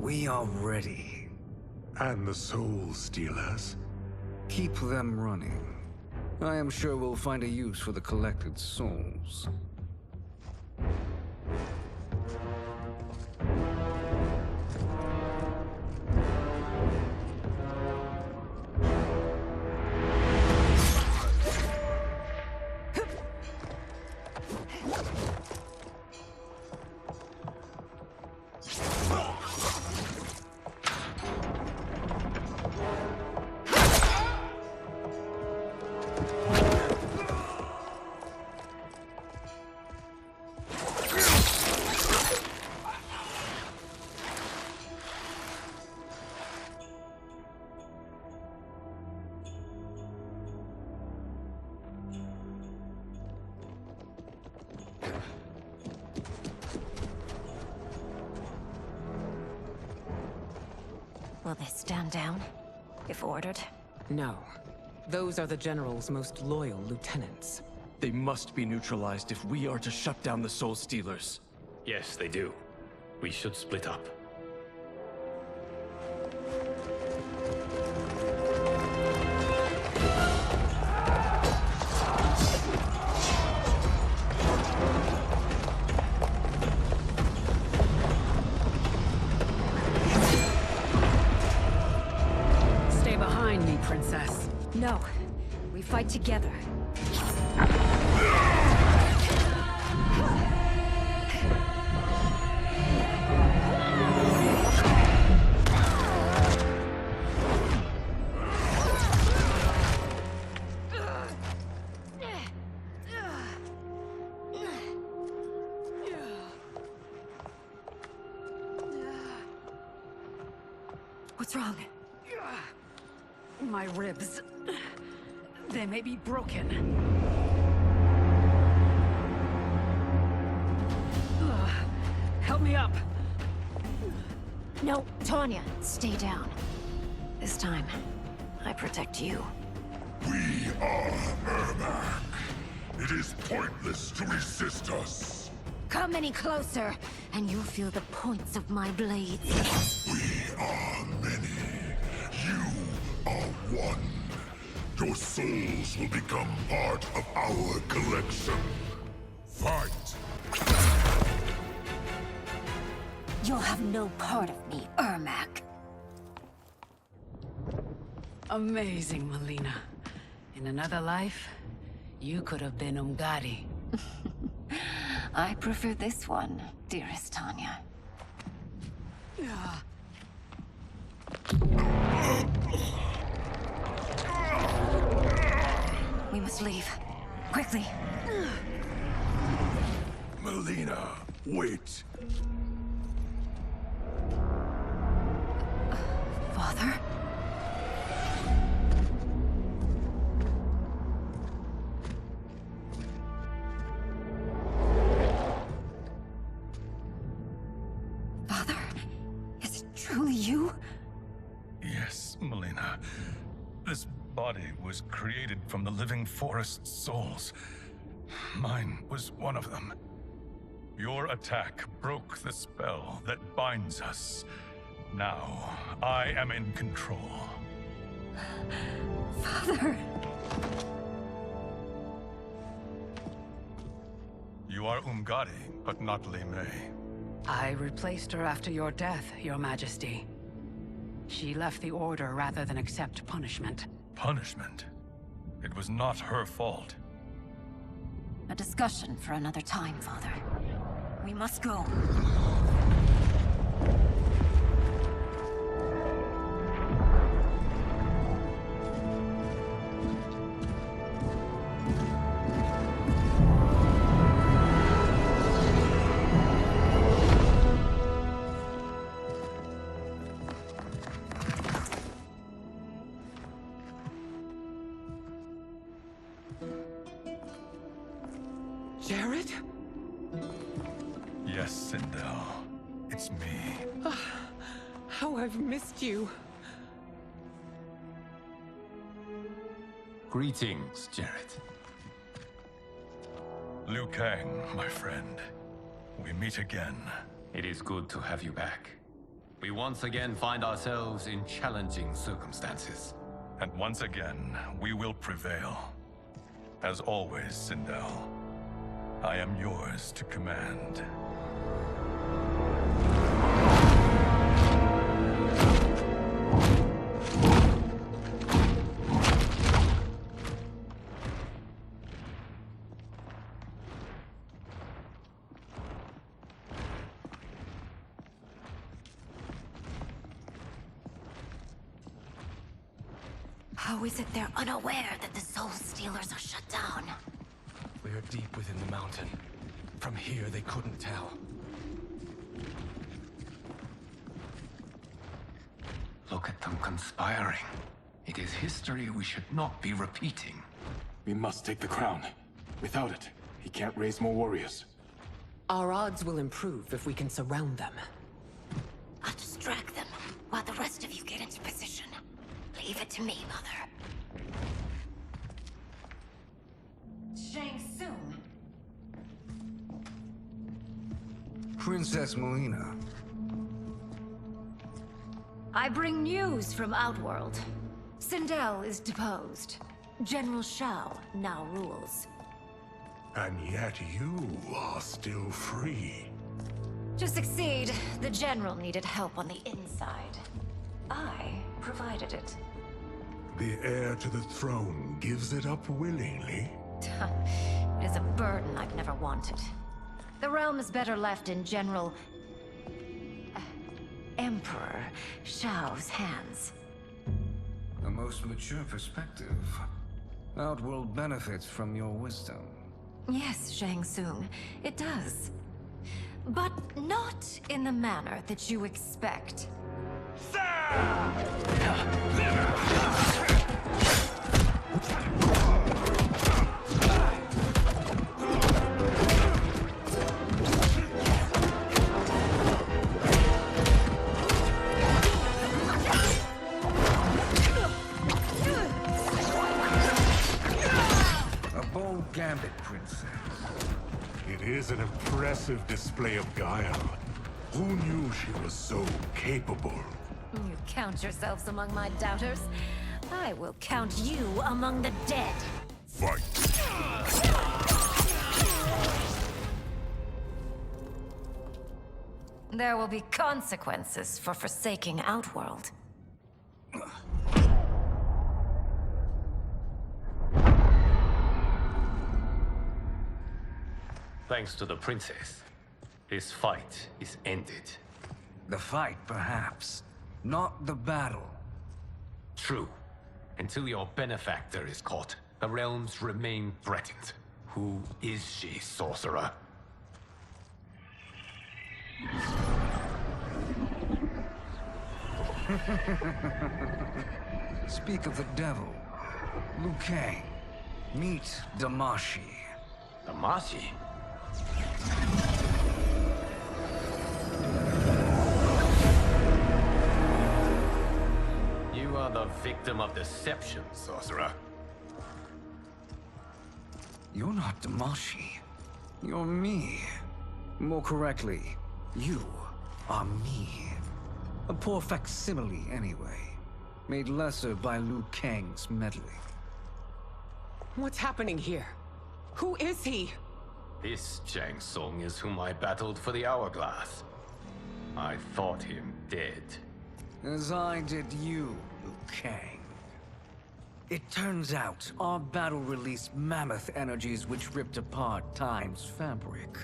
We are ready. And the Soul Stealers? Keep them running. I am sure we'll find a use for the collected souls. Will they stand down, if ordered? No. Those are the General's most loyal lieutenants. They must be neutralized if we are to shut down the Soul Stealers. Yes, they do. We should split up. Stay behind me, Princess. No. We fight together. What's wrong? My ribs. They may be broken. Help me up. No, Tanya, stay down. This time, I protect you. We are Ermac. It is pointless to resist us. Come any closer, and you'll feel the points of my blades. We are many. You are one. Your souls will become part of our collection. Fight! You'll have no part of me, Ermac. Amazing, Melina. In another life, you could have been Umgadi. I prefer this one, dearest Tanya. We must leave. Quickly. Melina, wait. Father? Father? Is it truly you? Yes, Melina. This body was created from the living forest's souls. Mine was one of them. Your attack broke the spell that binds us. Now, I am in control. Father! You are Umgadi, but not Li Mei. I replaced her after your death, Your Majesty. She left the Order rather than accept punishment. Punishment? It was not her fault. A discussion for another time, Father. We must go. Jared? Yes, Sindel. It's me. How I've missed you. Greetings, Jared. Liu Kang, my friend. We meet again. It is good to have you back. We once again find ourselves in challenging circumstances. And once again, we will prevail. As always, Sindel, I am yours to command. How is it they're unaware that the Soul Stealers are shut down? We are deep within the mountain. From here, they couldn't tell. Look at them conspiring. It is history we should not be repeating. We must take the crown. Without it, he can't raise more warriors. Our odds will improve if we can surround them. I'll distract them while the rest of you get Leave it to me, Mother. Shang Tsung. Princess Melina. I bring news from Outworld. Sindel is deposed. General Shao now rules. And yet you are still free. To succeed, the General needed help on the inside. I provided it. The heir to the throne gives it up willingly. It is a burden I've never wanted. The realm is better left in General... Emperor Shao's hands. A most mature perspective. Outworld benefits from your wisdom. Yes, Shang Tsung, it does. But not in the manner that you expect. Gambit, Princess. It is an impressive display of guile. Who knew she was so capable? You count yourselves among my doubters. I will count you among the dead. Fight. There will be consequences for forsaking Outworld. Thanks to the princess, this fight is ended. The fight, perhaps. Not the battle. True. Until your benefactor is caught, the realms remain threatened. Who is she, sorcerer? Speak of the devil. Liu Kang. Meet Damashi. Damashi? You are the victim of deception, sorcerer. You're not Damashi. You're me. More correctly, you are me. A poor facsimile, anyway. Made lesser by Liu Kang's meddling. What's happening here? Who is he? This Shang Tsung is whom I battled for the Hourglass. I thought him dead. As I did you, Liu Kang. It turns out our battle released mammoth energies which ripped apart time's fabric.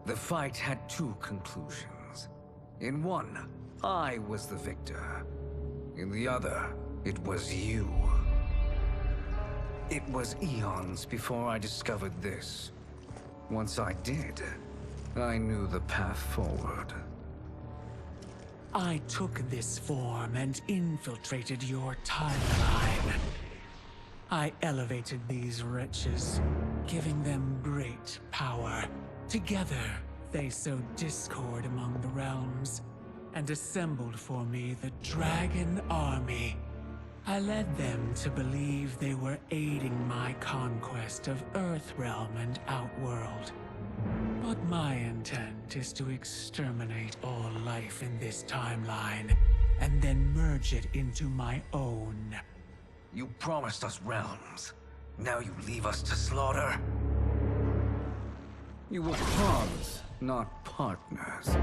The fight had two conclusions. In one, I was the victor. In the other, it was you. It was eons before I discovered this. Once I did, I knew the path forward. I took this form and infiltrated your timeline. I elevated these wretches, giving them great power. Together, they sowed discord among the realms, and assembled for me the Dragon Army. I led them to believe they were aiding my conquest of Earthrealm and Outworld. But my intent is to exterminate all life in this timeline, and then merge it into my own. You promised us realms. Now you leave us to slaughter? You were pawns, not partners.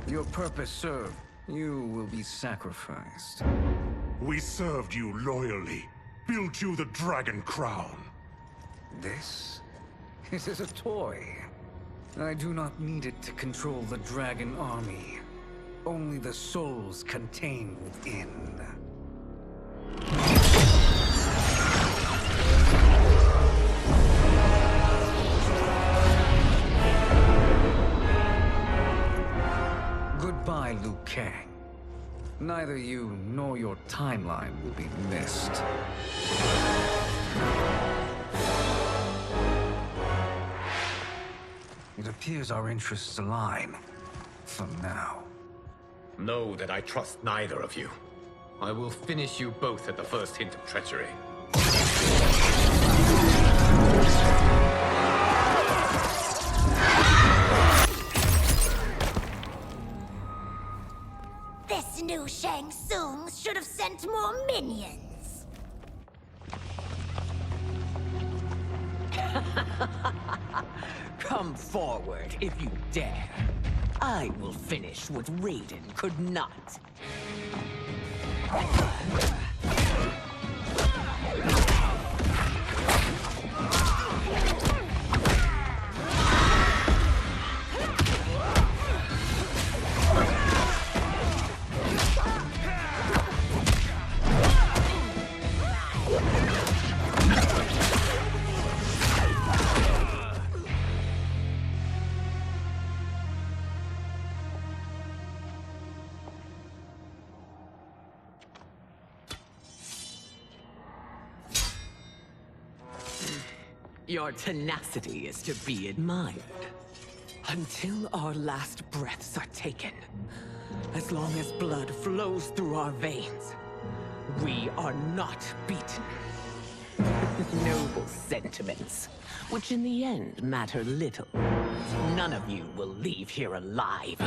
Your purpose served. You will be sacrificed. We served you loyally. Built you the Dragon Crown. This is a toy. I do not need it to control the Dragon Army. Only the souls contained within. Goodbye, Liu Kang. Neither you nor your timeline will be missed. It appears our interests align. For now. Know that I trust neither of you. I will finish you both at the first hint of treachery. This new Shang Tsung should have sent more minions. Come forward if you dare. I will finish what Reyden could not. Your tenacity is to be admired. Until our last breaths are taken, as long as blood flows through our veins, we are not beaten. Noble sentiments, which in the end matter little. None of you will leave here alive.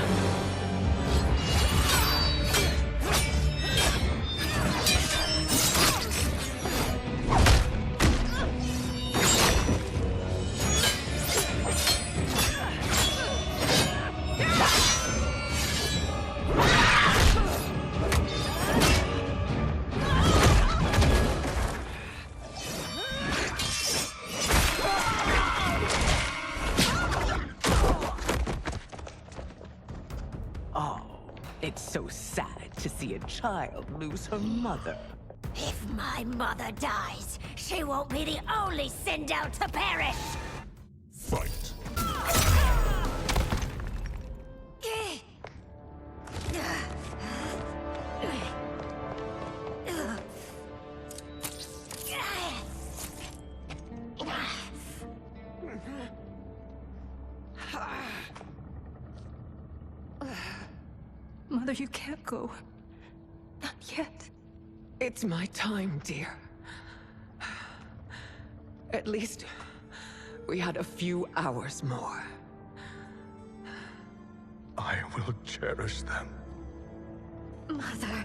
So sad to see a child lose her mother. If my mother dies, she won't be the only sinned out to perish! Fight! Mother, you can't go. Not yet. It's my time, dear. At least, we had a few hours more. I will cherish them. Mother...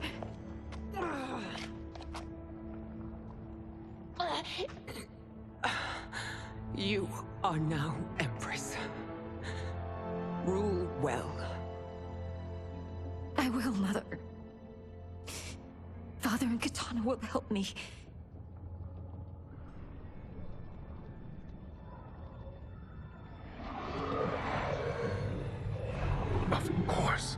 You are now Empress. Rule well. I will, Mother. Father and Katana will help me. Of course.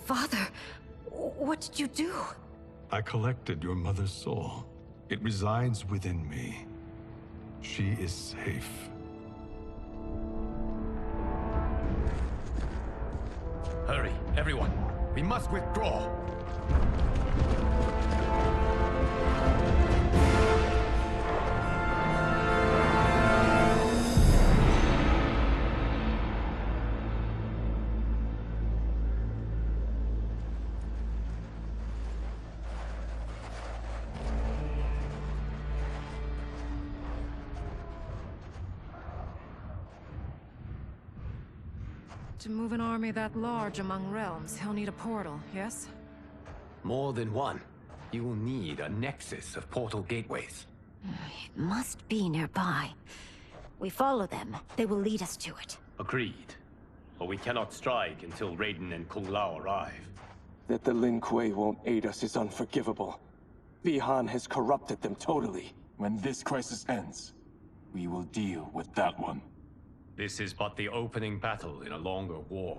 Father, what did you do? I collected your mother's soul. It resides within me. She is safe. Hurry, everyone. We must withdraw. To move an army that large among realms, he'll need a portal, yes? More than one. You will need a nexus of portal gateways. It must be nearby. We follow them, they will lead us to it. Agreed. But we cannot strike until Reyden and Kun Lao arrive. That the Lin Kuei won't aid us is unforgivable. Bihan has corrupted them totally. When this crisis ends, we will deal with that one. This is but the opening battle in a longer war.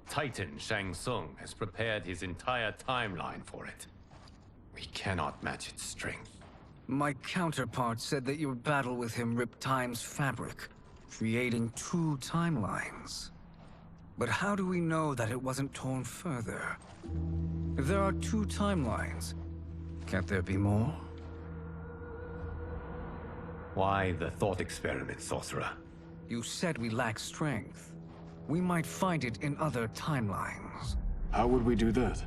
Titan Shang Tsung has prepared his entire timeline for it. We cannot match its strength. My counterpart said that your battle with him ripped time's fabric, creating 2 timelines. But how do we know that it wasn't torn further? If there are 2 timelines, can't there be more? Why the thought experiment, sorcerer? You said we lack strength. We might find it in other timelines. How would we do that?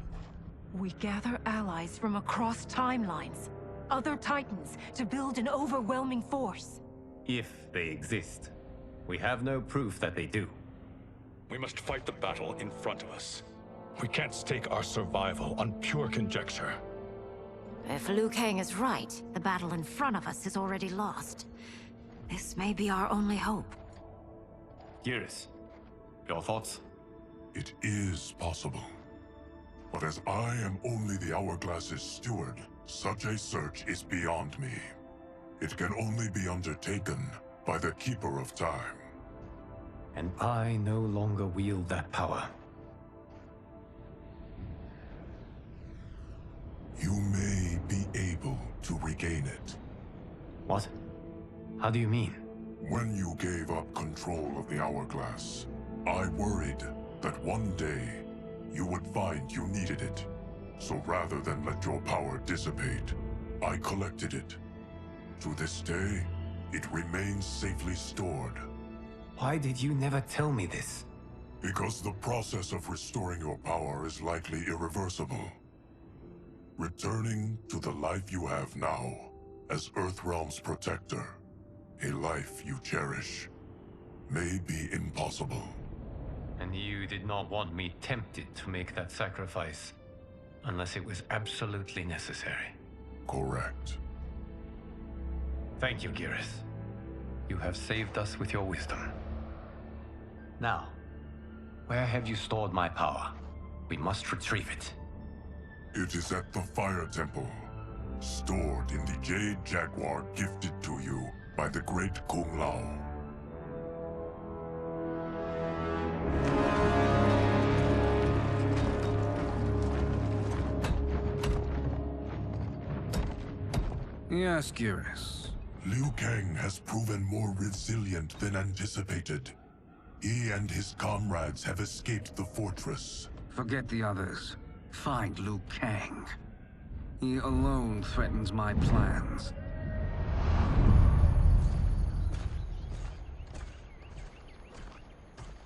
We gather allies from across timelines, other titans, to build an overwhelming force. If they exist. We have no proof that they do. We must fight the battle in front of us. We can't stake our survival on pure conjecture. If Liu Kang is right, the battle in front of us is already lost. This may be our only hope. Geras, your thoughts? It is possible. But as I am only the Hourglass's steward, such a search is beyond me. It can only be undertaken by the Keeper of Time. And I no longer wield that power. You may be able to regain it. What? How do you mean? When you gave up control of the Hourglass, I worried that one day you would find you needed it. So rather than let your power dissipate, I collected it. To this day, it remains safely stored. Why did you never tell me this? Because the process of restoring your power is likely irreversible. Returning to the life you have now, as Earthrealm's protector, a life you cherish, may be impossible. And you did not want me tempted to make that sacrifice, unless it was absolutely necessary. Correct. Thank you, Geras. You have saved us with your wisdom. Now, where have you stored my power? We must retrieve it. It is at the Fire Temple, stored in the Jade Jaguar gifted to you by the great Kun Lao. Yes, Geras. Liu Kang has proven more resilient than anticipated. He and his comrades have escaped the fortress. Forget the others. Find Liu Kang. He alone threatens my plans.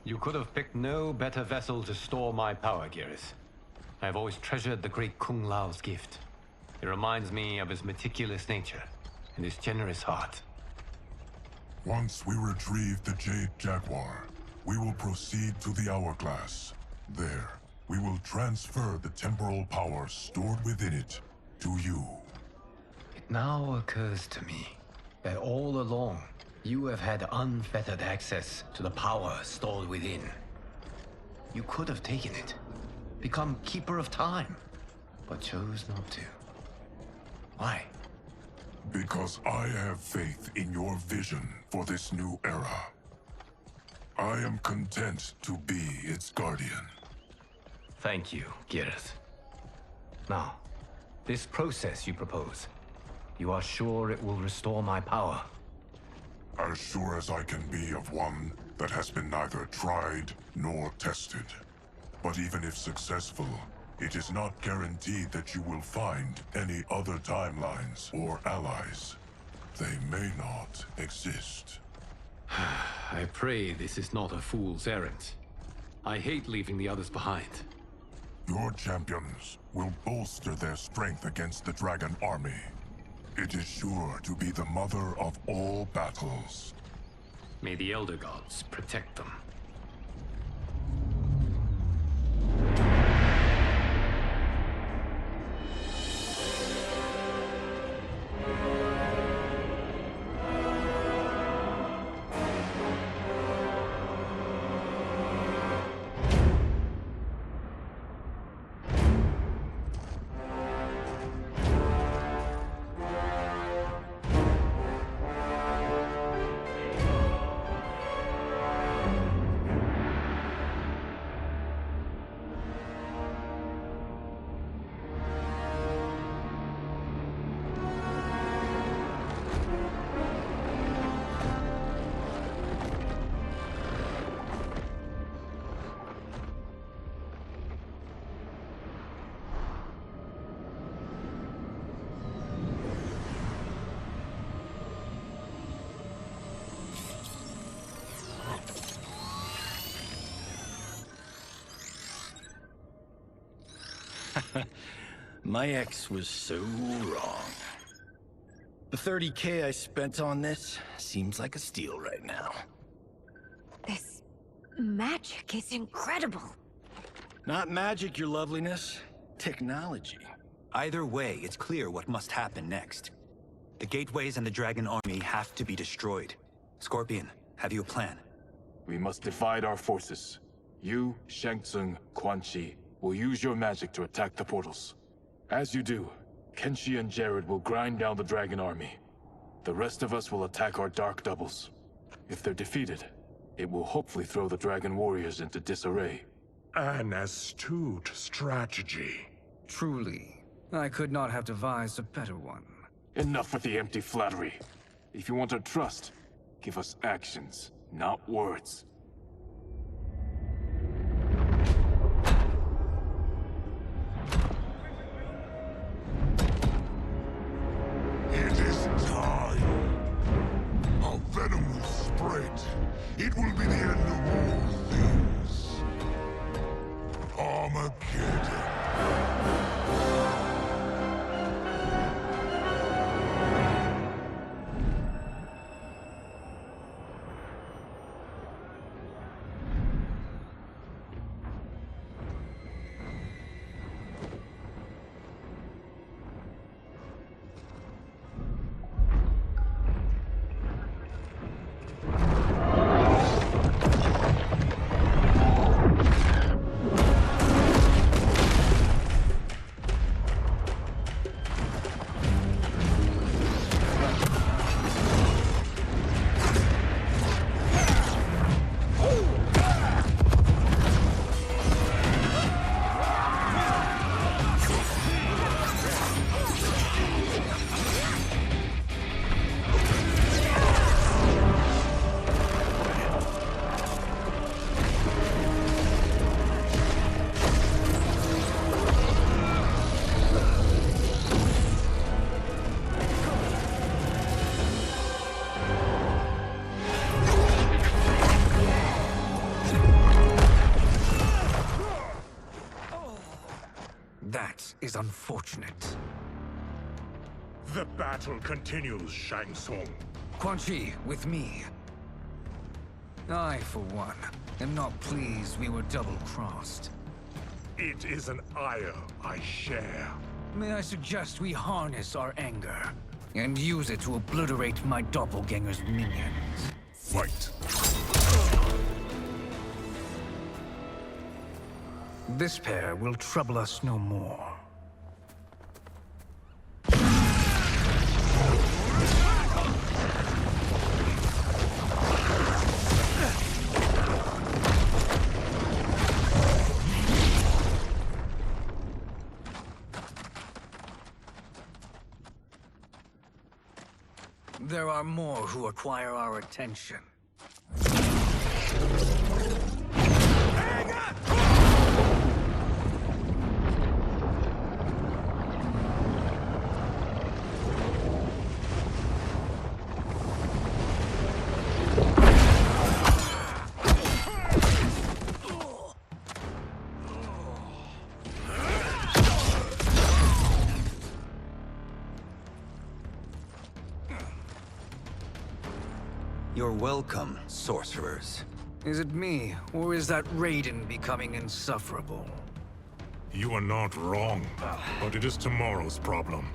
You could have picked no better vessel to store my power, Geras. I have always treasured the great Kun Lao's gift. It reminds me of his meticulous nature and his generous heart. Once we retrieve the Jade Jaguar, we will proceed to the Hourglass. There, we will transfer the temporal power stored within it to you. It now occurs to me that all along, you have had unfettered access to the power stored within. You could have taken it, become Keeper of Time, but chose not to. Why? Because I have faith in your vision for this new era. I am content to be its guardian. Thank you, Geras. Now, this process you propose, you are sure it will restore my power? As sure as I can be of one that has been neither tried nor tested. But even if successful, it is not guaranteed that you will find any other timelines or allies. They may not exist. I pray this is not a fool's errand. I hate leaving the others behind. Your champions will bolster their strength against the Dragon Army. It is sure to be the mother of all battles. May the Elder Gods protect them. My ex was so wrong. The 30K I spent on this seems like a steal right now. This magic is incredible. Not magic, your loveliness. Technology. Either way, it's clear what must happen next. The gateways and the dragon army have to be destroyed. Scorpion, have you a plan? We must divide our forces. You, Shang Tsung, Quan Chi will use your magic to attack the portals. As you do, Kenshi and Jared will grind down the dragon army. The rest of us will attack our dark doubles. If they're defeated, it will hopefully throw the dragon warriors into disarray. An astute strategy. Truly, I could not have devised a better one. Enough with the empty flattery. If you want our trust, give us actions, not words. It is time. Our venom will spread. It will be the end of all things. Armageddon. That is unfortunate. The battle continues, Shang Tsung. Quan Chi, with me. I, for one, am not pleased we were double-crossed. It is an ire I share. May I suggest we harness our anger and use it to obliterate my doppelganger's minions? Fight! This pair will trouble us no more. There are more who require our attention. You're welcome, sorcerers. Is it me, or is that Reyden becoming insufferable? You are not wrong, but it is tomorrow's problem.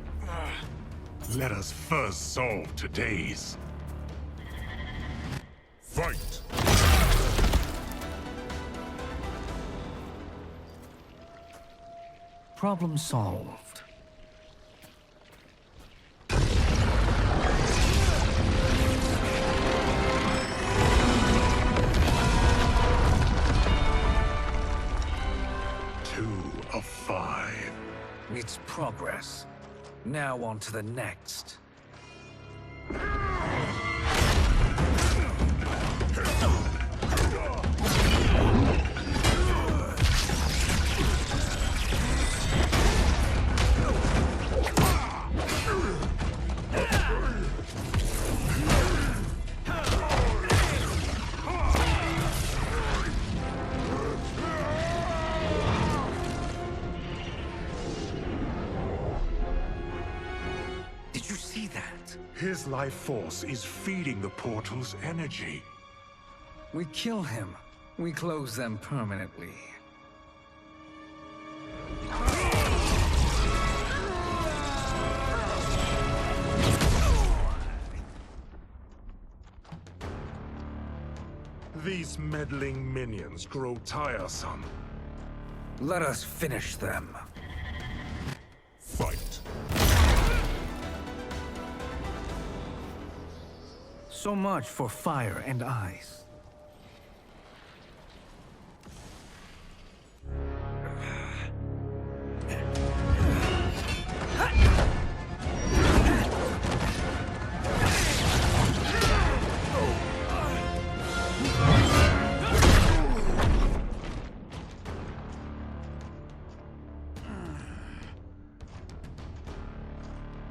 Let us first solve today's. Fight! Problem solved. Of 5. It's progress. Now on to the next. His life force is feeding the portal's energy. We kill him. We close them permanently. These meddling minions grow tiresome. Let us finish them. Fight. So much for fire and ice.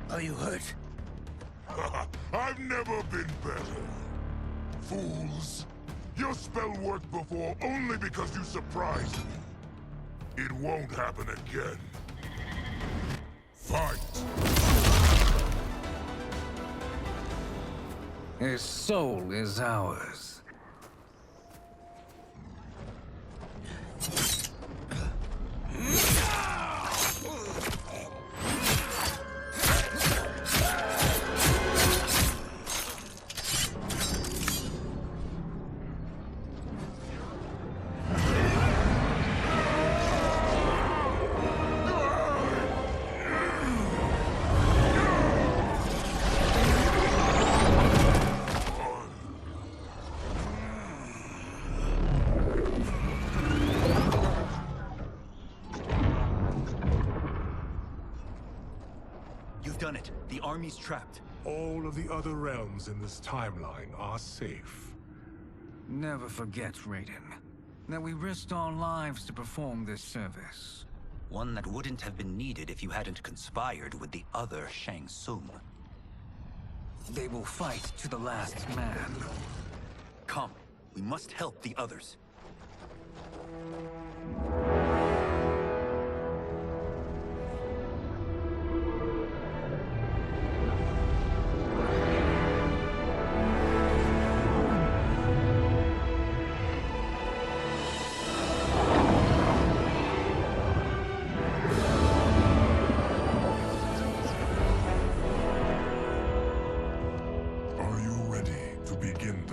Are you hurt? I've never been better. Fools. Your spell worked before only because you surprised me. It won't happen again. Fight! His soul is ours. Done it. The army's trapped. All of the other realms in this timeline are safe. Never forget, Reyden, that we risked our lives to perform this service. One that wouldn't have been needed if you hadn't conspired with the other Shang Tsung. They will fight to the last man. Come, we must help the others.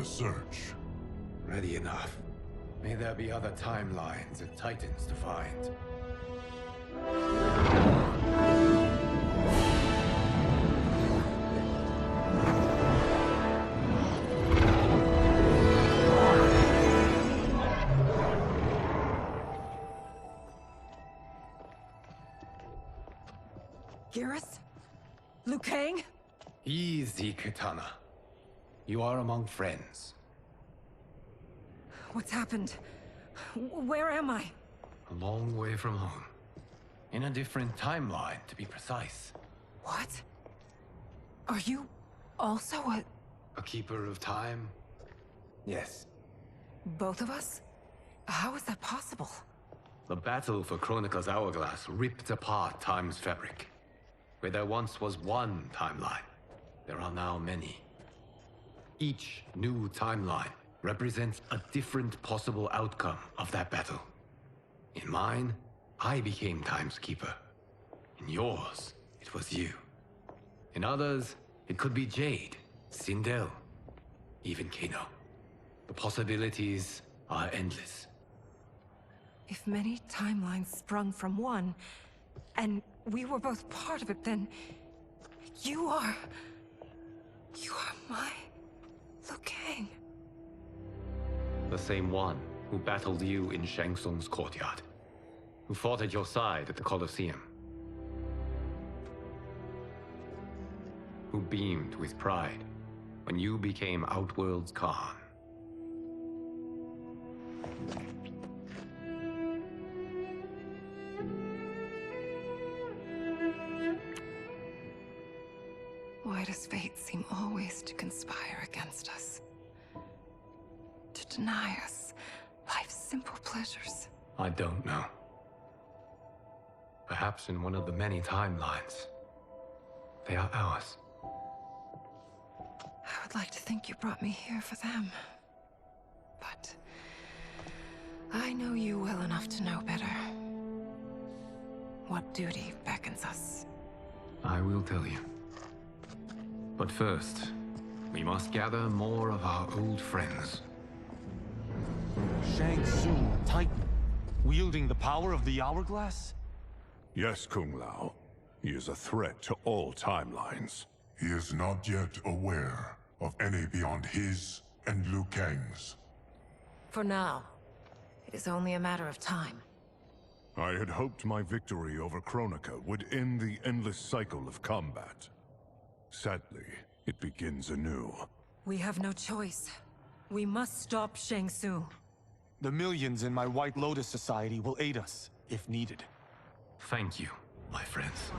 Search. Ready enough. May there be other timelines and titans to find. Garrus? Liu Kang? Easy, Kitana. You are among friends. What's happened? Where am I? A long way from home. In a different timeline, to be precise. What? Are you also a keeper of time? Yes. both of us? How is that possible? The battle for Chronica's Hourglass ripped apart time's fabric. Where there once was one timeline, there are now many. Each new timeline represents a different possible outcome of that battle. In mine, I became Time's Keeper. In yours, it was you. In others, it could be Jade, Sindel, even Kano. The possibilities are endless. If many timelines sprung from one, and we were both part of it, then you are my Liu Kang. The same one who battled you in Shang Tsung's courtyard. Who fought at your side at the Colosseum. Who beamed with pride when you became Outworld's Khan. Why does fate seem always to conspire against us? To deny us life's simple pleasures? I don't know. Perhaps in one of the many timelines, they are ours. I'd like to think you brought me here for them. But I know you well enough to know better. What duty beckons us? I will tell you. But first, we must gather more of our old friends. Shang Tsung, Titan, wielding the power of the Hourglass? Yes, Kung Lao. He is a threat to all timelines. He is not yet aware of any beyond his and Liu Kang's. For now, it is only a matter of time. I had hoped my victory over Kronika would end the endless cycle of combat. Sadly, it begins anew. We have no choice. We must stop Shang Tsung. The millions in my White Lotus Society will aid us, if needed. Thank you, my friends.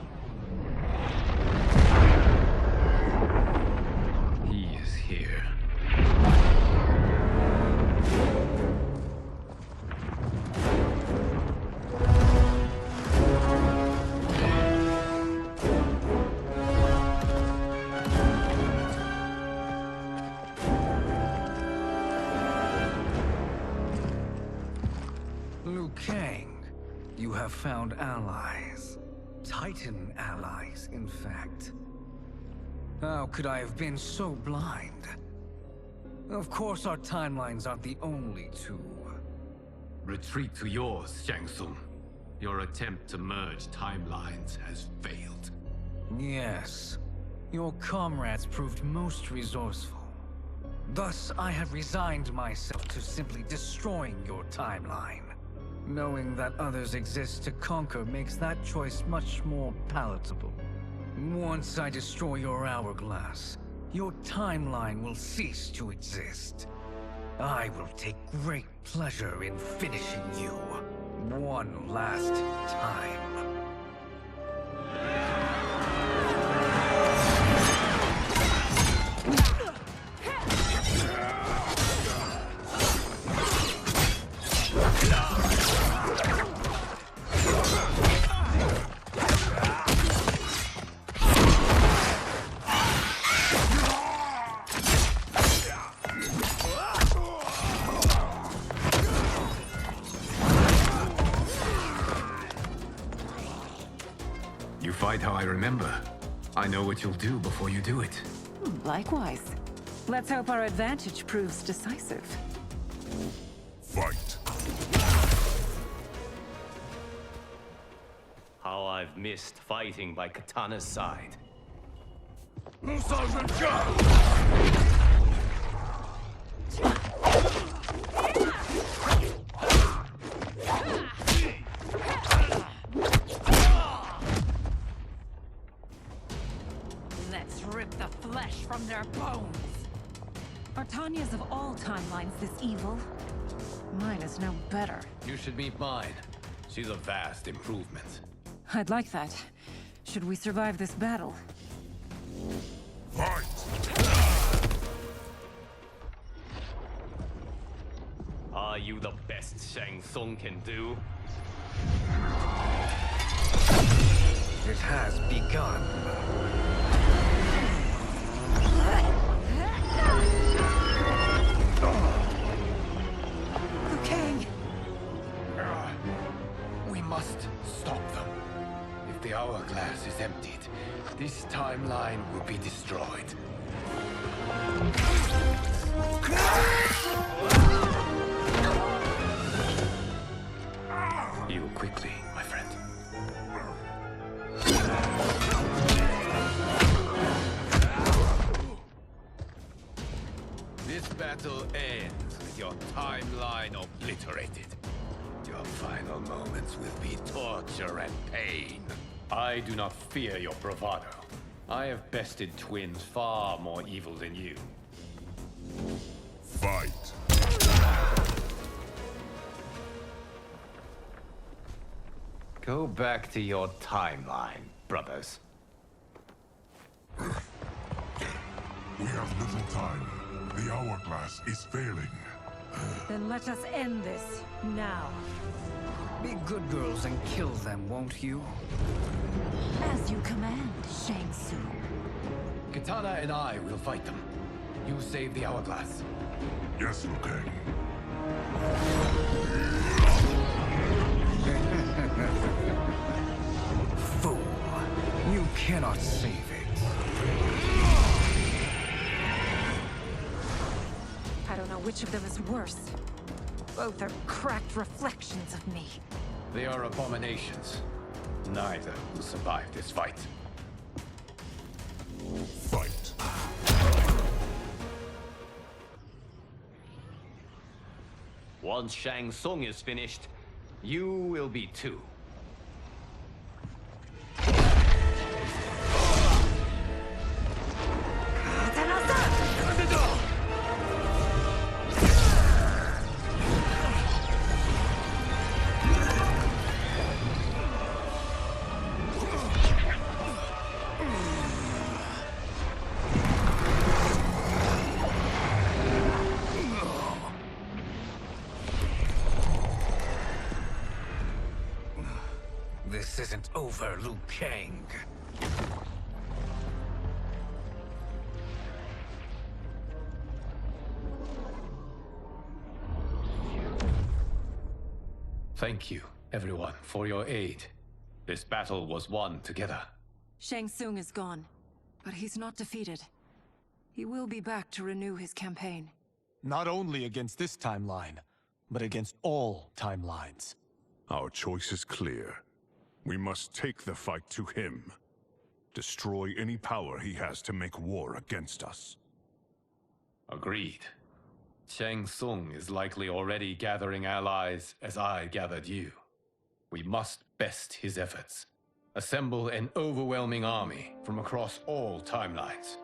He is here. Liu Kang, you have found allies. Titan allies, in fact. How could I have been so blind? Of course our timelines aren't the only two. Retreat to yours, Shang Tsung. Your attempt to merge timelines has failed. Yes. Your comrades proved most resourceful. Thus, I have resigned myself to simply destroying your timeline. Knowing that others exist to conquer makes that choice much more palatable. Once I destroy your hourglass, your timeline will cease to exist. I will take great pleasure in finishing you one last time. Fight how I remember. I know what you'll do before you do it. Likewise. Let's hope our advantage proves decisive. Fight. How I've missed fighting by Katana's side. Let's rip the flesh from their bones. Are Tanya's of all timelines this evil? Mine is no better. You should meet mine. She's a vast improvement. I'd like that. Should we survive this battle? Fight! Are you the best Shang Tsung can do? It has begun. Liu Kang! We must stop them. If the hourglass is emptied, this timeline will be destroyed. Heal quickly, my friend. This battle ends with your timeline obliterated. Your final moments will be torture and pain. I do not fear your bravado. I have bested twins far more evil than you. Fight. Go back to your timeline, brothers. We have little time. The hourglass is failing. Then let us end this, now. Be good girls and kill them, won't you? As you command, Shang Tsung. Katana and I will fight them. You saved the hourglass. Yes, Liu Kang. Fool. You cannot save it. I don't know which of them is worse. Both are cracked reflections of me. They are abominations. Neither will survive this fight. Fight. Once Shang Tsung is finished, you will be too. This isn't over, Liu Kang. Thank you, everyone, for your aid. This battle was won together. Shang Tsung is gone, but he's not defeated. He will be back to renew his campaign. Not only against this timeline, but against all timelines. Our choice is clear. We must take the fight to him. Destroy any power he has to make war against us. Agreed. Shang Tsung is likely already gathering allies as I gathered you. We must best his efforts. Assemble an overwhelming army from across all timelines.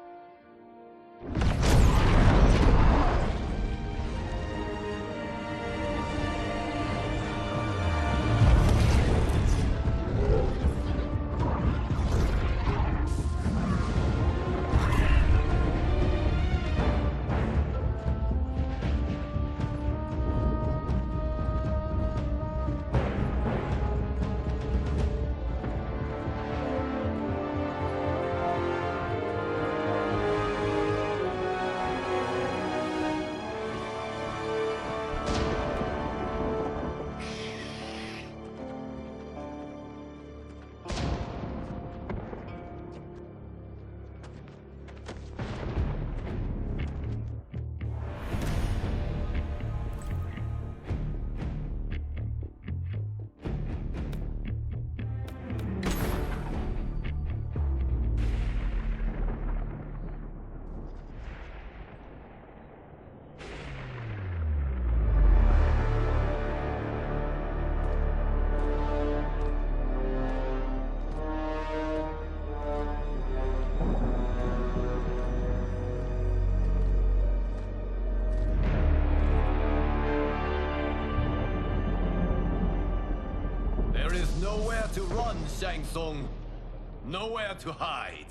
Nowhere to run, Shang Tsung. Nowhere to hide.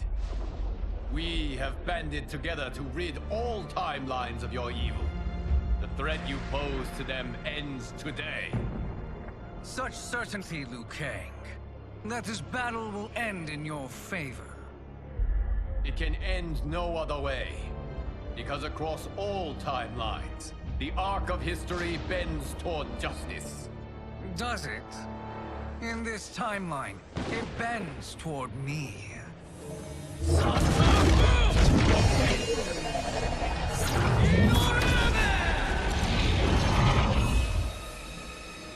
We have banded together to rid all timelines of your evil. The threat you pose to them ends today. Such certainty, Liu Kang, that this battle will end in your favor. It can end no other way. Because across all timelines, the arc of history bends toward justice. Does it? In this timeline, it bends toward me.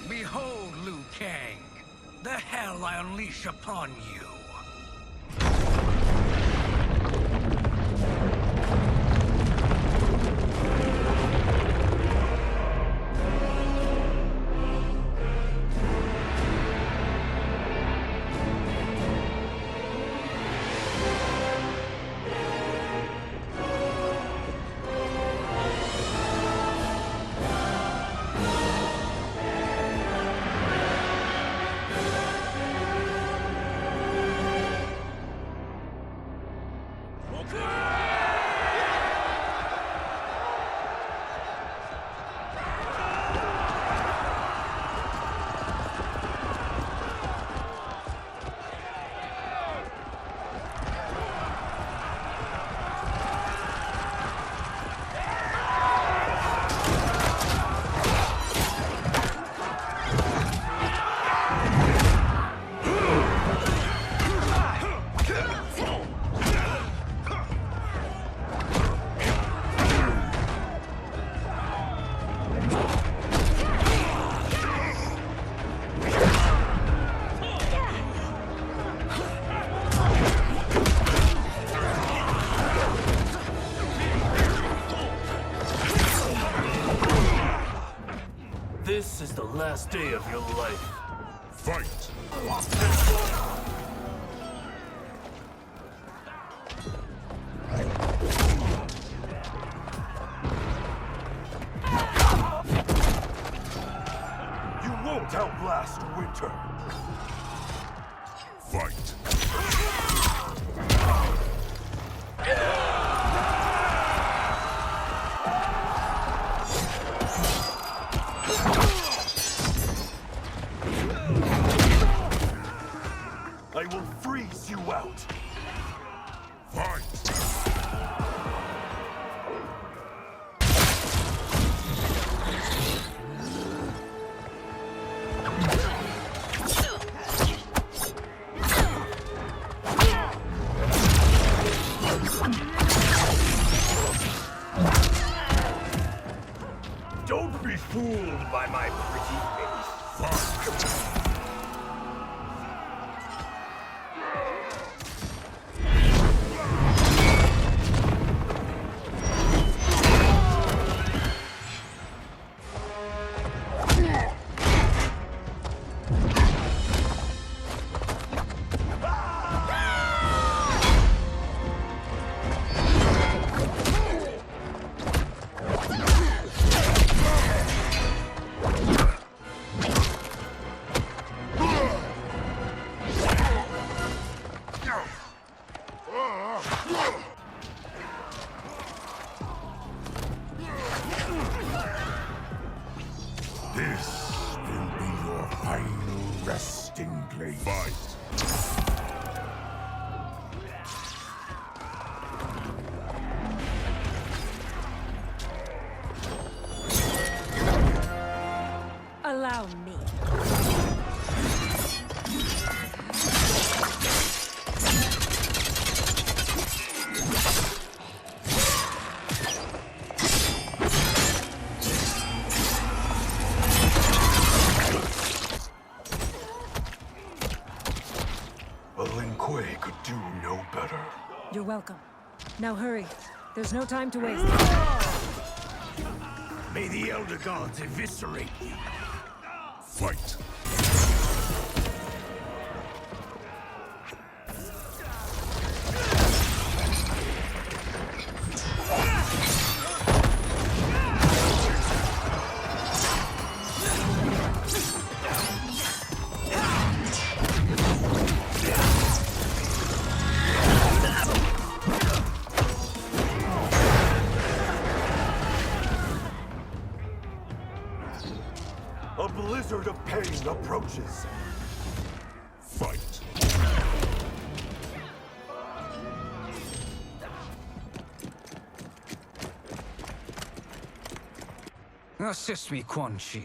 Behold, Liu Kang, the hell I unleash upon you. last day of your life. Fight! You won't outlast winter. Fight! I will freeze you out. Fight! Don't be fooled by my pretty face. This will be your final resting place. Fight! Allow me. Could do no better. You're welcome. Now hurry. There's no time to waste. May the Elder Gods eviscerate you. Fight! A blizzard of pain approaches. Fight! Assist me, Quan Chi.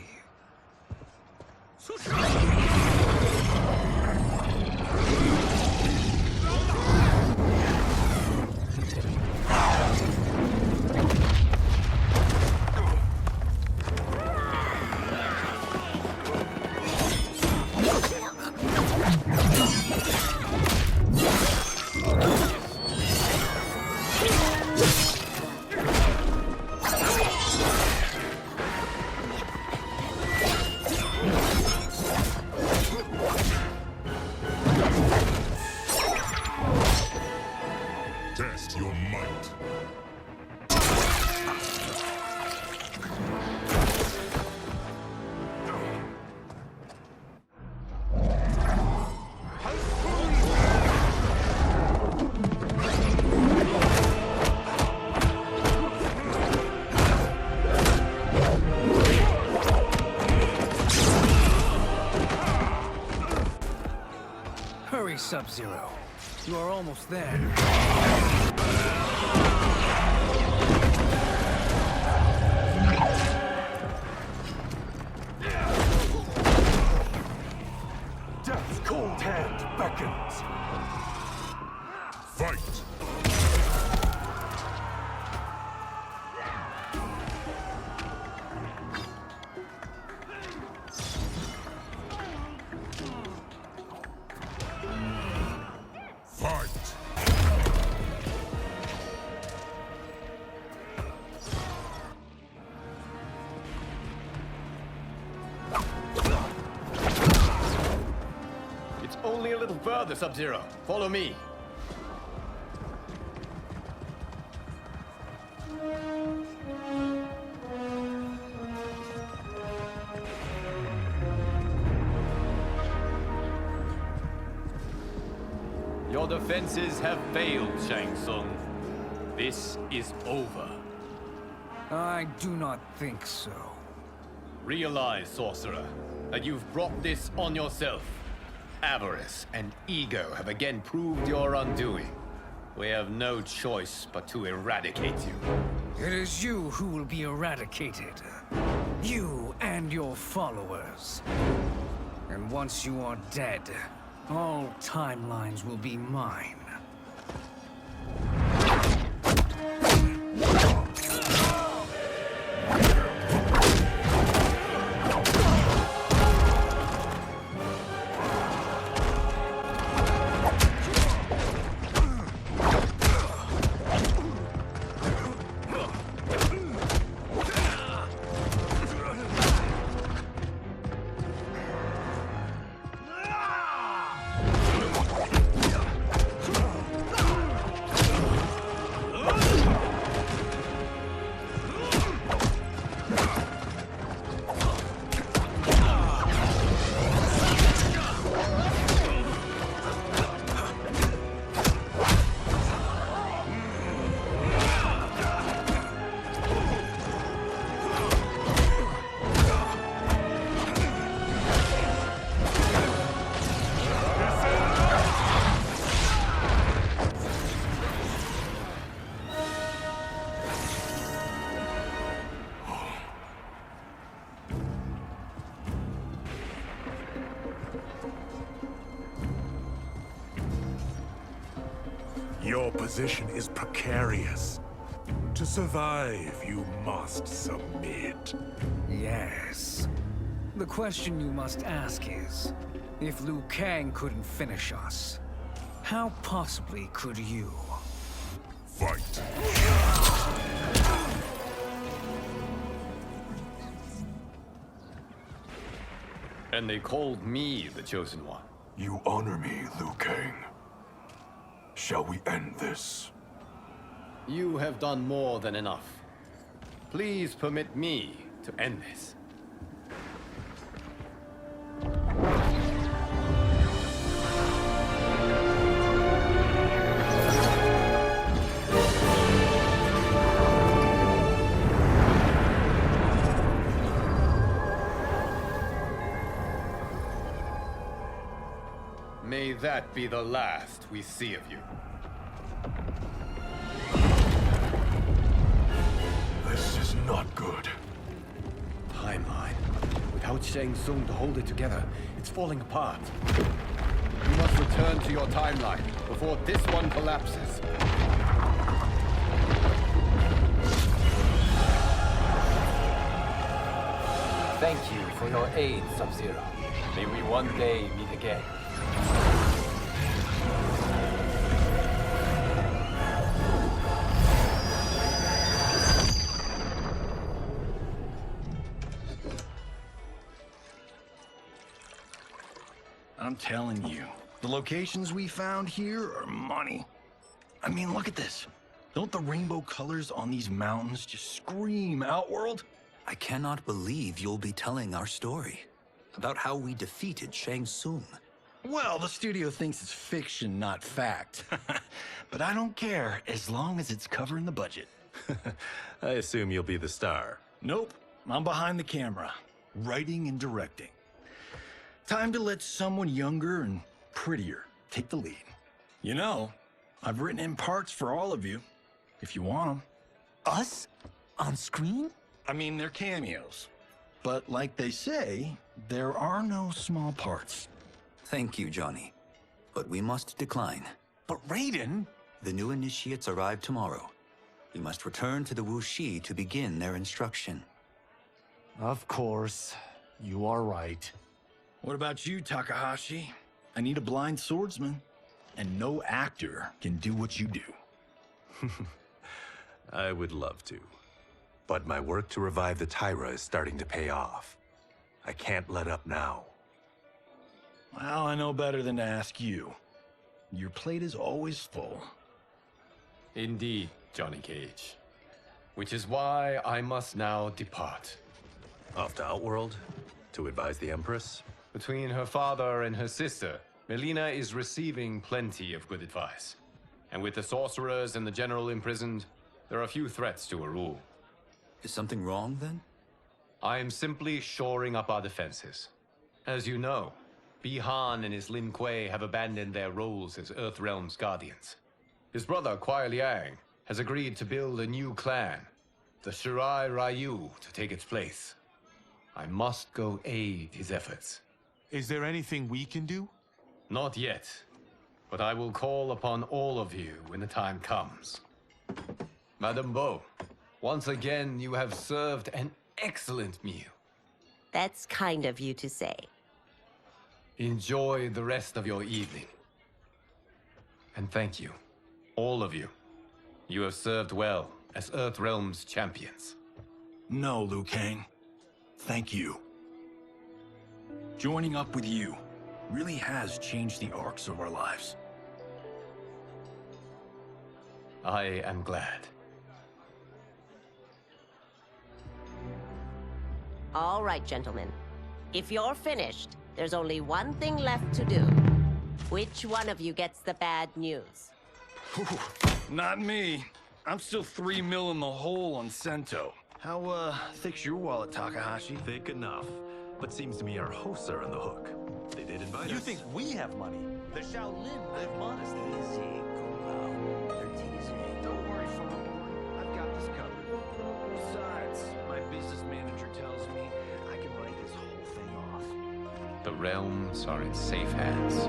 Test your might. Hurry, Sub-Zero. You are almost there. Death's cold hand beckons. Fight! Fight! only a little further, Sab-Ziro. Follow me. Your defenses have failed, Shang Tsung. This is over. I do not think so. Realize, sorcerer, that you've brought this on yourself. Avarice and ego have again proved your undoing. We have no choice but to eradicate you. It is you who will be eradicated. You and your followers. And once you are dead, all timelines will be mine. Your position is precarious. To survive, you must submit. Yes. The question you must ask is, if Liu Kang couldn't finish us, how possibly could you? Fight. And they called me the Chosen One. You honor me, Liu Kang. Shall we end this? You have done more than enough. Please permit me to end this. May that be the last we see of you. This is not good. Timeline. Without Shang Tsung to hold it together, it's falling apart. You must return to your timeline before this one collapses. Thank you for your aid, Sab-Ziro. May we one day meet again. I'm telling you, the locations we found here are money. I mean, look at this. Don't the rainbow colors on these mountains just scream Outworld? I cannot believe you'll be telling our story about how we defeated Shang Tsung. Well, the studio thinks it's fiction, not fact. But I don't care, as long as it's covering the budget. I assume you'll be the star. Nope, I'm behind the camera, writing and directing. Time to let someone younger and prettier take the lead. You know, I've written in parts for all of you, if you want them. Us? On screen? I mean, they're cameos. But like they say, there are no small parts. Thank you, Johnny. But we must decline. But Reyden? The new initiates arrive tomorrow. We must return to the Wuxi to begin their instruction. Of course. You are right. What about you, Takahashi? I need a blind swordsman. And no actor can do what you do. I would love to. But my work to revive the Tyra is starting to pay off. I can't let up now. Well, I know better than to ask you. Your plate is always full. Indeed, Johnny Cage. Which is why I must now depart. Off to Outworld? To advise the Empress? Between her father and her sister, Melina is receiving plenty of good advice. And with the sorcerers and the general imprisoned, there are few threats to her rule. Is something wrong, then? I am simply shoring up our defenses. As you know, Bi-Han and his Lin Kuei have abandoned their roles as Earthrealm's guardians. His brother, Kuai Liang, has agreed to build a new clan, the Shirai Ryu, to take its place. I must go aid his efforts. Is there anything we can do? Not yet, but I will call upon all of you when the time comes. Madame Bo, once again you have served an excellent meal. That's kind of you to say. Enjoy the rest of your evening. And thank you, all of you. You have served well as Earthrealm's champions. No, Liu Kang. Thank you. Joining up with you really has changed the arcs of our lives. I am glad. All right, gentlemen. If you're finished, there's only one thing left to do. Which one of you gets the bad news? Not me. I'm still 3 mil in the hole on Sento. How, thick's your wallet, Takahashi? Thick enough. But seems to me our hosts are on the hook. They did invite us. You think we have money? The Shaolin live modestly. Easy, Kun Lao. They're teasing. Don't worry, Father. I've got this covered. Besides, my business manager tells me I can write this whole thing off. The realms are in safe hands.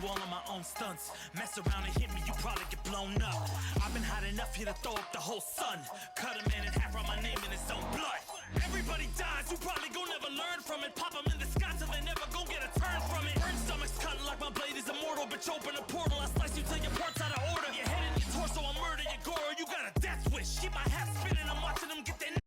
All of my own stunts. Mess around and hit me, you probably get blown up. I've been hot enough here to throw up the whole sun. Cut a man in half, write my name in his own blood. Everybody dies, you probably gon' never learn from it. Pop them in the sky till they never gon' get a turn from it. Burn stomachs cutting like my blade is immortal. Bitch, open a portal, I slice you till your parts out of order. Your head and your torso, I murder your gore. You got a death wish. Keep my hat spinning, I'm watching them get their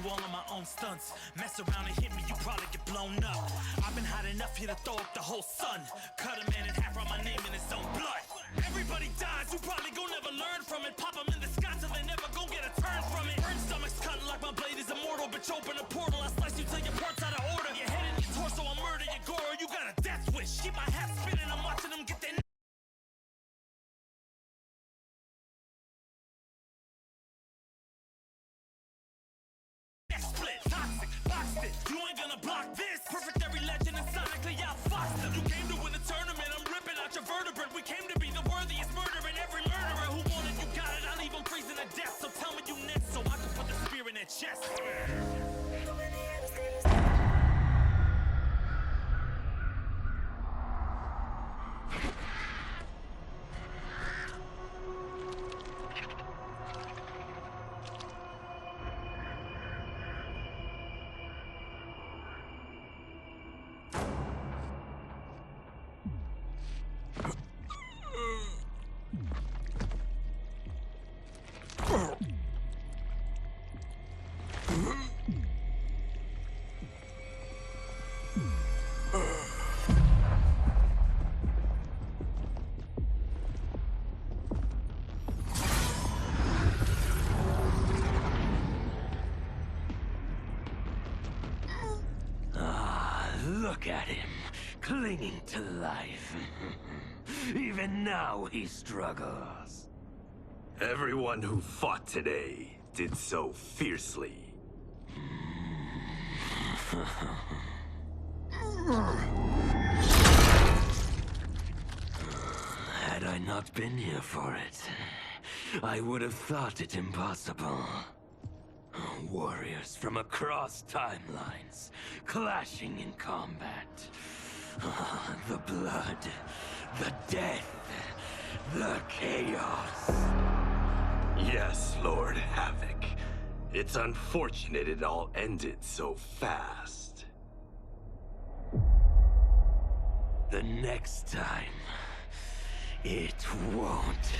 all of my own stunts. Mess around and hit me, you probably get blown up. I've been hot enough here to throw up the whole sun. Cut a man in half, write my name in his own blood. Everybody dies, you probably gon' never learn from it. Pop them in the sky till they never gon' get a turn from it. Burn stomachs cutting like my blade is immortal. Bitch, open a portal, I slice you till your parts out of order. Your head and your torso, I murder your gore. You got a death wish. Keep my hat spinning, I'm watching them get their split, toxic, boxed it. You ain't gonna block this. Perfect every legend and sonically outfoxed them. You came to win the tournament, I'm ripping out your vertebrae. We came to be the worthiest murdering every murderer who wanted you got it. I'll leave them freezing to death. So tell me you next so I can put the spear in their chest. Look at him, clinging to life. Even now he struggles. Everyone who fought today did so fiercely. Had I not been here for it, I would have thought it impossible. Warriors from across timelines, clashing in combat. The blood, the death, the chaos. Yes, Lord Havoc. It's unfortunate it all ended so fast. The next time, it won't.